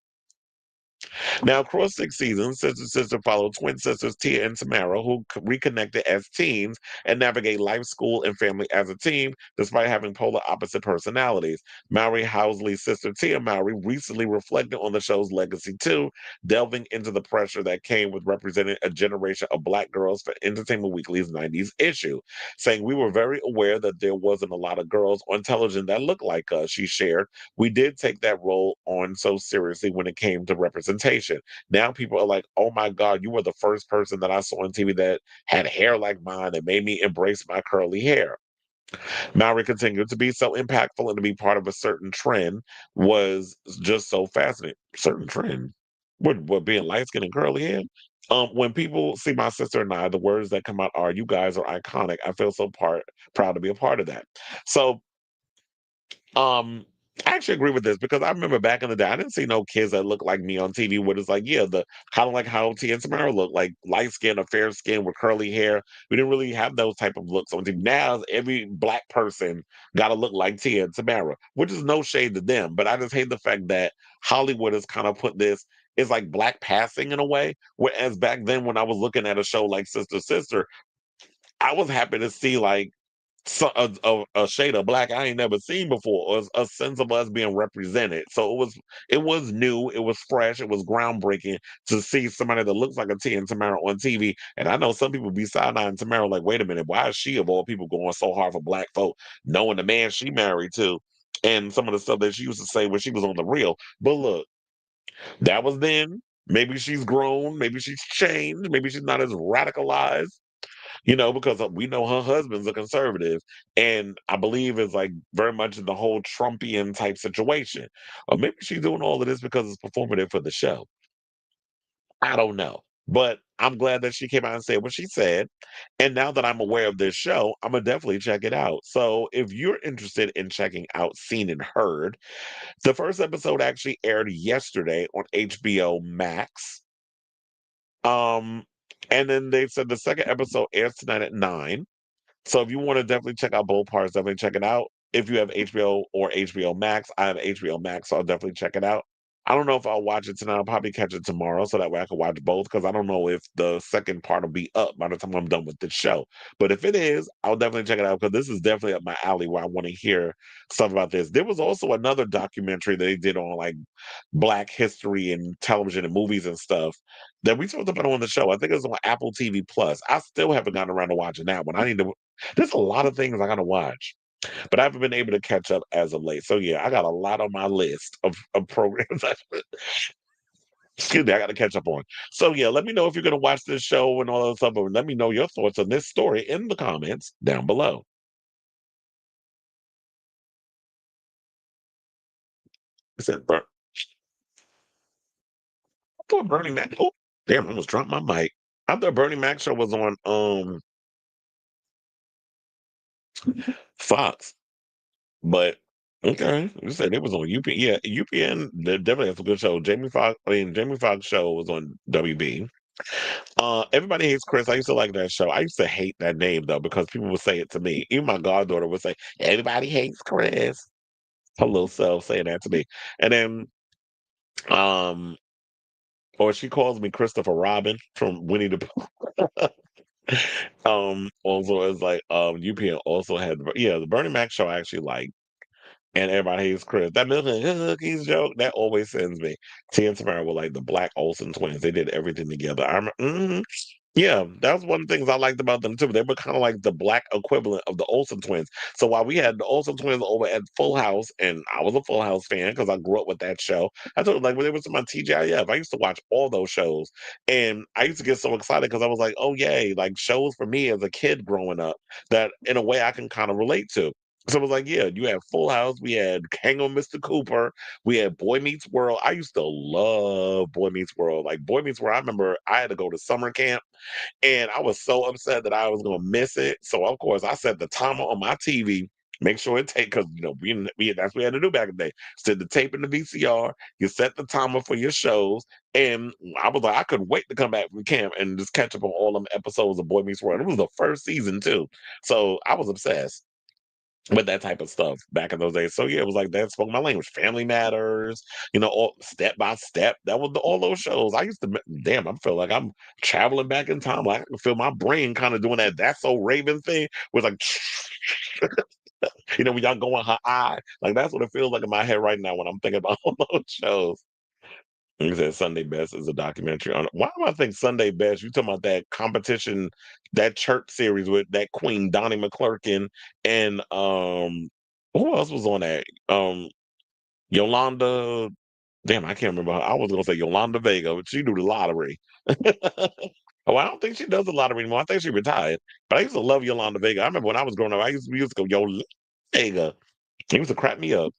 Now, across 6 seasons, Sister Sister followed twin sisters Tia and Tamera, who reconnected as teens and navigate life, school, and family as a team, despite having polar opposite personalities. Mowry-Housley's sister Tia Mowry recently reflected on the show's legacy too, delving into the pressure that came with representing a generation of Black girls for Entertainment Weekly's 90s issue, saying, "We were very aware that there wasn't a lot of girls on television that looked like us," she shared. "We did take that role on so seriously when it came to representation. Now people are like, oh my God, you were the first person that I saw on TV that had hair like mine and made me embrace my curly hair." Mowry continued, "To be so impactful and to be part of a certain trend was just so fascinating." Certain trend? What being light skinned and curly hair? When people see my sister and I, the words that come out are, "You guys are iconic." I feel so proud to be a part of that. So um, I actually agree with this because I remember back in the day, I didn't see no kids that looked like me on TV. What it's like, yeah, the kind of like how T and Tamara look, like light skin or fair skin with curly hair. We didn't really have those type of looks on TV. Now every Black person got to look like Tia and Tamara, which is no shade to them, but I just hate the fact that Hollywood has kind of put this. It's like Black passing in a way. Whereas back then, when I was looking at a show like Sister Sister, I was happy to see like a shade of Black I ain't never seen before, or a sense of us being represented. So it was new, it was fresh, it was groundbreaking to see somebody that looks like a T and Tamara on TV. And I know some people be side-eyeing Tamara like, wait a minute, why is she of all people going so hard for Black folk, knowing the man she married to, and some of the stuff that she used to say when she was on the real. But look, that was then. Maybe she's grown, maybe she's changed, maybe she's not as radicalized, because we know her husband's a conservative, and I believe it's like very much in the whole Trumpian type situation. Or maybe she's doing all of this because it's performative for the show. I don't know. But I'm glad that she came out and said what she said. And now that I'm aware of this show, I'm going to definitely check it out. So if you're interested in checking out Seen and Heard, the first episode actually aired yesterday on HBO Max. Um, and then they said the second episode airs tonight at 9. So if you want to definitely check out both parts, definitely check it out. If you have HBO or HBO Max, I have HBO Max, so I'll definitely check it out. I don't know if I'll watch it tonight. I'll probably catch it tomorrow so that way I can watch both because I don't know if the second part will be up by the time I'm done with the show. But if it is, I'll definitely check it out because this is definitely up my alley where I want to hear stuff about this. There was also another documentary that they did on like Black history and television and movies and stuff that we talked about on the show. I think it was on Apple TV Plus. I still haven't gotten around to watching that one. I need to. There's a lot of things I gotta watch, but I haven't been able to catch up as of late. So yeah, I got a lot on my list of programs. Excuse me, I got to catch up on. So yeah, let me know if you're gonna watch this show and all that stuff. But let me know your thoughts on this story in the comments down below. I said, I thought Bernie Mac. Oh, damn! I almost dropped my mic. I thought Bernie Mac show was on Fox. But okay, you said it was on UPN. Yeah, UPN definitely has a good show. Jamie Foxx show was on WB. Everybody hates Chris. I used to like that show. I used to hate that name though because people would say it to me. Even my goddaughter would say, "Everybody hates Chris." Her little self saying that to me, and then um, or she calls me Christopher Robin from Winnie the Pooh. Also it's like UPN also had the Bernie Mac show I actually like. And everybody hates Chris. That milk and cookies joke, that always sends me. T and Tamara were like the Black Olsen twins. They did everything together. Yeah, that was one of the things I liked about them too. They were kind of like the Black equivalent of the Olsen twins. So while we had the Olsen twins over at Full House, and I was a Full House fan because I grew up with that show. I told like when they was on my TGIF, I used to watch all those shows, and I used to get so excited because I was like, oh yay, like shows for me as a kid growing up that in a way I can kind of relate to. So it was like, yeah, you had Full House, we had Hang on Mr. Cooper, we had Boy Meets World. I used to love Boy Meets World. Like Boy Meets World, I remember I had to go to summer camp and I was so upset that I was gonna miss it. So of course I set the timer on my TV, make sure it take because we that's what we had to do back in the day. Set the tape in the VCR, you set the timer for your shows, and I was like, I couldn't wait to come back from camp and just catch up on all them episodes of Boy Meets World. It was the first season too. So I was obsessed. with that type of stuff back in those days. So yeah, it was like that spoke my language. Family Matters, all Step by Step. That was all those shows. I used to, damn, I feel like I'm traveling back in time. Like I can feel my brain kind of doing that. That's so Raven thing was like, when y'all go in her eye. Like that's what it feels like in my head right now when I'm thinking about all those shows. You said Sunday Best is a documentary on. Why do I think Sunday Best? You talking about that competition, that church series with that Queen Donnie McClurkin and who else was on that? Yolanda. Damn, I can't remember. I was gonna say Yolanda Vega, but she do the lottery. Oh, I don't think she does the lottery anymore. I think she retired. But I used to love Yolanda Vega. I remember when I was growing up, we used to go Yolanda Vega. He used to crack me up.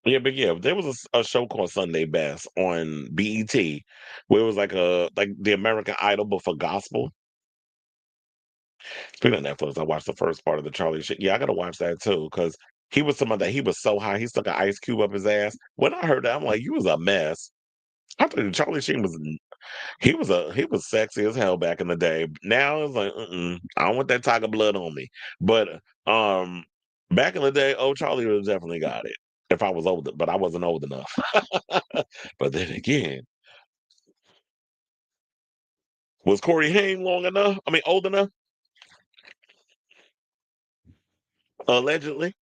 Yeah, but yeah, there was a show called Sunday Best on BET, where it was like the American Idol, but for gospel. Speaking of Netflix, I watched the first part of the Charlie shit. Yeah, I gotta watch that too, because he was someone that he was so high, he stuck an ice cube up his ass. When I heard that, I'm like, you was a mess. I thought Charlie Sheen was he was sexy as hell back in the day. Now it's like, I don't want that tiger blood on me. But back in the day, oh Charlie would have definitely got it if I was older, but I wasn't old enough. But then again, was Corey Haim long enough? I mean, old enough? Allegedly.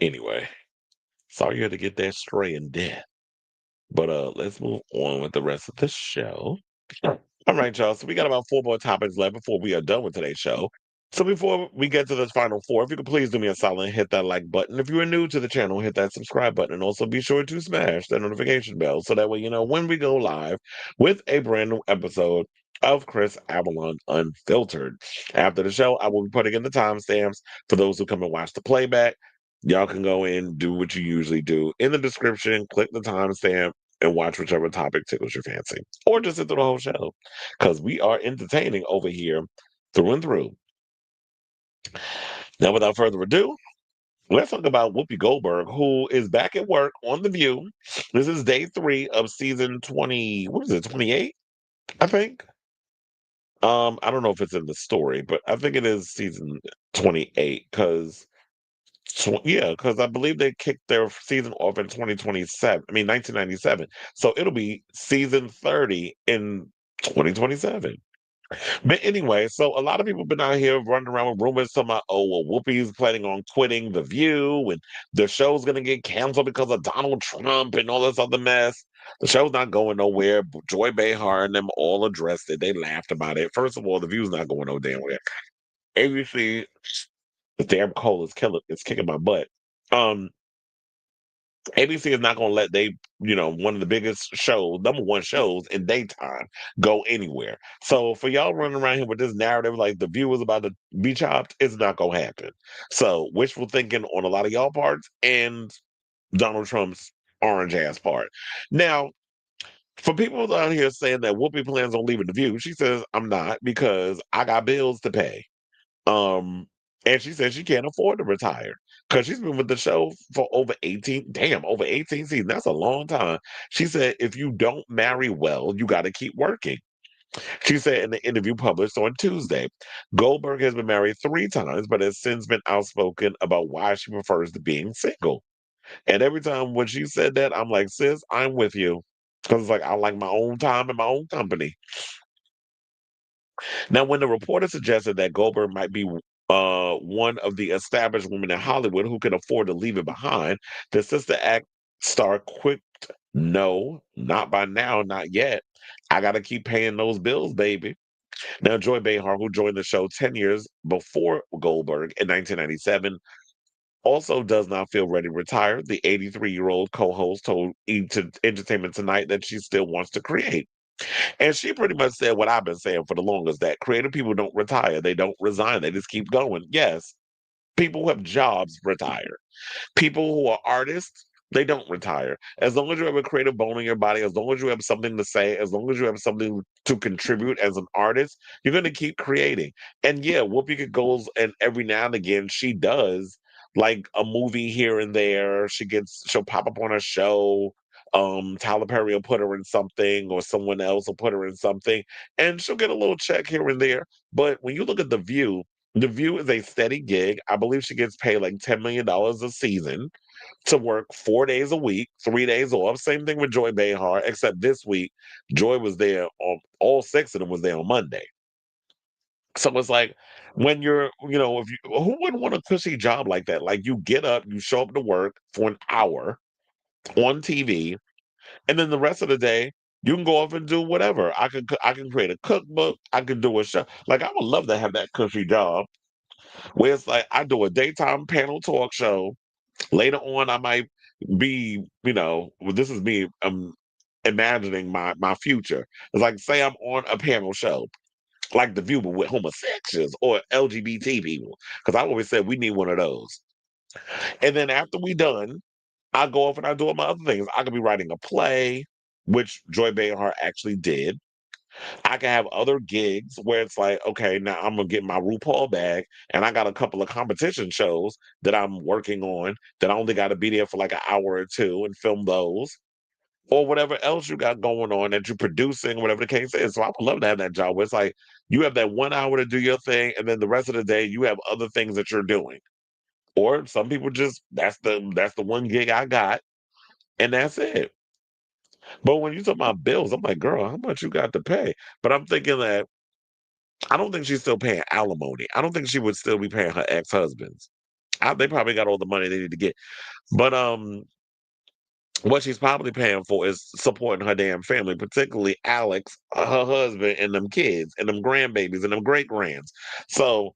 Anyway, sorry you had to get that stray in death. But let's move on with the rest of the show. All right, y'all. So we got about 4 more topics left before we are done with today's show. So before we get to this final 4, if you could please do me a solid and hit that like button. If you are new to the channel, hit that subscribe button. And also be sure to smash that notification bell so that way you know when we go live with a brand new episode of Chris Avalon Unfiltered. After the show, I will be putting in the timestamps for those who come and watch the playback. Y'all can go in, do what you usually do. In the description, click the timestamp and watch whichever topic tickles your fancy. Or just sit through the whole show. Because we are entertaining over here through and through. Now, without further ado, let's talk about Whoopi Goldberg, who is back at work on The View. This is day 3 of season 20, what is it, 28? I think. I don't know if it's in the story, but I think it is season 28 because because I believe they kicked their season off in 2027. I mean 1997. So it'll be season 30 in 2027. But anyway, so a lot of people been out here running around with rumors talking about, oh, well, Whoopi's planning on quitting The View and the show's going to get canceled because of Donald Trump and all this other mess. The show's not going nowhere. Joy Behar and them all addressed it. They laughed about it. First of all, The View's not going no damn where. ABC, the damn cold is kicking my butt. Um, ABC is not going to let one of the biggest shows, number one shows in daytime, go anywhere. So for y'all running around here with this narrative like The View is about to be chopped, it's not going to happen. So wishful thinking on a lot of y'all parts and Donald Trump's orange ass part. Now, for people out here saying that Whoopi plans on leaving The View, she says, I'm not because I got bills to pay. Um, and she said she can't afford to retire because she's been with the show for over 18 seasons. That's a long time. She said, if you don't marry well, you got to keep working. She said in the interview published on Tuesday, Goldberg has been married 3 times, but has since been outspoken about why she prefers to being single. And every time when she said that, I'm like, sis, I'm with you. Because it's like, I like my own time and my own company. Now, when the reporter suggested that Goldberg might be one of the established women in Hollywood who can afford to leave it behind, the Sister Act star quipped, no, not by now, not yet. I got to keep paying those bills, baby. Now, Joy Behar, who joined the show 10 years before Goldberg in 1997, also does not feel ready to retire. The 83-year-old co-host told Entertainment Tonight that she still wants to create. And she pretty much said what I've been saying for the longest, that creative people don't retire. They don't resign. They just keep going. Yes, people who have jobs retire. People who are artists, they don't retire. As long as you have a creative bone in your body, as long as you have something to say, as long as you have something to contribute as an artist, you're going to keep creating. And yeah, Whoopi goes and every now and again she does like a movie here and there. She'll pop up on a show. Tyler Perry will put her in something, or someone else will put her in something, and she'll get a little check here and there. But when you look at The View is a steady gig. I believe she gets paid like $10 million a season to work 4 days a week, 3 days off. Same thing with Joy Behar, except this week, Joy was there on all six of them was there on Monday. So it's like when if you who wouldn't want a cushy job like that? Like you get up, you show up to work for an hour on TV, and then the rest of the day you can go off and do whatever. I can create a cookbook. I can do a show. Like I would love to have that cushy job where it's like I do a daytime panel talk show. Later on, I might be, well, this is me imagining my future. It's like say I'm on a panel show like The View, but with homosexuals or LGBT people. Because I always said we need one of those. And then after we done, I go off and I do all my other things. I could be writing a play, which Joy Behar actually did. I can have other gigs where it's like, okay, now I'm gonna get my RuPaul bag, and I got a couple of competition shows that I'm working on that I only got to be there for like an hour or two and film those, or whatever else you got going on that you're producing, whatever the case is. So I would love to have that job where it's like you have that 1 hour to do your thing, and then the rest of the day you have other things that you're doing. Or some people just that's the one gig I got, and that's it. But when you talk about bills, I'm like, girl, how much you got to pay? But I'm thinking that I don't think she's still paying alimony. I don't think she would still be paying her ex-husbands. They probably got all the money they need to get. But what she's probably paying for is supporting her damn family, particularly Alex, her husband, and them kids, and them grandbabies, and them great grands. So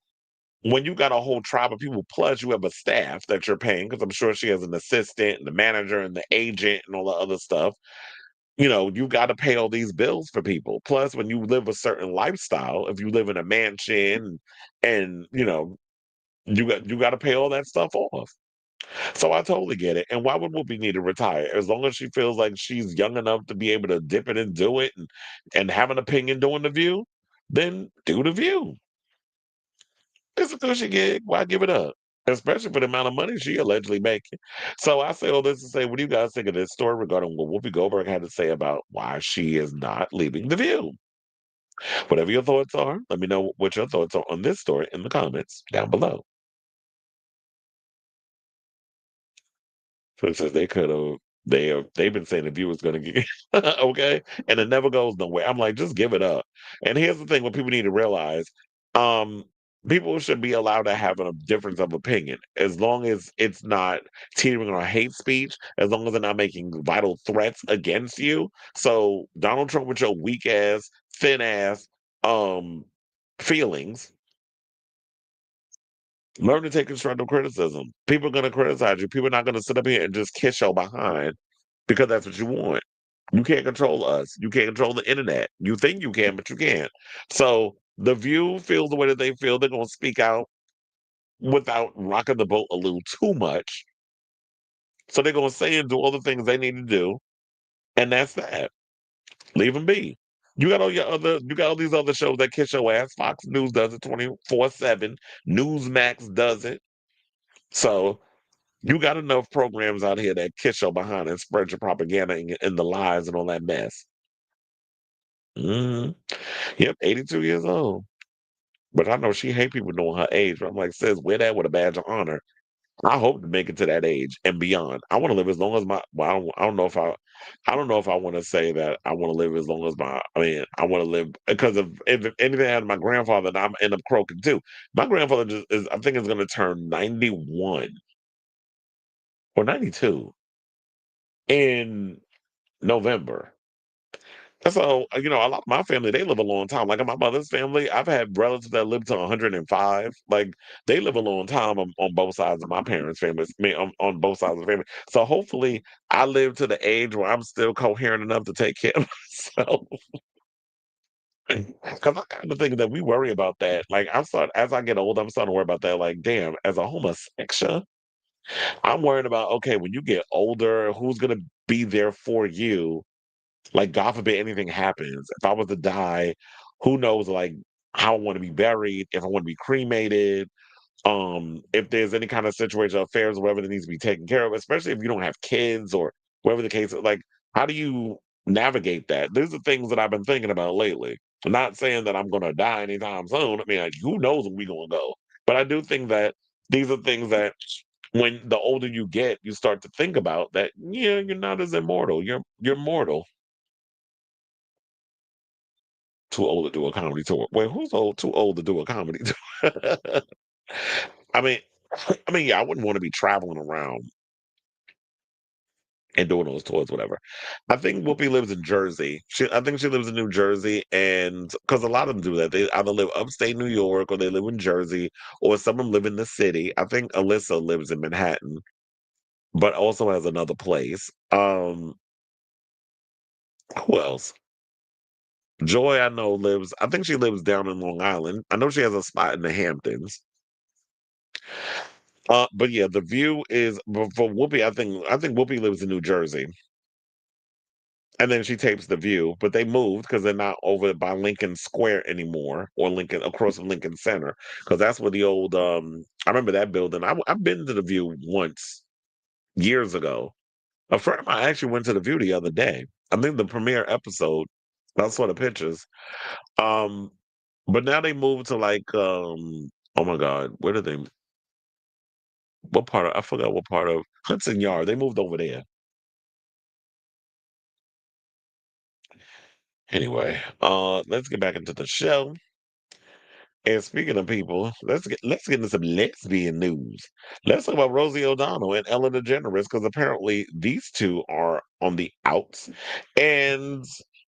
when you got a whole tribe of people, plus you have a staff that you're paying, because I'm sure she has an assistant and the manager and the agent and all the other stuff. You got to pay all these bills for people. Plus, when you live a certain lifestyle, if you live in a mansion and you got to pay all that stuff off. So I totally get it. And why would Whoopi need to retire? As long as she feels like she's young enough to be able to dip it and do it and have an opinion doing The View, then do The View. It's a cushy gig. Why give it up? Especially for the amount of money she allegedly making. So I say all this to say, what do you guys think of this story regarding what Whoopi Goldberg had to say about why she is not leaving The View? Whatever your thoughts are, let me know what your thoughts are on this story in the comments down below. So it says they could have they've been saying The View is gonna get okay, and it never goes nowhere. I'm like, just give it up. And here's the thing: what people need to realize, um, people should be allowed to have a difference of opinion as long as it's not teetering on hate speech, as long as they're not making vital threats against you. So Donald Trump with your weak ass, thin ass, um, feelings. Learn to take constructive criticism. People are going to criticize you. People are not going to sit up here and just kiss your behind because that's what you want. You can't control us. You can't control the internet. You think you can, but you can't. So The View feels the way that they feel. They're going to speak out without rocking the boat a little too much. So they're going to say and do all the things they need to do. And that's that. Leave them be. You got all these other shows that kiss your ass. Fox News does it 24/7. Newsmax does it. So you got enough programs out here that kiss your behind and spread your propaganda and the lies and all that mess. Mhm. Yep, 82 years old. But I know she hate people knowing her age. But I'm like, sis, wear that with a badge of honor. I hope to make it to that age and beyond. I want to live as long as my. Well, I don't know if I don't know if I want to say that I want to live as long as my. I mean, I want to live because if anything happened to my grandfather, then I'm end up croaking too. My grandfather I think is going to turn 91 or 92 in November. So, a lot of my family, they live a long time. Like in my mother's family, I've had relatives that live to 105. Like they live a long time on both sides of my parents' families. I mean, on both sides of the family. So hopefully, I live to the age where I'm still coherent enough to take care of myself. Because I kind of think that we worry about that. Like as I get older, I'm starting to worry about that. Like, damn, as a homosexual, I'm worried about okay, when you get older, who's gonna be there for you? Like, God forbid anything happens. If I was to die, who knows, like, how I want to be buried, if I want to be cremated, if there's any kind of situation, affairs, or whatever that needs to be taken care of, especially if you don't have kids or whatever the case is. Like, How do you navigate that? These are things that I've been thinking about lately. I'm not saying that I'm going to die anytime soon. I mean, like, who knows when we're going to go? But I do think that these are things that when the older you get, you start to think about that, yeah, you're not as immortal. You're mortal. Too old to do a comedy tour. Wait, who's old? Too old to do a comedy tour? I mean, yeah, I wouldn't want to be traveling around and doing those tours, whatever. I think Whoopi lives in Jersey. I think she lives in New Jersey, and because a lot of them do that, they either live upstate New York or they live in Jersey, or some of them live in the city. I think Alyssa lives in Manhattan, but also has another place. Who else? Joy, I know lives. I think she lives down in Long Island. I know she has a spot in the Hamptons. But yeah, the View is but for Whoopi. I think Whoopi lives in New Jersey. And then she tapes The View, but they moved because they're not over by Lincoln Square anymore, or Lincoln across from Lincoln Center, because that's where the old. I remember that building. I've been to The View once years ago. A friend of mine actually went to The View the other day. I think the premiere episode. I saw the pictures. Um, but now they moved to like oh my God, where did they? What part of? I forgot what part of Hudson Yard. They moved over there. Anyway, let's get back into the show. And speaking of people, let's get into some lesbian news. Let's talk about Rosie O'Donnell and Ellen DeGeneres because apparently these two are on the outs. And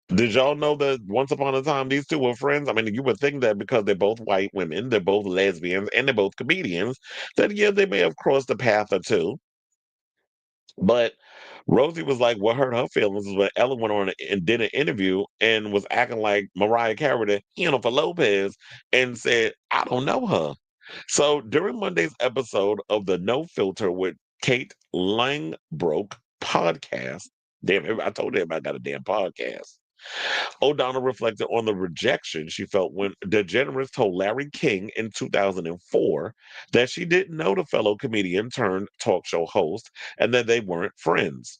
did y'all know that once upon a time these two were friends? I mean, you would think that because they're both white women, they're both lesbians, and they're both comedians, that yeah, they may have crossed a path or two. But Rosie was like, what hurt her feelings is when Ellen went on and did an interview and was acting like Mariah Carey to Jennifer Lopez and said, I don't know her. So during Monday's episode of the No Filter with Kate Langbroek podcast, damn, I told everybody I got a damn podcast. O'Donnell reflected on the rejection she felt when DeGeneres told Larry King in 2004 that she didn't know the fellow comedian turned talk show host and that they weren't friends.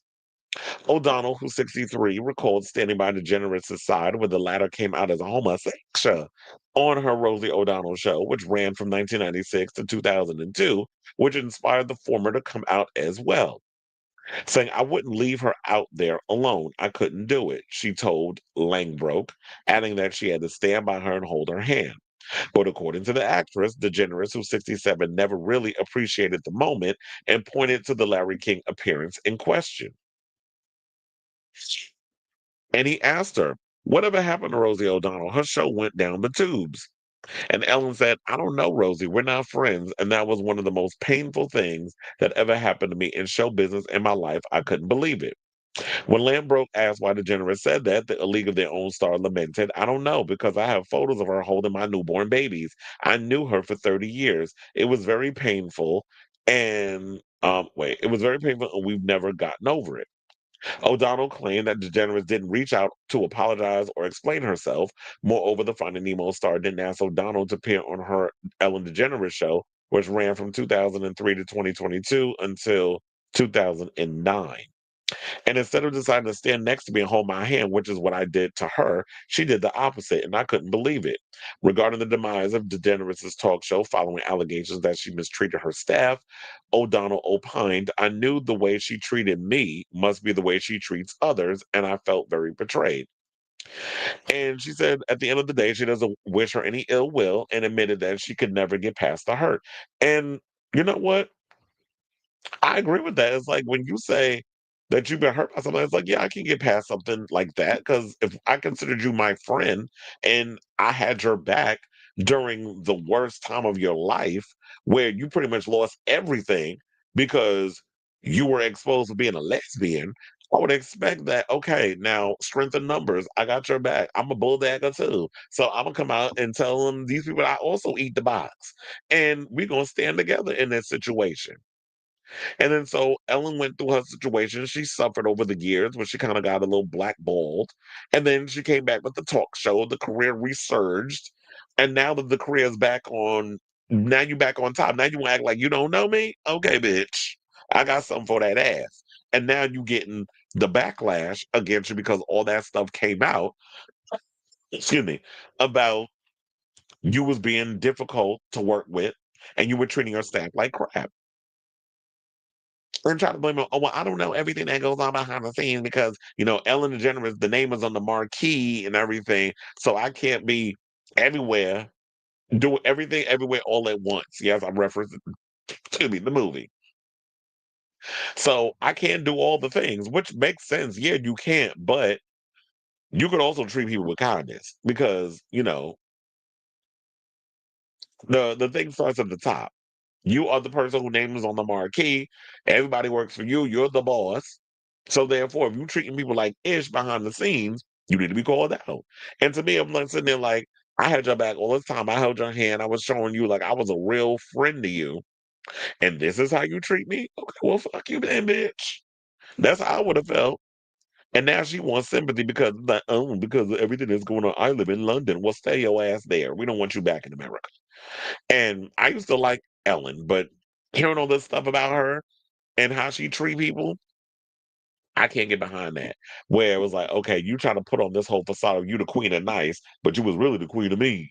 O'Donnell, who's 63, recalled standing by DeGeneres' side when the latter came out as a homosexual on her Rosie O'Donnell show, which ran from 1996 to 2002, which inspired the former to come out as well, saying, I wouldn't leave her out there alone. I couldn't do it, she told Langbroek, adding that she had to stand by her and hold her hand. But according to the actress, DeGeneres, who's 67, never really appreciated the moment and pointed to the Larry King appearance in question. And he asked her, whatever happened to Rosie O'Donnell? Her show went down the tubes. And Ellen said, I don't know, Rosie. We're not friends. And that was one of the most painful things that ever happened to me in show business in my life. I couldn't believe it. When Lambroke asked why DeGeneres said that, the A League of Their Own star lamented, I don't know, because I have photos of her holding my newborn babies. I knew her for 30 years. It was very painful. And it was very painful, and we've never gotten over it. O'Donnell claimed that DeGeneres didn't reach out to apologize or explain herself. Moreover, the Finding Nemo star didn't ask O'Donnell to appear on her Ellen DeGeneres show, which ran from 2003 to 2022 until 2009. And instead of deciding to stand next to me and hold my hand, which is what I did to her, she did the opposite, and I couldn't believe it. Regarding the demise of DeGeneres' talk show following allegations that she mistreated her staff, O'Donnell opined, I knew the way she treated me must be the way she treats others, and I felt very betrayed. And she said at the end of the day, she doesn't wish her any ill will and admitted that she could never get past the hurt. And you know what? I agree with that. It's like when you say that you've been hurt by something, it's like, yeah, I can get past something like that because if I considered you my friend and I had your back during the worst time of your life, where you pretty much lost everything because you were exposed to being a lesbian, I would expect that, okay, now strength in numbers, I got your back. I'm a bulldagger too. So I'm gonna come out and tell them these people I also eat the box. And we're gonna stand together in this situation. And then so Ellen went through her situation. She suffered over the years where she kind of got a little blackballed. And then she came back with the talk show. The career resurged. And now that the career is back on, now you back on top. Now you act like you don't know me? Okay, bitch. I got something for that ass. And now you getting the backlash against you because all that stuff came out, excuse me, about you was being difficult to work with and you were treating your staff like crap. And try to blame it. Oh, well, I don't know everything that goes on behind the scenes because, Ellen DeGeneres, the name is on the marquee and everything. So I can't be everywhere, doing everything everywhere all at once. Yes, I'm referencing, excuse me, the movie. So I can't do all the things, which makes sense. Yeah, you can't, but you could also treat people with kindness because, the thing starts at the top. You are the person whose name is on the marquee. Everybody works for you. You're the boss. So therefore, if you're treating people like ish behind the scenes, you need to be called out. And to me, I'm like sitting there like, I had your back all this time. I held your hand. I was showing you like I was a real friend to you. And this is how you treat me? Okay, well, fuck you then, bitch. That's how I would have felt. And now she wants sympathy because of everything that's going on. I live in London. Well, stay your ass there. We don't want you back in America. And I used to like Ellen, but hearing all this stuff about her and how she treat people, I can't get behind that. Where it was like, okay, you try to put on this whole facade of you the queen of nice, but you was really the queen of me.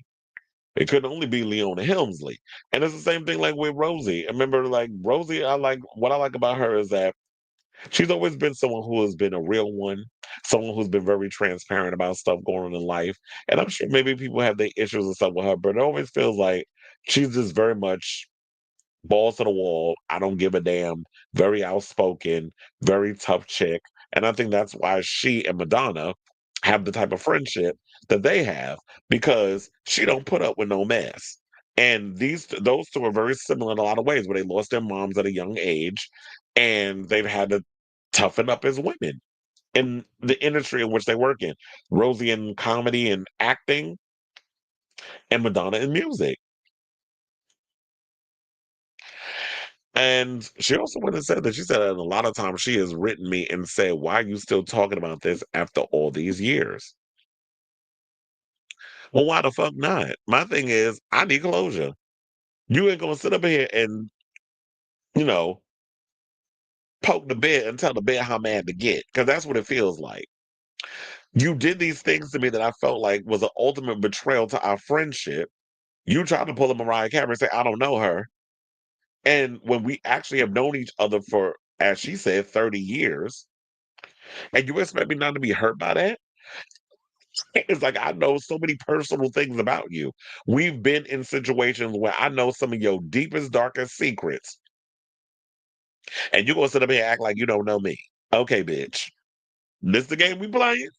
It couldn't only be Leona Helmsley. And it's the same thing like with Rosie. I remember like Rosie, what I like about her is that she's always been someone who has been a real one, someone who's been very transparent about stuff going on in life. And I'm sure maybe people have their issues and stuff with her, but it always feels like she's just very much balls to the wall. I don't give a damn. Very outspoken, very tough chick. And I think that's why she and Madonna have the type of friendship that they have because she don't put up with no mess. And those two are very similar in a lot of ways, where they lost their moms at a young age, and they've had to toughen up as women in the industry in which they work in. Rosie in comedy and acting, and Madonna in music. And she also went and said that she said that a lot of times she has written me and said, "Why are you still talking about this after all these years?" Well, why the fuck not? My thing is, I need closure. You ain't gonna sit up here and, you know, poke the bear and tell the bear how mad to get, because that's what it feels like. You did these things to me that I felt like was an ultimate betrayal to our friendship. You tried to pull a Mariah Carey and say, "I don't know her." And when we actually have known each other for, as she said, 30 years, and you expect me not to be hurt by that? It's like I know so many personal things about you. We've been in situations where I know some of your deepest, darkest secrets, and you're gonna sit up here and act like you don't know me. Okay, bitch. This the game we playing?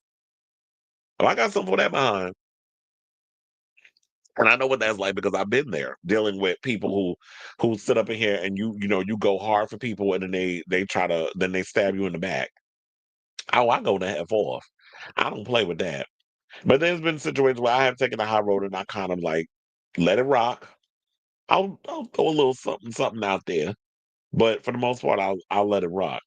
Oh, I got something for that behind. And I know what that's like because I've been there dealing with people who sit up in here and you go hard for people and then they try to then they stab you in the back. Oh, I go the F off. I don't play with that. But there's been situations where I have taken the high road and I kind of like let it rock. I'll throw a little something something out there, but for the most part, I'll let it rock.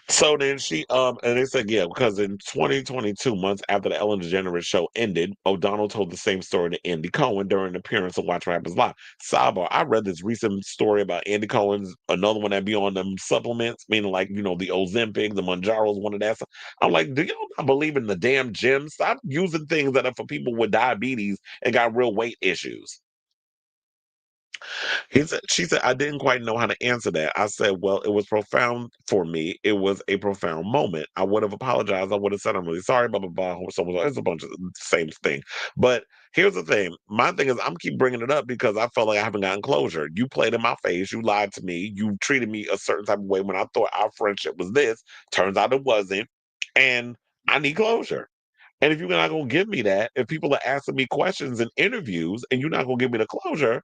So then and they said yeah, because in 2022, months after the Ellen DeGeneres show ended, O'Donnell told the same story to Andy Cohen during an appearance of Watch What Happens Live. Sidebar: I read this recent story about Andy Cohen's another one that be on them supplements, meaning like the Ozempic, the Manjaro's, one of that stuff. I'm like, do y'all not believe in the damn gym? Stop using things that are for people with diabetes and got real weight issues. She said, I didn't quite know how to answer that. I said, well, it was profound for me. It was a profound moment. I would have apologized. I would have said, I'm really sorry, blah, blah, blah. So it's a bunch of the same thing. But here's the thing. My thing is, I'm keep bringing it up because I felt like I haven't gotten closure. You played in my face. You lied to me. You treated me a certain type of way when I thought our friendship was this. Turns out it wasn't. And I need closure. And if you're not going to give me that, if people are asking me questions in interviews and you're not going to give me the closure,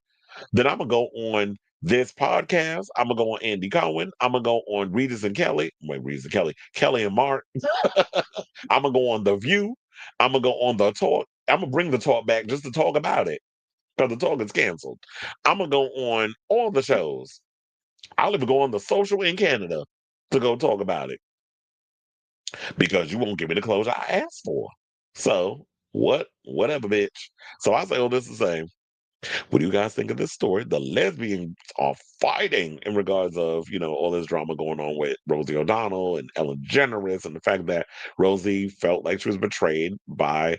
then I'm gonna go on this podcast. I'm gonna go on Andy Cohen. I'm gonna go on Regis and Kelly. Wait, Regis and Kelly. Kelly and Mark. I'm gonna go on The View. I'm gonna go on The Talk. I'm gonna bring The Talk back just to talk about it because The Talk is canceled. I'm gonna go on all the shows. I'll even go on The Social in Canada to go talk about it because you won't give me the closure I asked for. So whatever, bitch. So I say all this the same. What do you guys think of this story? The lesbians are fighting in regards of, all this drama going on with Rosie O'Donnell and Ellen DeGeneres, and the fact that Rosie felt like she was betrayed by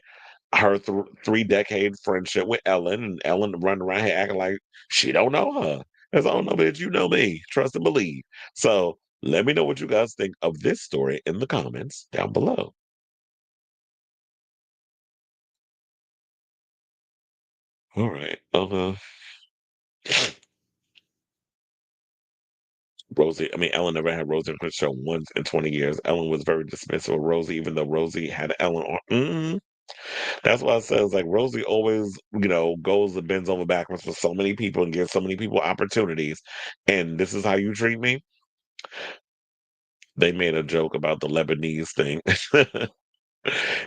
her 3-decade friendship with Ellen, and Ellen running around here acting like she don't know her. As I don't know, bitch, you know me. Trust and believe. So let me know what you guys think of this story in the comments down below. All right. Ellen never had Rosie on her show once in 20 years. Ellen was very dismissive of Rosie, even though Rosie had Ellen on. That's why I says like Rosie always, goes and bends over backwards for so many people and gives so many people opportunities. And this is how you treat me? They made a joke about the Lebanese thing.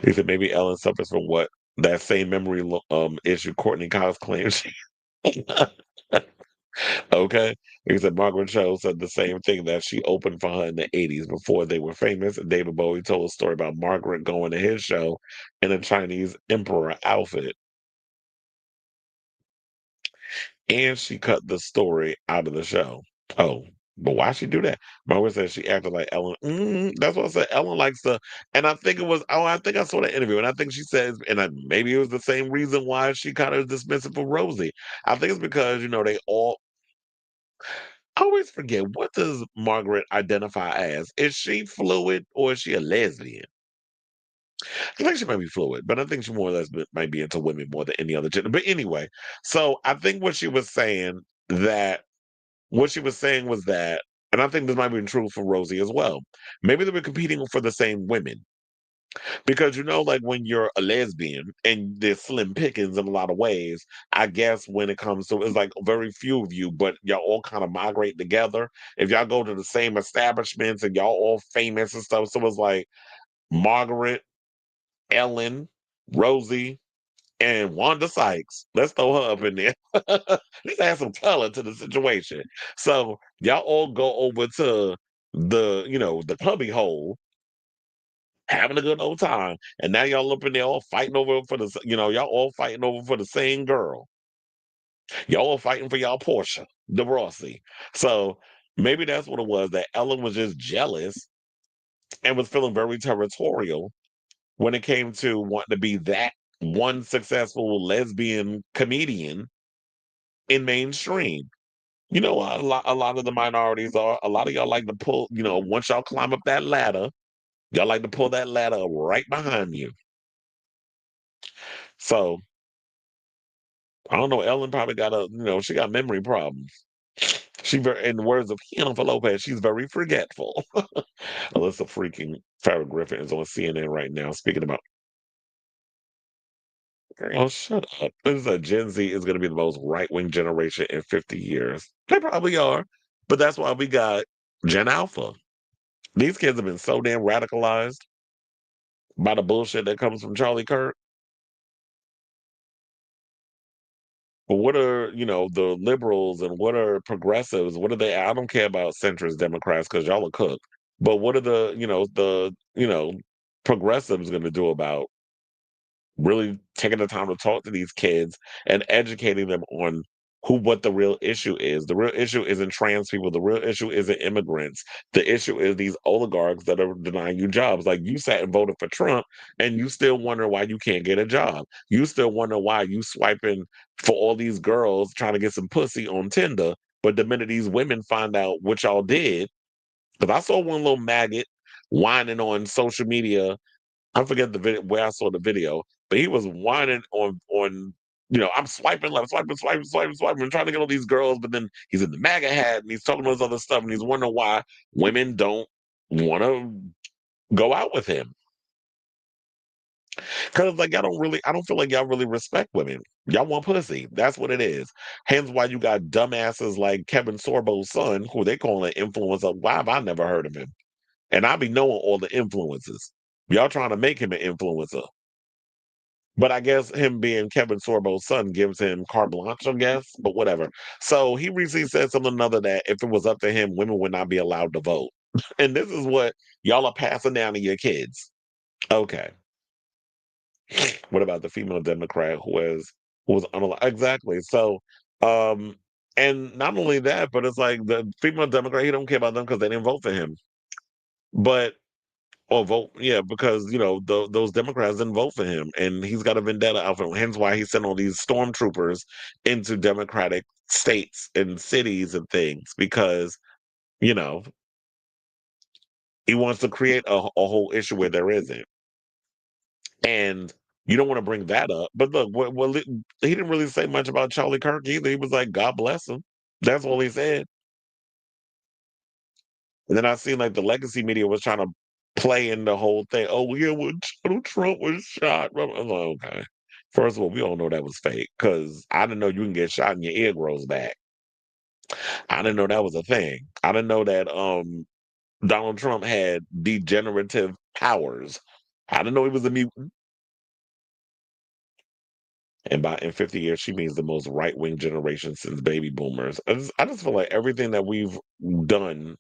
He said maybe Ellen suffers from what that same memory issue Courtney Cox claims. Okay. He said Margaret Cho said the same thing that she opened for her in the 80s before they were famous. And David Bowie told a story about Margaret going to his show in a Chinese emperor outfit. And she cut the story out of the show. Oh, but why she do that? Margaret said she acted like Ellen. That's what I said. Ellen likes to, and I think it was. Oh, I think I saw that interview, and I think she says, maybe it was the same reason why she kind of dismissive of Rosie. I think it's because they all. I always forget, what does Margaret identify as? Is she fluid or is she a lesbian? I think she might be fluid, but I think she more or less might be into women more than any other gender. But anyway, so I think what she was saying was that, and I think this might be true for Rosie as well. Maybe they were competing for the same women. Because like when you're a lesbian and there's slim pickings in a lot of ways, I guess when it comes to it's like very few of you, but y'all all kind of migrate together. If y'all go to the same establishments and y'all all famous and stuff, so it's like Margaret, Ellen, Rosie, and Wanda Sykes. Let's throw her up in there. Let's add some color to the situation. So y'all all go over to the cubby hole, having a good old time, and now y'all up in there all fighting over for y'all all fighting over for the same girl. Y'all all fighting for y'all Portia, the Rosie. So maybe that's what it was. That Ellen was just jealous and was feeling very territorial when it came to wanting to be that one successful lesbian comedian in mainstream. A lot of the minorities are. A lot of y'all like to pull. Once y'all climb up that ladder, y'all like to pull that ladder right behind you. So I don't know. Ellen probably got she got memory problems. In the words of Jennifer Lopez, she's very forgetful. Alyssa freaking Farrah Griffin is on CNN right now speaking about. Oh, shut up. This is a Gen Z is going to be the most right wing generation in 50 years. They probably are. But that's why we got Gen Alpha. These kids have been so damn radicalized by the bullshit that comes from Charlie Kirk. But what are, the liberals and what are progressives? What are they? I don't care about centrist Democrats because y'all are cooked. But what are the progressives going to do about really taking the time to talk to these kids and educating them on what the real issue is? The real issue isn't trans people. The real issue isn't immigrants. The issue is these oligarchs that are denying you jobs. Like you sat and voted for Trump and you still wonder why you can't get a job. You still wonder why you swiping for all these girls trying to get some pussy on Tinder. But the minute these women find out what y'all did, because I saw one little maggot whining on social media. I forget the video where I saw the video, but he was whining on I'm swiping left, swiping, and trying to get all these girls, but then he's in the MAGA hat and he's talking about this other stuff, and he's wondering why women don't want to go out with him. Because like I don't feel like y'all really respect women. Y'all want pussy. That's what it is. Hence why you got dumbasses like Kevin Sorbo's son, who they call an influencer. Why have I never heard of him? And I be knowing all the influences. Y'all trying to make him an influencer. But I guess him being Kevin Sorbo's son gives him carte blanche, I guess, but whatever. So he recently said something another that if it was up to him, women would not be allowed to vote. And this is what y'all are passing down to your kids. Okay. What about the female Democrat who was exactly. So, um, and not only that, but it's like the female Democrat, he don't care about them because they didn't vote for him. But or vote, yeah, because those Democrats didn't vote for him, and he's got a vendetta out for him. Hence why he sent all these stormtroopers into Democratic states and cities and things because you know he wants to create a whole issue where there isn't. And you don't want to bring that up. But look, he didn't really say much about Charlie Kirk either. He was like, God bless him. That's all he said. And then I seen like the legacy media was trying to play in the whole thing. Oh, yeah, when Donald Trump was shot. I'm like, okay. First of all, we all know that was fake because I didn't know you can get shot and your ear grows back. I didn't know that was a thing. I didn't know that Donald Trump had degenerative powers. I didn't know he was a mutant. And in 50 years, she means the most right wing generation since baby boomers. I just feel like everything that we've done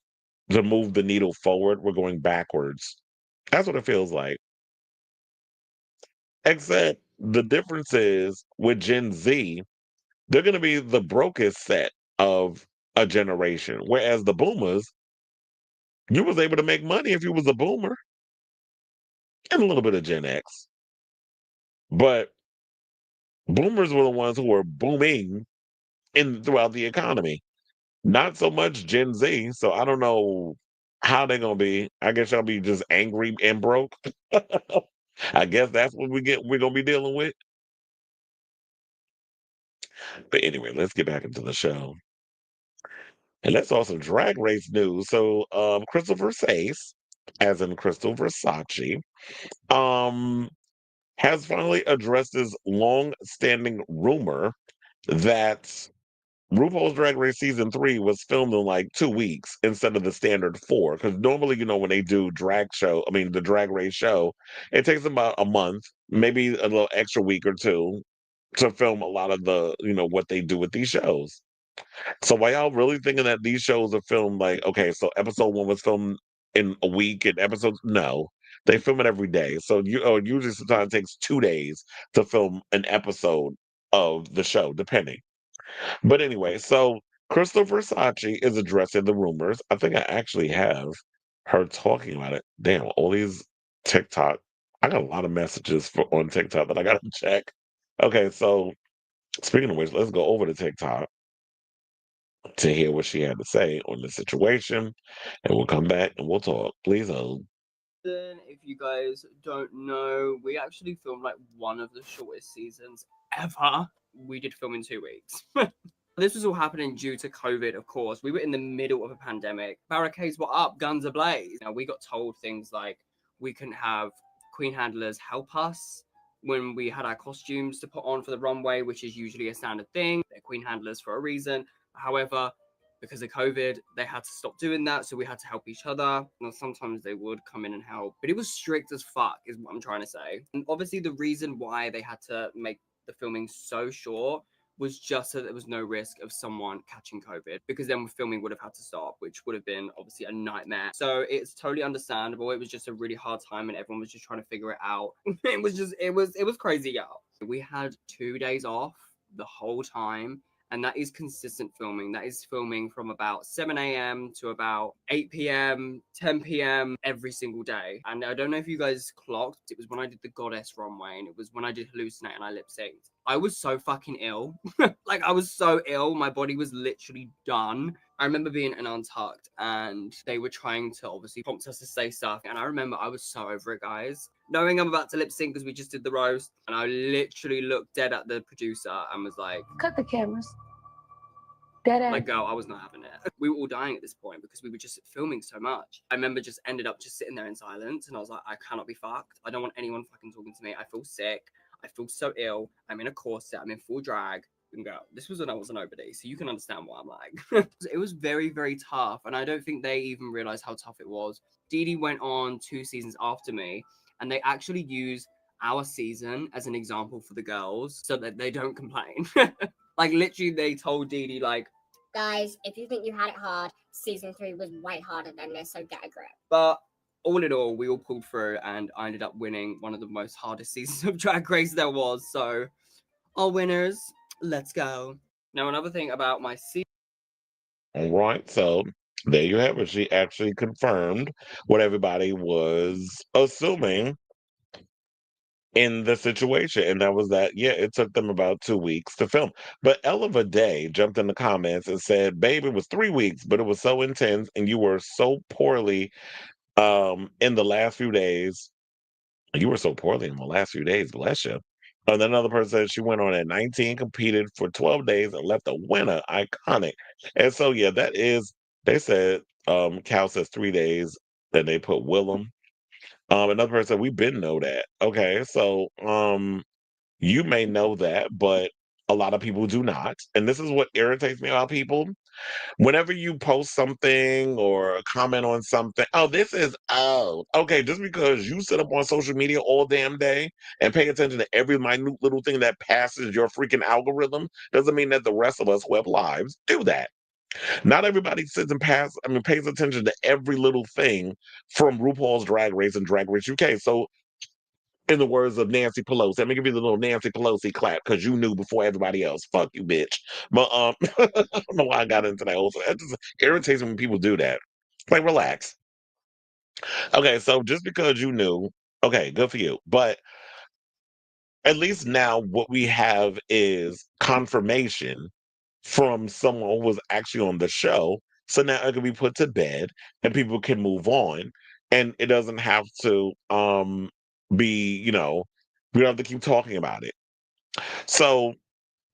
to move the needle forward, we're going backwards. That's what it feels like. Except the difference is with Gen Z, they're going to be the brokest set of a generation. Whereas the boomers, you was able to make money if you was a boomer and a little bit of Gen X. But boomers were the ones who were booming throughout the economy. Not so much Gen Z. So I don't know how they're gonna be. I guess y'all be just angry and broke. I guess that's what we're gonna be dealing with. But anyway, let's get back into the show. And let's also drag race news. So Krystal Versace, as in Krystal Versace, um, has finally addressed this long-standing rumor that RuPaul's Drag Race season 3 was filmed in like 2 weeks instead of the standard 4. Because normally, when they do the Drag Race show, it takes about a month, maybe a little extra week or two to film a lot of what they do with these shows. So why y'all really thinking that these shows are filmed like, okay, so episode 1 was filmed in a week and no, they film it every day. So usually sometimes it takes 2 days to film an episode of the show, depending. But anyway, so Krystal Versace is addressing the rumors. I think I actually have her talking about it. Damn, all these TikTok. I got a lot of messages on TikTok that I got to check. Okay, so speaking of which, let's go over to TikTok to hear what she had to say on the situation, and we'll come back and we'll talk. Please hold. If you guys don't know, we actually filmed like one of the shortest seasons ever. We did film in 2 weeks. This was all happening due to COVID, of course. We were in the middle of a pandemic. Barricades were up, guns ablaze. Now, we got told things like we couldn't have queen handlers help us when we had our costumes to put on for the runway, which is usually a standard thing. They're queen handlers for a reason. However, because of COVID, they had to stop doing that, so we had to help each other. Now, sometimes they would come in and help, but it was strict as fuck, is what I'm trying to say. And obviously, the reason why they had to make the filming so short was just so there was no risk of someone catching COVID, because then filming would have had to stop, which would have been obviously a nightmare. So it's totally understandable. It was just a really hard time and everyone was just trying to figure it out. It was crazy, y'all. We had 2 days off the whole time. And that is consistent filming. That is filming from about 7 a.m. to about 8 p.m., 10 p.m. every single day. And I don't know if you guys clocked, it was when I did the Goddess runway and it was when I did Hallucinate and I lip synced. I was so fucking ill. Like, I was so ill. My body was literally done. I remember being in Untucked and they were trying to obviously prompt us to say stuff. And I remember I was so over it, guys. Knowing I'm about to lip sync because we just did the roast. And I literally looked dead at the producer and was like, cut the cameras. Dead ass. Like, girl, I was not having it. We were all dying at this point because we were just filming so much. I remember just ended up just sitting there in silence. And I was like, I cannot be fucked. I don't want anyone fucking talking to me. I feel sick. I feel so ill. I'm in a corset. I'm in full drag. And go, this was when I was an nobody, so you can understand what I'm like. It was very, very tough, and I don't think they even realized how tough it was. Dee went on 2 seasons after me, and they actually use our season as an example for the girls so that they don't complain. Like, literally, they told Dee, like, guys, if you think you had it hard, season 3 was way harder than this, so get a grip. But all in all, we all pulled through, and I ended up winning one of the most hardest seasons of Drag Race there was, so All winners, let's go. Now, another thing about my season. All right, so there you have it. She actually confirmed what everybody was assuming in the situation, and that was that, yeah, it took them about 2 weeks to film. But Ella Day jumped in the comments and said, babe, it was 3 weeks, but it was so intense, and you were so poorly in the last few days. You were so poorly in the last few days, bless you. And then another person said she went on at 19, competed for 12 days, and left a winner. Iconic. And so, yeah, that is, they said, Cal says 3 days, then they put Willem. Another person said, we been know that. Okay, so you may know that, but a lot of people do not. And this is what irritates me about people. Whenever you post something or comment on something, oh, this is oh, okay, just because you sit up on social media all damn day and pay attention to every minute little thing that passes your freaking algorithm doesn't mean that the rest of us who have lives do that. Not everybody sits and pays attention to every little thing from RuPaul's Drag Race and Drag Race UK. So in the words of Nancy Pelosi, let me give you the little Nancy Pelosi clap because you knew before everybody else. Fuck you, bitch. But I don't know why I got into that whole thing. It just irritates me when people do that. Like, relax. Okay, so just because you knew, okay, good for you. But at least now what we have is confirmation from someone who was actually on the show. So now it can be put to bed and people can move on. And it doesn't have to be, we don't have to keep talking about it. So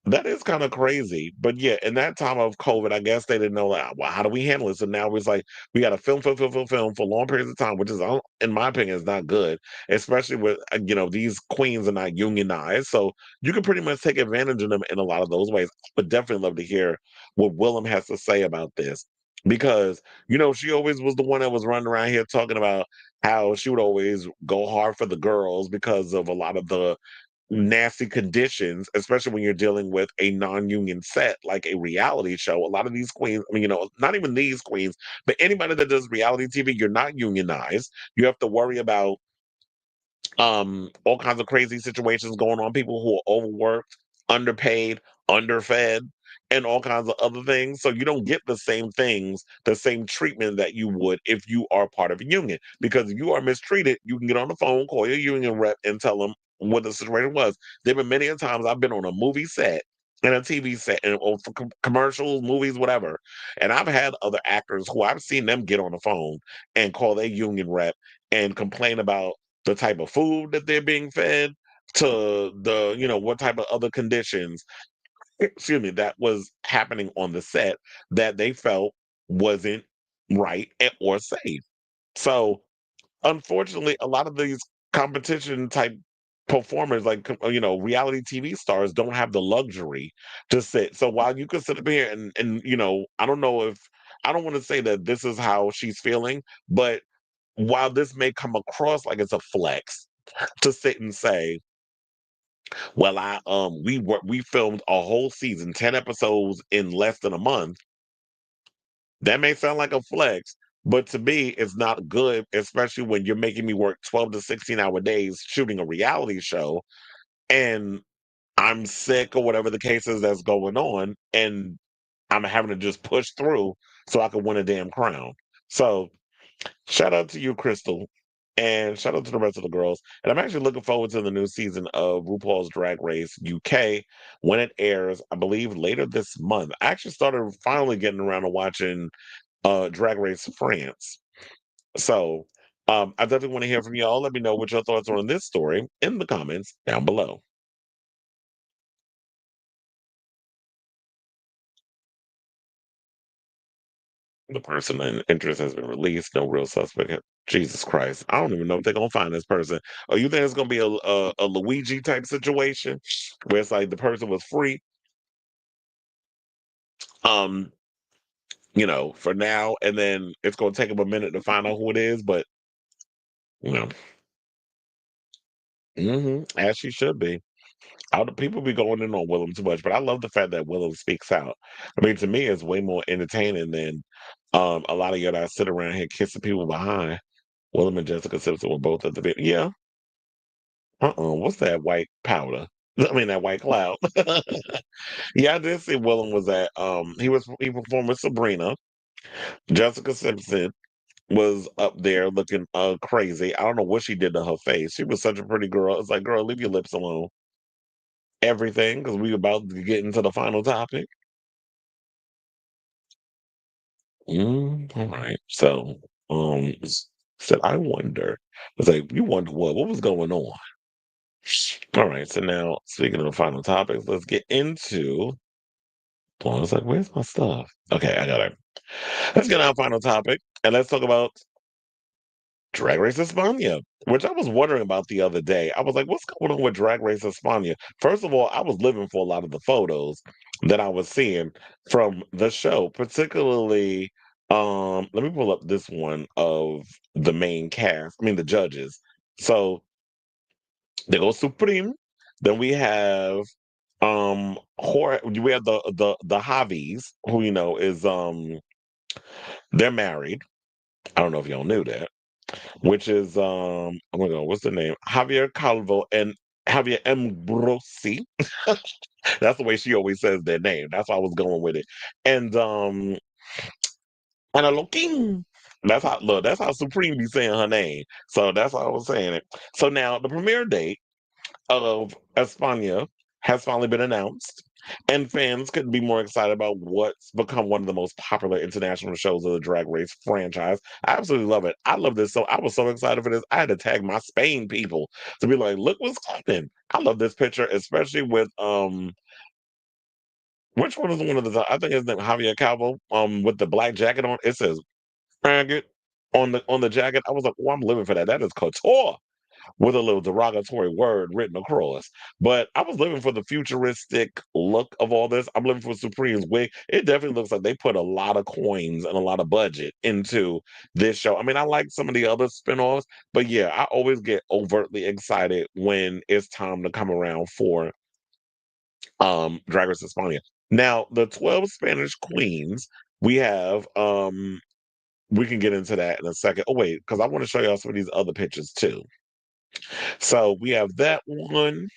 that is kind of crazy. But yeah, in that time of COVID, I guess they didn't know, like, well, how do we handle it? So now it's like we got to film for long periods of time, which is, in my opinion, is not good, especially with, these queens are not unionized. So you can pretty much take advantage of them in a lot of those ways. But definitely love to hear what Willem has to say about this. Because, she always was the one that was running around here talking about how she would always go hard for the girls because of a lot of the nasty conditions, especially when you're dealing with a non-union set like a reality show. A lot of these queens, not even these queens, but anybody that does reality TV, you're not unionized. You have to worry about all kinds of crazy situations going on, people who are overworked, underpaid, underfed, and all kinds of other things. So you don't get the same things, the same treatment that you would if you are part of a union. Because if you are mistreated, you can get on the phone, call your union rep, and tell them what the situation was. There have been many a times I've been on a movie set and a TV set, and or for commercials, movies, whatever. And I've had other actors who I've seen them get on the phone and call their union rep and complain about the type of food that they're being fed, to the, what type of other conditions, excuse me, that was happening on the set that they felt wasn't right or safe. So unfortunately, a lot of these competition type performers, like, reality TV stars, don't have the luxury to sit. So while you can sit up here and I don't know if, I don't want to say that this is how she's feeling, but while this may come across like it's a flex to sit and say, well, we filmed a whole season, 10 episodes in less than a month. That may sound like a flex, but to me, it's not good, especially when you're making me work 12 to 16-hour days shooting a reality show and I'm sick or whatever the case is that's going on, and I'm having to just push through so I can win a damn crown. So shout out to you, Krystal, and shout out to the rest of the girls. And I'm actually looking forward to the new season of RuPaul's Drag Race UK when it airs, I believe, later this month. I actually started finally getting around to watching Drag Race France. So I definitely want to hear from y'all. Let me know what your thoughts are on this story in the comments down below. The person in interest has been released. No real suspect. Jesus Christ. I don't even know if they're going to find this person. Or you think it's going to be a Luigi type situation where it's like the person was free, um, for now, and then it's going to take them a minute to find out who it is, but, you know, as she should be. All the people be going in on Willem too much, but I love the fact that Willem speaks out. I mean, to me, it's way more entertaining than a lot of y'all that sit around here kissing people behind. Willem and Jessica Simpson were both at the video. Yeah. What's that white powder? I mean, that white cloud. Yeah, I did see Willem was at he performed with Sabrina. Jessica Simpson was up there looking crazy. I don't know what she did to her face. She was such a pretty girl. It's like, girl, leave your lips alone. Everything, because we about to get into the final topic. All right. So, said I wonder. It's like you wonder what was going on. All right. So now, speaking of the final topics, let's get into. Well, I was like, where's my stuff? Okay, I got it. Let's get on our final topic, and let's talk about Drag Race España, which I was wondering about the other day. I was like, what's going on with Drag Race España? First of all, I was living for a lot of the photos that I was seeing from the show, particularly let me pull up this one of the main cast, I mean the judges. So they go Supreme, then we have we have the Javis, who is they're married. I don't know if y'all knew that, which is oh my god, what's the name? Javier Calvo and Javier Ambrosi. That's the way she always says their name. That's why I was going with it. And Anna Loking. That's how Supreme be saying her name. So that's how I was saying it. So now the premiere date of España has finally been announced, and fans couldn't be more excited about what's become one of the most popular international shows of the Drag Race franchise. I absolutely love it. I love this. So I was so excited for this. I had to tag my Spain people to be like, look what's happening. I love this picture, especially with which one is one of the I think his name Javier Calvo, with the black jacket on. It says faggot on the jacket. I was like, oh, I'm living for that. That is couture with a little derogatory word written across. But I was living for the futuristic look of all this. I'm living for Supreme's wig. It definitely looks like they put a lot of coins and a lot of budget into this show. I mean, I like some of the other spinoffs, but yeah, I always get overtly excited when it's time to come around for Drag Race España. Now, the 12 Spanish queens, we have we can get into that in a second. Oh wait, because I want to show y'all some of these other pictures too. So we have that one.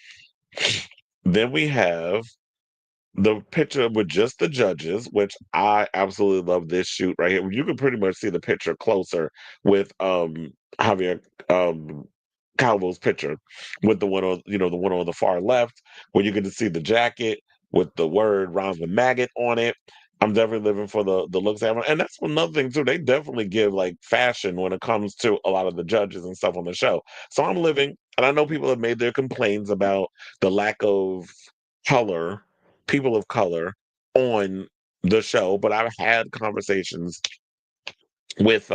Then we have the picture with just the judges, which I absolutely love this shoot right here. You can pretty much see the picture closer with Javier Calvo's picture with the one on the one on the far left, where you get to see the jacket with the word rhymes with maggot on it. I'm definitely living for the looks of it. And that's another thing too. They definitely give like fashion when it comes to a lot of the judges and stuff on the show. So I'm living, and I know people have made their complaints about the lack of color, people of color on the show, but I've had conversations with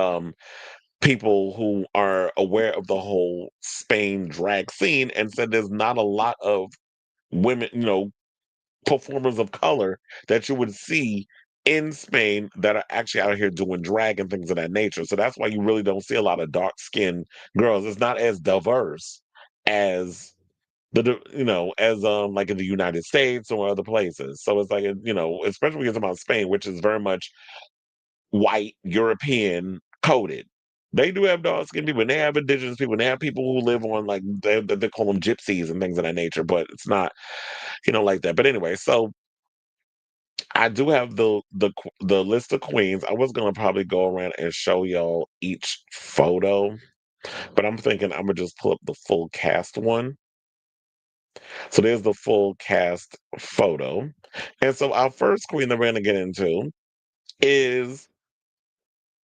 people who are aware of the whole Spain drag scene and said there's not a lot of women, performers of color that you would see in Spain that are actually out here doing drag and things of that nature. So that's why you really don't see a lot of dark skinned girls. It's not as diverse as as like in the United States or other places. So it's like especially when you're talking about Spain, which is very much white European coded. They do have dark skinned people, and they have indigenous people, and they have people who live on like they call them gypsies and things of that nature, but it's not like that. But anyway, so I do have the list of queens. I was gonna probably go around and show y'all each photo, but I'm thinking I'm gonna just pull up the full cast one. So there's the full cast photo. And so our first queen that we're going to get into is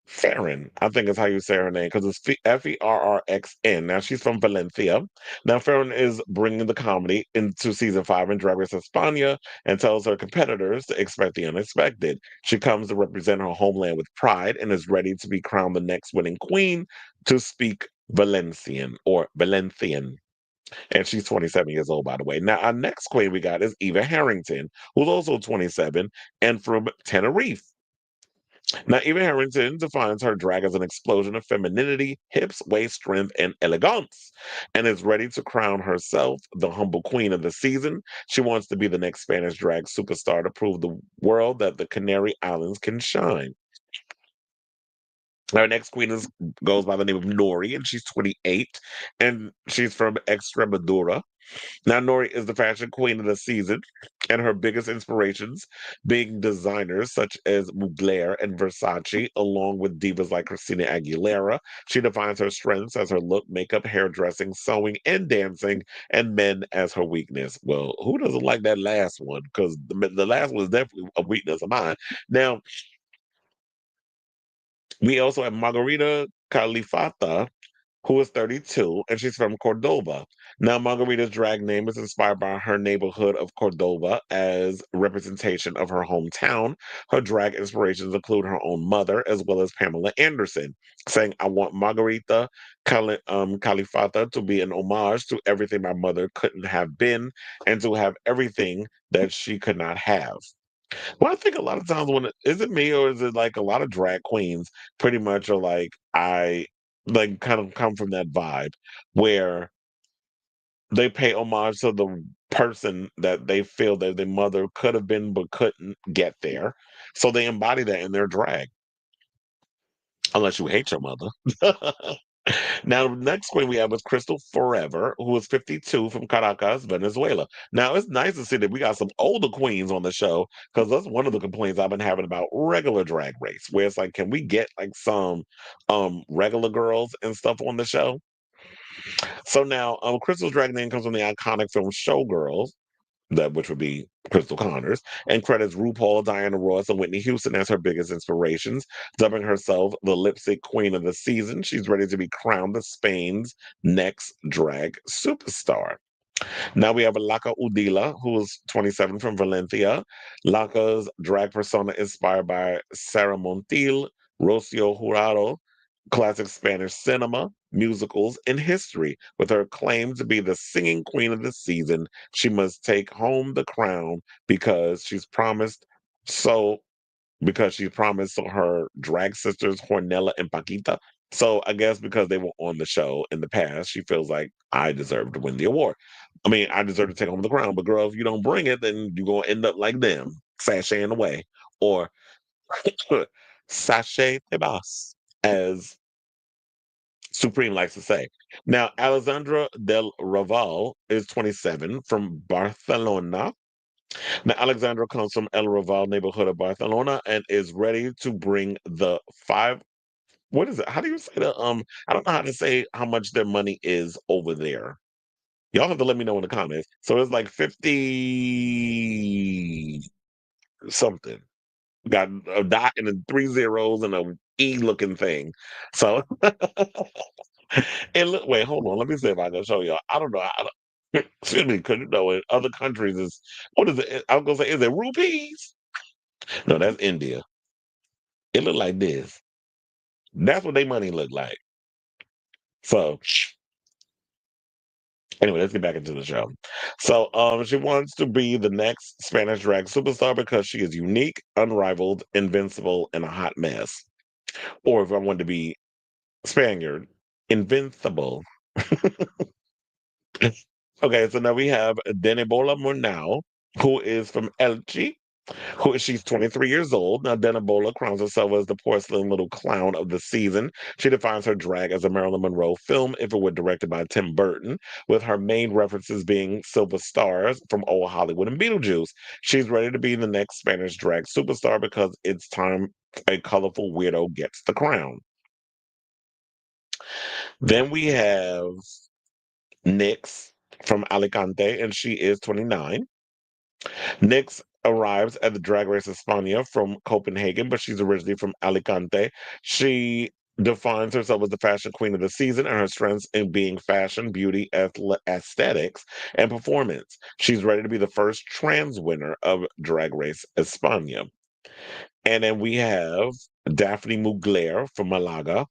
Farron. I think is how you say her name because it's Ferrxn. Now she's from Valencia. Now Farron is bringing the comedy into season 5 in Drag Race España and tells her competitors to expect the unexpected. She comes to represent her homeland with pride and is ready to be crowned the next winning queen to speak Valencian or Valencian. And she's 27 years old, by the way. Now, our next queen we got is Eva Harrington, who's also 27 and from Tenerife. Now, Eva Harrington defines her drag as an explosion of femininity, hips, waist strength, and elegance, and is ready to crown herself the humble queen of the season. She wants to be the next Spanish drag superstar to prove the world that the Canary Islands can shine. Our next queen goes by the name of Nori, and she's 28, and she's from Extremadura. Now, Nori is the fashion queen of the season, and her biggest inspirations being designers such as Mugler and Versace, along with divas like Christina Aguilera. She defines her strengths as her look, makeup, hairdressing, sewing, and dancing, and men as her weakness. Well, who doesn't like that last one? Because the last one is definitely a weakness of mine. Now, we also have Margarita Califata, who is 32, and she's from Cordova. Now, Margarita's drag name is inspired by her neighborhood of Cordova as representation of her hometown. Her drag inspirations include her own mother, as well as Pamela Anderson, saying, I want Margarita Califata to be an homage to everything my mother couldn't have been and to have everything that she could not have. Well, I think a lot of times is it me or is it like a lot of drag queens pretty much are like, I like kind of come from that vibe where they pay homage to the person that they feel that their mother could have been but couldn't get there. So they embody that in their drag, unless you hate your mother. Now, the next queen we have is Krystal Forever, who is 52 from Caracas, Venezuela. Now, it's nice to see that we got some older queens on the show because that's one of the complaints I've been having about regular drag race, where it's like, can we get like some regular girls and stuff on the show? So now, Crystal's drag name comes from the iconic film Showgirls, that which would be Crystal Connors, and credits RuPaul, Diana Ross, and Whitney Houston as her biggest inspirations, dubbing herself the lipstick queen of the season. She's ready to be crowned the Spain's next drag superstar. Now we have Laca Udila, who is 27 from Valencia. Laca's drag persona inspired by Sarah Montiel, Rocio Jurado, classic Spanish cinema, musicals, and history. With her claim to be the singing queen of the season, she must take home the crown because she's promised so so her drag sisters Hornella and Paquita. So I guess because they were on the show in the past, she feels like I deserve to win the award. I mean, I deserve to take home the crown. But girl, if you don't bring it, then you're gonna end up like them, sashaying away. Or sachet de bas, as Supreme likes to say. Now, Alexandra del Raval is 27 from Barcelona. Now, Alexandra comes from El Raval neighborhood of Barcelona and is ready to bring the five. What is it? How do you say the I don't know how to say how much their money is over there. Y'all have to let me know in the comments. So it's like 50 something. Got a dot and then three zeros and a E looking thing. So and look, wait, hold on. Let me see if I can show y'all. I don't know. Excuse me, because you know in other countries is what is it? I was gonna say, is it rupees? No, that's India. It look like this. That's what their money look like. So anyway, let's get back into the show. So she wants to be the next Spanish drag superstar because she is unique, unrivaled, invincible, and a hot mess. Or if I want to be Spaniard, invincible. Okay, so now we have Denibola Murnau, who is from Elche, she's 23 years old. Now, Denibola crowns herself as the porcelain little clown of the season. She defines her drag as a Marilyn Monroe film if it were directed by Tim Burton, with her main references being Silver Stars from Old Hollywood and Beetlejuice. She's ready to be the next Spanish drag superstar because it's time a colorful weirdo gets the crown. Then we have Nyx from Alicante, and she is 29. Nyx arrives at the Drag Race España from Copenhagen, but she's originally from Alicante. She defines herself as the fashion queen of the season and her strengths in being fashion, beauty, aesthetics, and performance. She's ready to be the first trans winner of Drag Race España. And then we have Daphne Mugler from Malaga.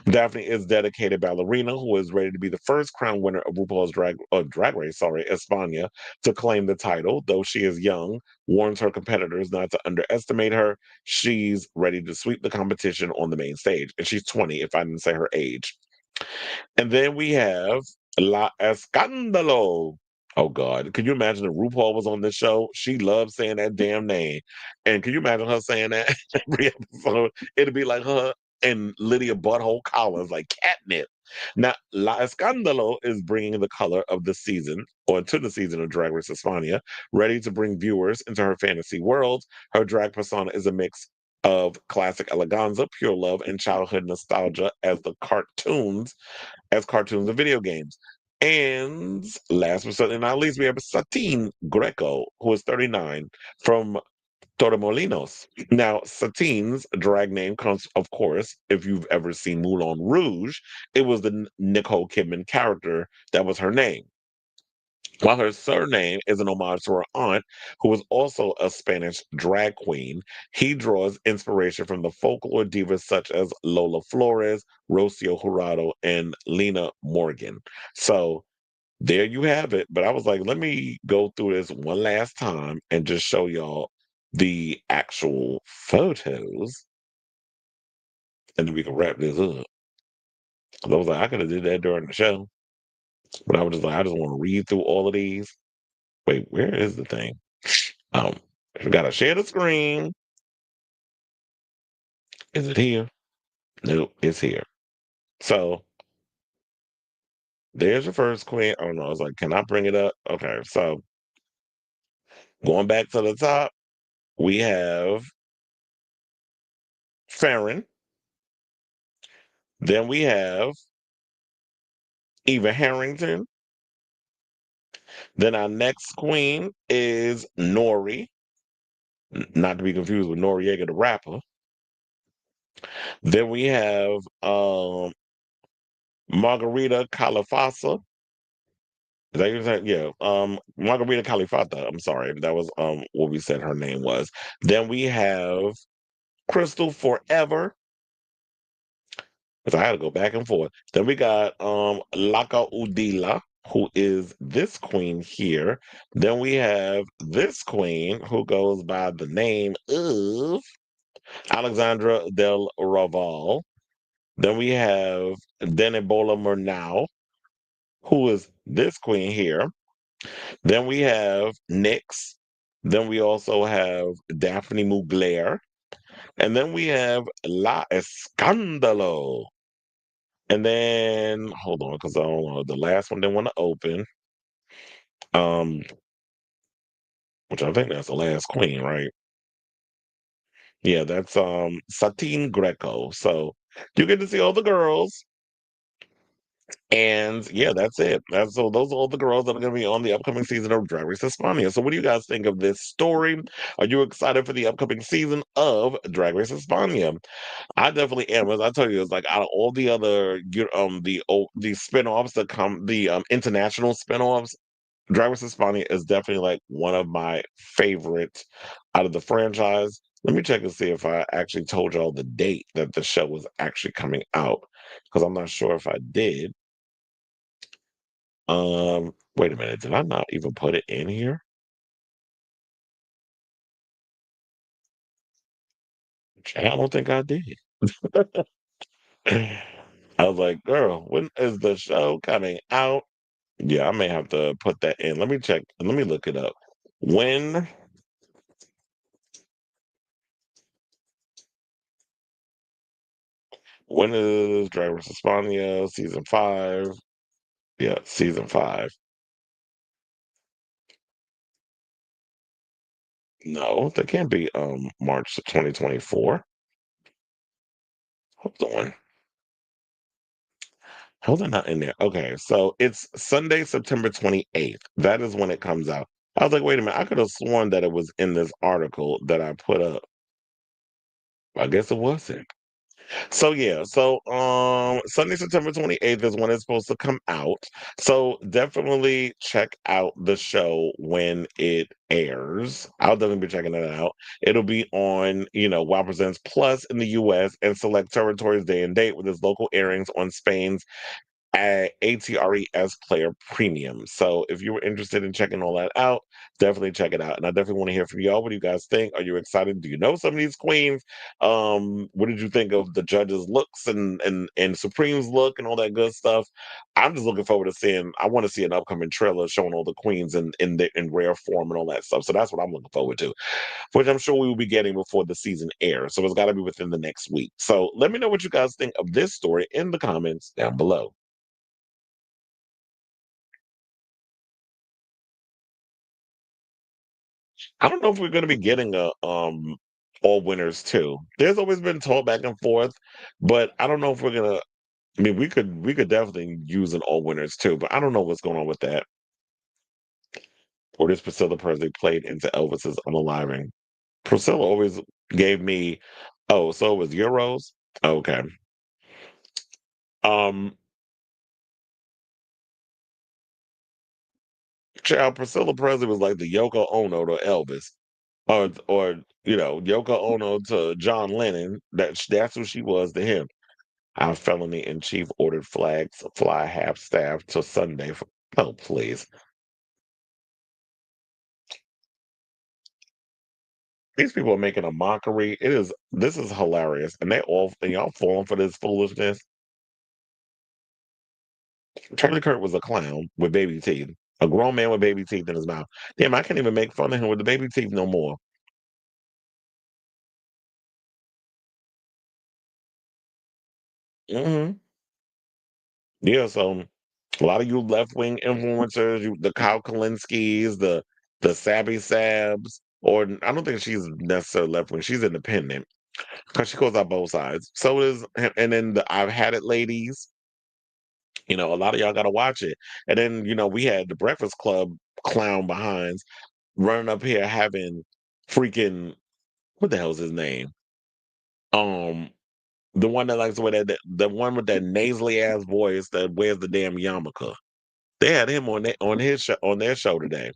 Daphne is dedicated ballerina who is ready to be the first crown winner of RuPaul's Drag Race, España, to claim the title. Though she is young, warns her competitors not to underestimate her. She's ready to sweep the competition on the main stage. And she's 20, if I didn't say her age. And then we have La Escándalo. Oh God. Can you imagine if RuPaul was on this show? She loves saying that damn name. And can you imagine her saying that every episode? It'd be like her and Lydia Butthole Collins like catnip. Now, La Escándalo is bringing the color of the season, or to the season of Drag Race España, ready to bring viewers into her fantasy world. Her drag persona is a mix of classic eleganza, pure love, and childhood nostalgia as cartoons and video games. And last but certainly not least, we have Satine Greco, who is 39, from Torremolinos. Now, Satine's drag name comes, of course, if you've ever seen Moulin Rouge, it was the Nicole Kidman character that was her name. While her surname is an homage to her aunt, who was also a Spanish drag queen, he draws inspiration from the folklore divas such as Lola Flores, Rocio Jurado, and Lena Morgan. So there you have it. But I was like, let me go through this one last time and just show y'all the actual photos, and then we can wrap this up. 'Cause I was like, I could have did that during the show, but I was just like, I just want to read through all of these. Wait, where is the thing? Um, we gotta share the screen. Is it here? Nope, it's here. So there's your first queen. Oh no, I was like, can I bring it up? Okay, so going back to the top, we have Farron. Then we have Eva Harrington. Then our next queen is Nori, not to be confused with Noriega the rapper. Then we have Margarita Califasa. Is that your name? Yeah. Margarita Califata. I'm sorry. That was what we said her name was. Then we have Krystal Forever. Because I had to go back and forth. Then we got Laka Udila, who is this queen here. Then we have this queen who goes by the name of Alexandra del Raval. Then we have Denebola Murnau, who is this queen here. Then we have Nyx. Then we also have Daphne Mugler. And then we have La Escándalo. And then hold on, because I don't know. The last one they want to open. Um, which I think that's the last queen, right? Yeah, that's Satine Greco. So you get to see all the girls. And yeah, that's it. So those are all the girls that are going to be on the upcoming season of Drag Race España. So what do you guys think of this story? Are you excited for the upcoming season of Drag Race España? I definitely am. As I tell you, it's like out of all the other the spin-offs that come, the international spin-offs, Drag Race España is definitely like one of my favorites out of the franchise. Let me check and see if I actually told y'all the date that the show was actually coming out, because I'm not sure if I did. Wait a minute. Did I not even put it in here? I don't think I did. I was like, girl, when is the show coming out? Yeah, I may have to put that in. Let me check. Let me look it up. When when is Drag Race España season 5? Yeah, season 5. No, that can't be March 2024. Hold on. How's that not in there? Okay, so it's Sunday, September 28th. That is when it comes out. I was like, wait a minute, I could have sworn that it was in this article that I put up. I guess it wasn't. So yeah, so Sunday, September 28th is when it's supposed to come out. So definitely check out the show when it airs. I'll definitely be checking it out. It'll be on, Wow Presents Plus in the US and select territories day and date with its local airings on Spain's at ATRES Player Premium. So if you were interested in checking all that out, definitely check it out. And I definitely want to hear from y'all. What do you guys think? Are you excited? Do you know some of these queens? What did you think of the judges' looks and Supreme's look and all that good stuff? I'm just looking forward to seeing. I want to see an upcoming trailer showing all the queens in rare form and all that stuff. So that's what I'm looking forward to, which I'm sure we will be getting before the season airs. So it's got to be within the next week. So let me know what you guys think of this story in the comments down below. I don't know if we're going to be getting a all winners too. There's always been talk back and forth, but I don't know if we're gonna. I mean, we could definitely use an all winners too, but I don't know what's going on with that. Or this Priscilla Presley played into Elvis's unaliving. Priscilla always gave me. Oh, so it was Euros. Okay. Um, Child Priscilla Presley was like the Yoko Ono to Elvis, or Yoko Ono to John Lennon. That's who she was to him. Our felony in chief ordered flags fly half staff till Sunday. Oh, please. These people are making a mockery. This is hilarious. And y'all falling for this foolishness. Charlie Kirk was a clown with baby teeth. A grown man with baby teeth in his mouth. Damn, I can't even make fun of him with the baby teeth no more. hmm Yeah, so a lot of you left wing influencers, the Kyle Kalinskis, the Sabby Sabs, or I don't think she's necessarily left wing. She's independent because she goes out both sides. So is and then the I've had it ladies. A lot of y'all got to watch it. And then we had the Breakfast Club clown behinds running up here having freaking what the hell's his name? Um, the one that likes to wear the one with that nasally ass voice that wears the damn yarmulke. They had him on his show, on their show today.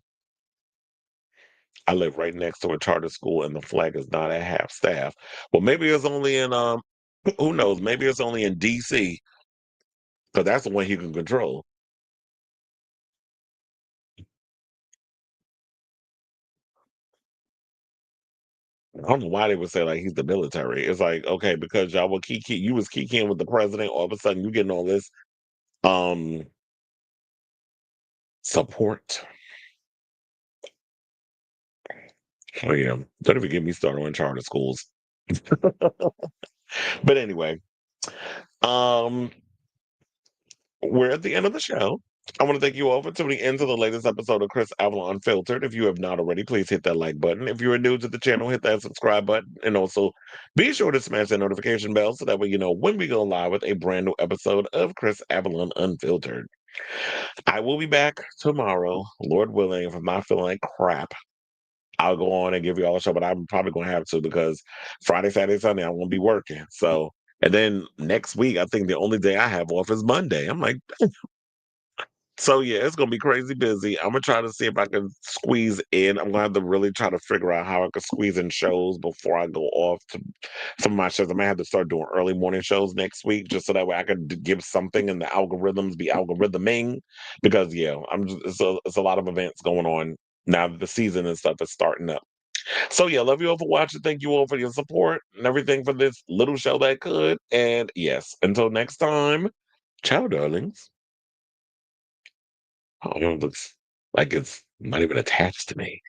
I live right next to a charter school, and the flag is not at half staff. Well, maybe it's only in who knows? Maybe it's only in D.C. because that's the one he can control. I don't know why they would say like he's the military. It's like okay, because y'all were you was kikiing with the president. All of a sudden, you getting all this um support. Oh yeah, don't even get me started on charter schools. But anyway, um, we're at the end of the show. I want to thank you all for tuning in to the latest episode of Chris Avalon Unfiltered. If you have not already, please hit that like button. If you are new to the channel, hit that subscribe button. And also be sure to smash that notification bell so that way you know when we go live with a brand new episode of Chris Avalon Unfiltered. I will be back tomorrow, Lord willing. If I'm not feeling like crap, I'll go on and give you all a show, but I'm probably going to have to because Friday, Saturday, Sunday, I won't be working. So, and then next week, I think the only day I have off is Monday. I'm like, so yeah, it's gonna be crazy busy. I'm gonna try to see if I can squeeze in. I'm gonna have to really try to figure out how I can squeeze in shows before I go off to some of my shows. I might have to start doing early morning shows next week, just so that way I can give something and the algorithms be algorithming. Because yeah, it's a lot of events going on now that the season and stuff is starting up. So yeah, love you all for watching. Thank you all for your support and everything for this little show that could. And yes, until next time, ciao, darlings. Oh, it looks like it's not even attached to me.